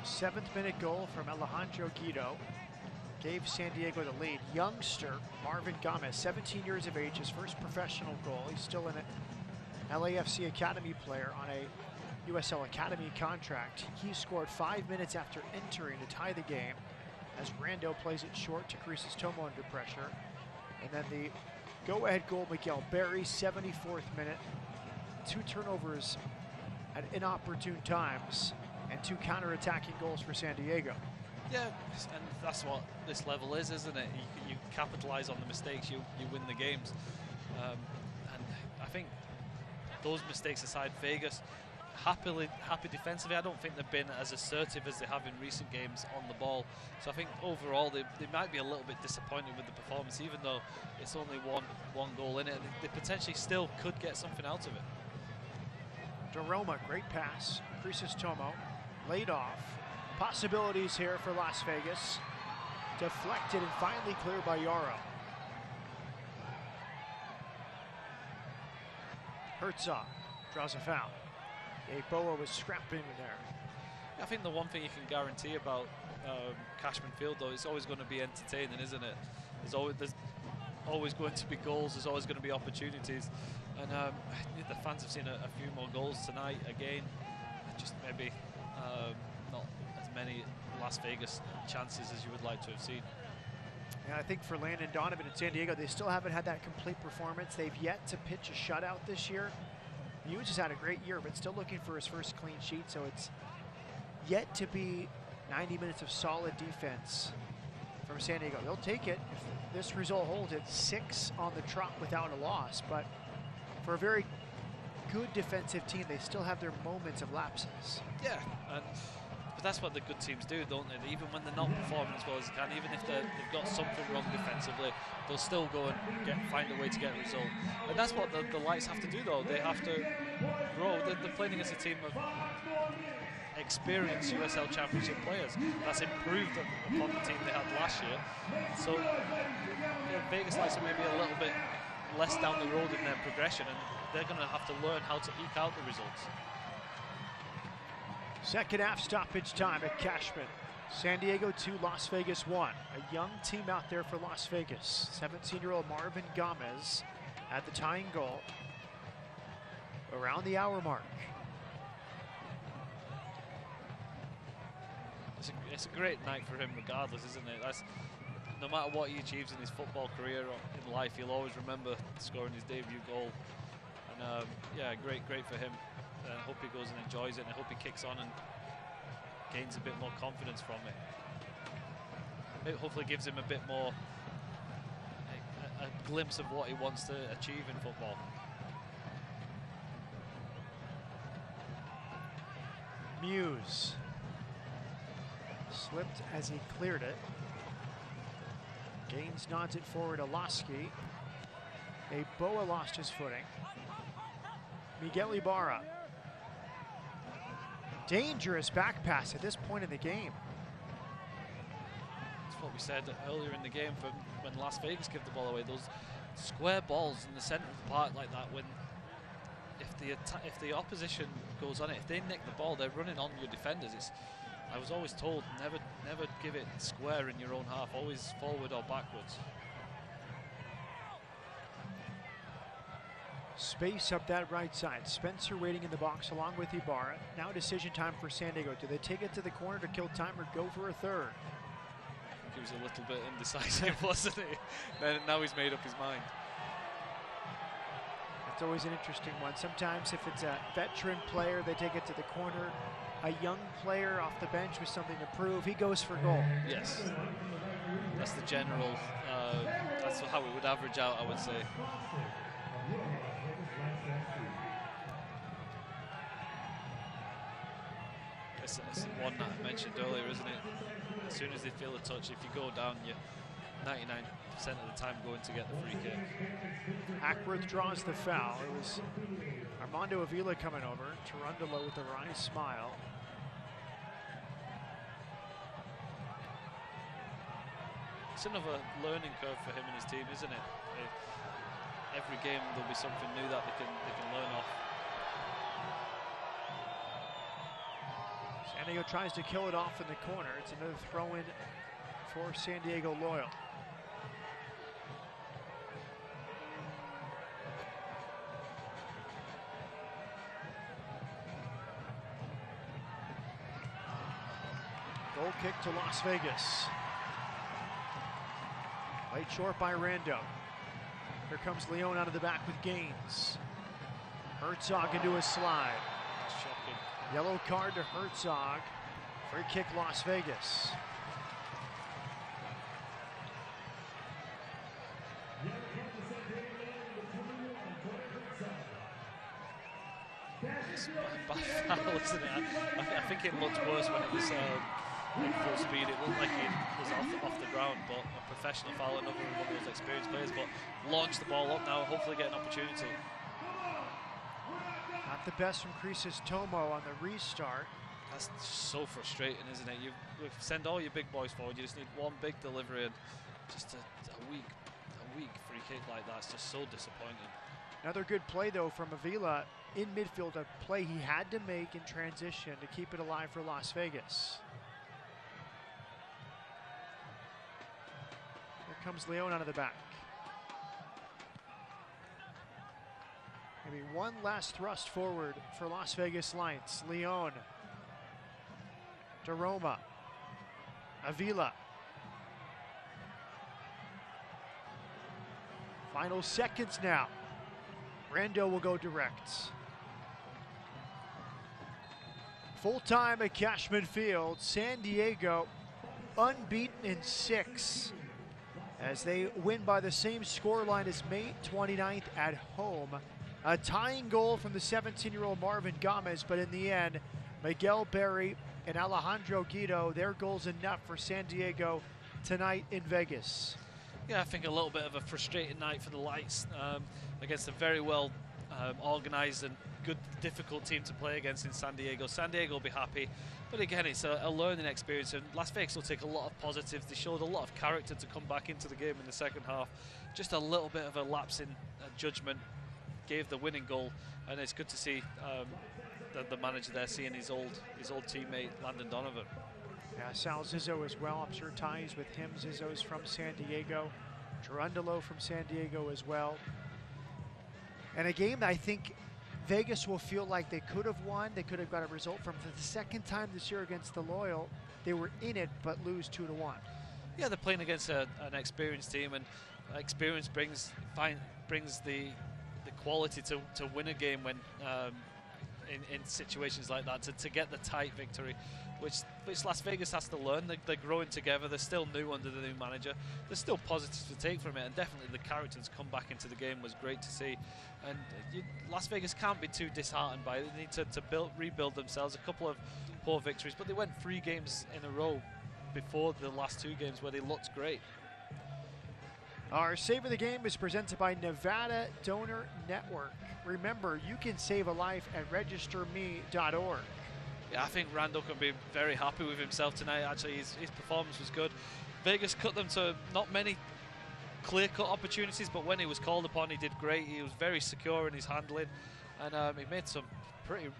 S2: Seventh-minute goal from Alejandro Guido gave San Diego the lead. Youngster Marvin Gomez, 17 years of age, his first professional goal. He's still an LAFC Academy player on a USL Academy contract. He scored 5 minutes after entering to tie the game as Rando plays it short to Crisis Tomo under pressure. And then the go-ahead goal, Miguel Barra, 74th minute. 2 turnovers at inopportune times and 2 counter-attacking goals for San Diego.
S3: Yeah, and that's what this level is, isn't it? You capitalize on the mistakes, you win the games. And I think those mistakes aside, Vegas happy defensively. I don't think they've been as assertive as they have in recent games on the ball. So I think overall they might be a little bit disappointed with the performance, even though it's only one goal in it. They potentially still could get something out of it.
S2: Daroma, great pass. Crisis Tomo laid off. Possibilities here for Las Vegas. Deflected and finally cleared by Yarrow. Herzog draws a foul. Boa was scrapping there.
S3: I think the one thing you can guarantee about Cashman Field, though, it's always going to be entertaining, isn't it? There's always going to be goals. There's always going to be opportunities, and the fans have seen a few more goals tonight. Again, just maybe not as many Las Vegas chances as you would like to have seen.
S2: And I think for Landon Donovan in San Diego, they still haven't had that complete performance. They've yet to pitch a shutout this year. Muse has had a great year, but still looking for his first clean sheet, so it's yet to be 90 minutes of solid defense from San Diego. They'll take it if this result holds. It's 6 on the trot without a loss, but for a very good defensive team, they still have their moments of lapses.
S3: Yeah, but that's what the good teams do, don't they? Even when they're not performing as well as they can, even if they've got something wrong defensively, they'll still go and find a way to get a result. And that's what the Lights have to do, though. They have to grow. They're playing against a team of experienced USL Championship players. That's improved upon the team they had last year. So Vegas Lights are maybe a little bit less down the road in their progression, and they're going to have to learn how to eke out the results.
S2: Second half stoppage time at Cashman. San Diego 2, Las Vegas 1. A young team out there for Las Vegas. 17-year-old Marvin Gomez at the tying goal around the hour mark.
S3: It's a great night for him regardless, isn't it? No matter what he achieves in his football career or in life, he'll always remember scoring his debut goal. And yeah, great for him. I hope he goes and enjoys it, and I hope he kicks on and gains a bit more confidence from it. It hopefully gives him a bit more, a glimpse of what he wants to achieve in football.
S2: Muse Slipped as he cleared it. Gaines nods it forward to Lasky. Boa lost his footing. Miguel Barra. Dangerous back pass at this point in the game.
S3: That's what we said earlier in the game from when Las Vegas gave the ball away. Those square balls in the center of the park like that, when if the opposition goes on it, if they nick the ball, they're running on your defenders. I was always told, never give it square in your own half, always forward or backwards.
S2: Space up that right side. Spencer waiting in the box along with Ibarra. Now decision time for San Diego. Do they take it to the corner to kill time or go for a third?
S3: I think he was a little bit indecisive, wasn't he? Now he's made up his mind.
S2: It's always an interesting one. Sometimes if it's a veteran player, they take it to the corner. A young player off the bench with something to prove, he goes for goal.
S3: Yes. That's the general, that's how it would average out, I would say. It's one that I mentioned earlier, isn't it? As soon as they feel a touch, if you go down, you're 99% of the time going to get the free kick.
S2: Ackworth draws the foul. It was Armando Avila coming over. Tyrundelo with a wry smile.
S3: It's another learning curve for him and his team, isn't it? Every game there'll be something new that they can learn off.
S2: San Diego tries to kill it off in the corner. It's another throw-in for San Diego Loyal. Goal kick to Las Vegas. Played short by Rando. Here comes Leon out of the back with Gaines. Herzog into a slide.
S3: Shocking.
S2: Yellow card to Herzog. Free kick Las Vegas.
S3: It's bad foul, isn't it? I think it looked worse when it was at full speed. It looked like it was off the ground, but a professional foul, another one of those experienced players. But launch the ball up now, hopefully get an opportunity.
S2: Not the best from Crisis Tomo on the restart.
S3: That's so frustrating, isn't it? You send all your big boys forward. You just need one big delivery, and just a weak free kick like that's just so disappointing.
S2: Another good play though from Avila in midfield, a play he had to make in transition to keep it alive for Las Vegas. Here comes Leon out of the back. Maybe one last thrust forward for Las Vegas Lions. Leon to Roma. Avila. Final seconds now. Rando will go direct. Full time at Cashman Field. San Diego unbeaten in 6 as they win by the same scoreline as May 29th at home. A tying goal from the 17-year-old Marvin Gomez, but in the end, Miguel Barra and Alejandro Guido, their goals enough for San Diego tonight in Vegas.
S3: Yeah, I think a little bit of a frustrating night for the Lights against a very well organized and good, difficult team to play against in San Diego. San Diego will be happy, but again, it's a learning experience, and Las Vegas will take a lot of positives. They showed a lot of character to come back into the game in the second half. Just a little bit of a lapse in judgment gave the winning goal, and it's good to see the manager there seeing his old teammate Landon Donovan.
S2: Yeah, Sal Zizzo as well. I'm sure ties with him. Zizzo's from San Diego. Trundle from San Diego as well. And a game that I think Vegas will feel like they could have won. They could have got a result from for the second time this year against the Loyal. They were in it, but lose 2-1.
S3: Yeah, they're playing against an experienced team, and experience brings the quality to win a game when in situations like that, to get the tight victory, which Las Vegas has to learn. They're growing together. They're still new under the new manager. There's still positives to take from it, and definitely the characters come back into the game was great to see. And Las Vegas can't be too disheartened by it. They need to rebuild themselves. A couple of poor victories, but they went 3 games in a row before the last 2 games where they looked great.
S2: Our Save of the Game is presented by Nevada Donor Network. Remember, you can save a life at registerme.org.
S3: Yeah, I think Randall can be very happy with himself tonight. Actually, his performance was good. Vegas cut them to not many clear-cut opportunities, but when he was called upon, he did great. He was very secure in his handling, and he made some pretty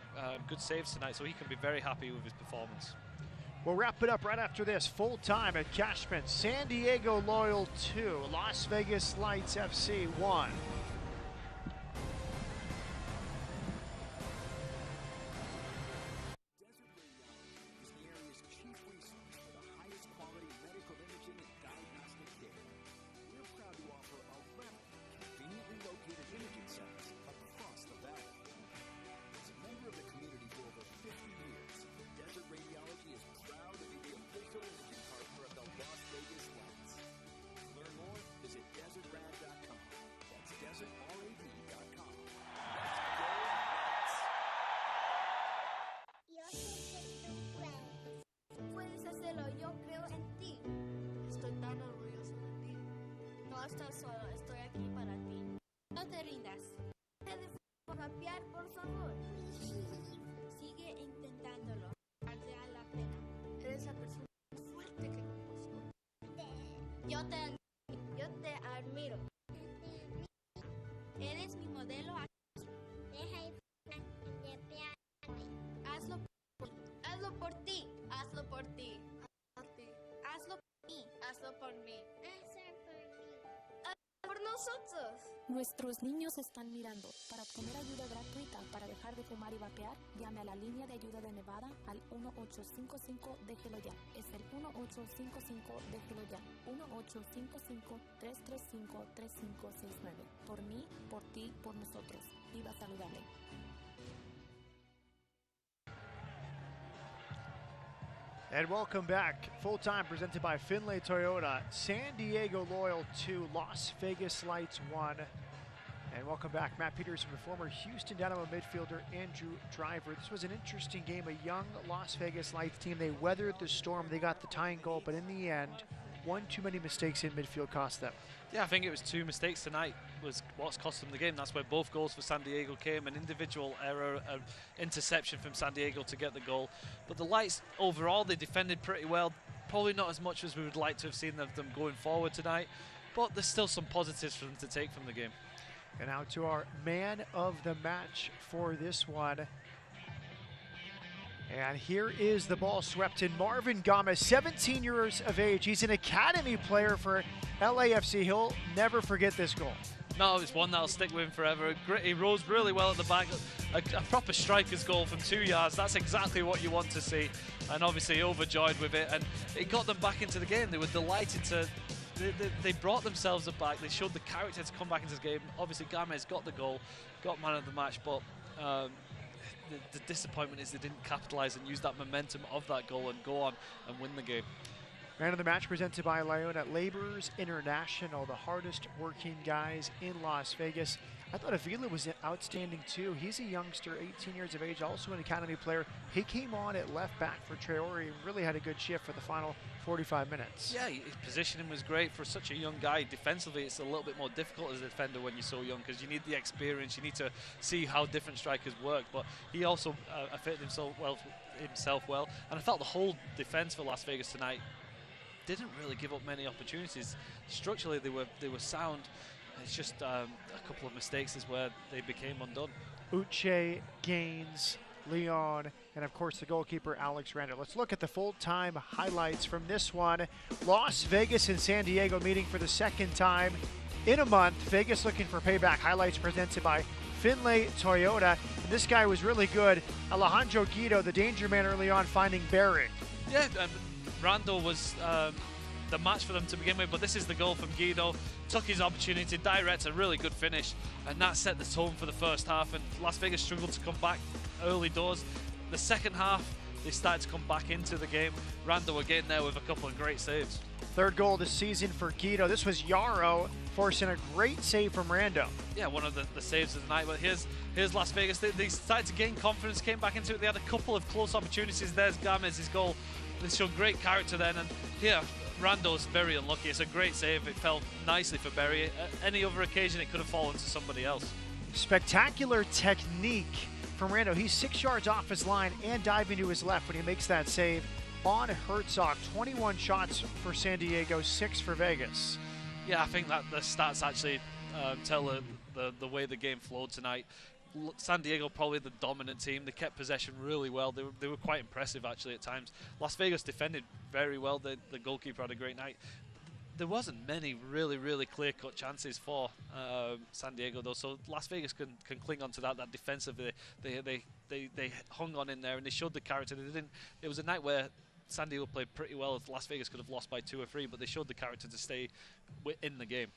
S3: good saves tonight, so he can be very happy with his performance.
S2: We'll wrap it up right after this. Full time at Cashman. San Diego Loyal 2, Las Vegas Lights FC 1.
S13: Estás solo, estoy aquí para ti. No te rindas. Puedes rapear, por favor. Sigue intentándolo. Vale la pena. Eres la persona más fuerte que conozco. Yo te admiro. Eres mi modelo. Hazlo por ti. Hazlo por ti. Hazlo por mí. Hazlo por mí. Por nosotros.
S14: Nuestros niños están mirando. Para obtener ayuda gratuita para dejar de fumar y vapear, llame a la línea de ayuda de Nevada al 1855 déjelo ya. Es el 1855 déjelo ya. 1855-335-3569. Por mí, por ti, por nosotros. Viva saludable.
S2: And welcome back. Full time presented by Finlay Toyota. San Diego Loyal 2, Las Vegas Lights 1. And welcome back, Matt Peterson, the former Houston Dynamo midfielder Andrew Driver. This was an interesting game, a young Las Vegas Lights team. They weathered the storm. They got the tying goal, but in the end, one too many mistakes in midfield cost them.
S3: Yeah, I think it was 2 mistakes tonight was what's cost them the game. That's where both goals for San Diego came. An individual error, an interception from San Diego to get the goal. But the Lights, overall, they defended pretty well. Probably not as much as we would like to have seen of them going forward tonight. But there's still some positives for them to take from the game.
S2: And now to our man of the match for this one. And here is the ball swept in. Marvin Gomez, 17 years of age. He's an academy player for LAFC. He'll never forget this goal.
S3: No, it's one that'll stick with him forever. He rose really well at the back. A proper striker's goal from 2 yards. That's exactly what you want to see. And obviously overjoyed with it. And it got them back into the game. They were delighted to... They brought themselves back. They showed the character to come back into the game. Obviously, Gomez got the goal, got man of the match, but... The disappointment is they didn't capitalize and use that momentum of that goal and go on and win the game.
S2: Man of the match presented by Leon at Laborers International, the hardest working guys in Las Vegas. I thought Avila was outstanding too. He's a youngster, 18 years of age, also an academy player. He came on at left back for Traore and really had a good shift for the final 45 minutes.
S3: Yeah, his positioning was great for such a young guy. Defensively, it's a little bit more difficult as a defender when you're so young because you need the experience. You need to see how different strikers work. But he also fitted himself well. And I felt the whole defense for Las Vegas tonight didn't really give up many opportunities. Structurally, they were sound. It's just a couple of mistakes is where they became undone.
S2: Uche, Gaines, Leon, and of course the goalkeeper Alex Randall. Let's look at the full-time highlights from this one. Las Vegas and San Diego meeting for the second time in a month. Vegas looking for payback. Highlights presented by Finlay Toyota. And this guy was really good. Alejandro Guido, the danger man early on, finding Barry.
S3: Yeah, Randall was the match for them to begin with, but this is the goal from Guido. Took his opportunity, direct, a really good finish, and that set the tone for the first half, and Las Vegas struggled to come back early doors. The second half, they started to come back into the game. Randall again there with a couple of great saves.
S2: Third goal this season for Guido. This was Yarrow forcing a great save from Rando.
S3: Yeah, one of the saves of the night. But here's Las Vegas. They started to gain confidence, came back into it. They had a couple of close opportunities. There's Gomez's goal. They showed great character then. And here, Rando's very unlucky. It's a great save. It fell nicely for Berry. Any other occasion, it could have fallen to somebody else.
S2: Spectacular technique from Rando. He's 6 yards off his line and diving to his left when he makes that save on Herzog. 21 shots for San Diego, 6 for Vegas.
S3: Yeah, I think that the stats actually tell the way the game flowed tonight. San Diego probably the dominant team. They kept possession really well. They were quite impressive actually at times. Las Vegas defended very well. The goalkeeper had a great night. There wasn't many really clear-cut chances for San Diego though, so Las Vegas can cling on to that defensively. They hung on in there and they showed the character. They didn't. It was a night where San Diego played pretty well. Las Vegas could have lost by 2 or 3, but they showed the character to stay in the game.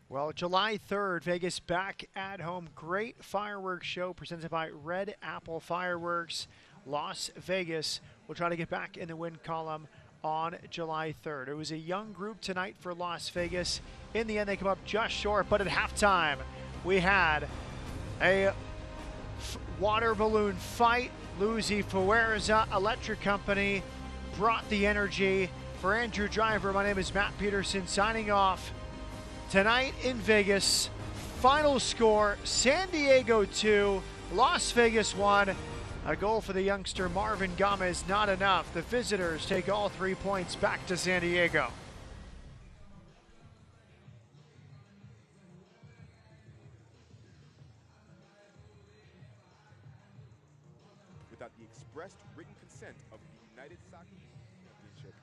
S2: Well, July 3rd, Vegas back at home. Great fireworks show presented by Red Apple Fireworks. Las Vegas will try to get back in the win column on July 3rd. It was a young group tonight for Las Vegas. In the end, they come up just short, but at halftime, we had a water balloon fight. Luzi Fuerza Electric Company brought the energy. For Andrew Driver, my name is Matt Peterson signing off. Tonight in Vegas, final score, San Diego 2, Las Vegas 1. A goal for the youngster Marvin Gomez, not enough. The visitors take all 3 points back to San Diego.
S15: Without the expressed written consent of the United Soccer Championship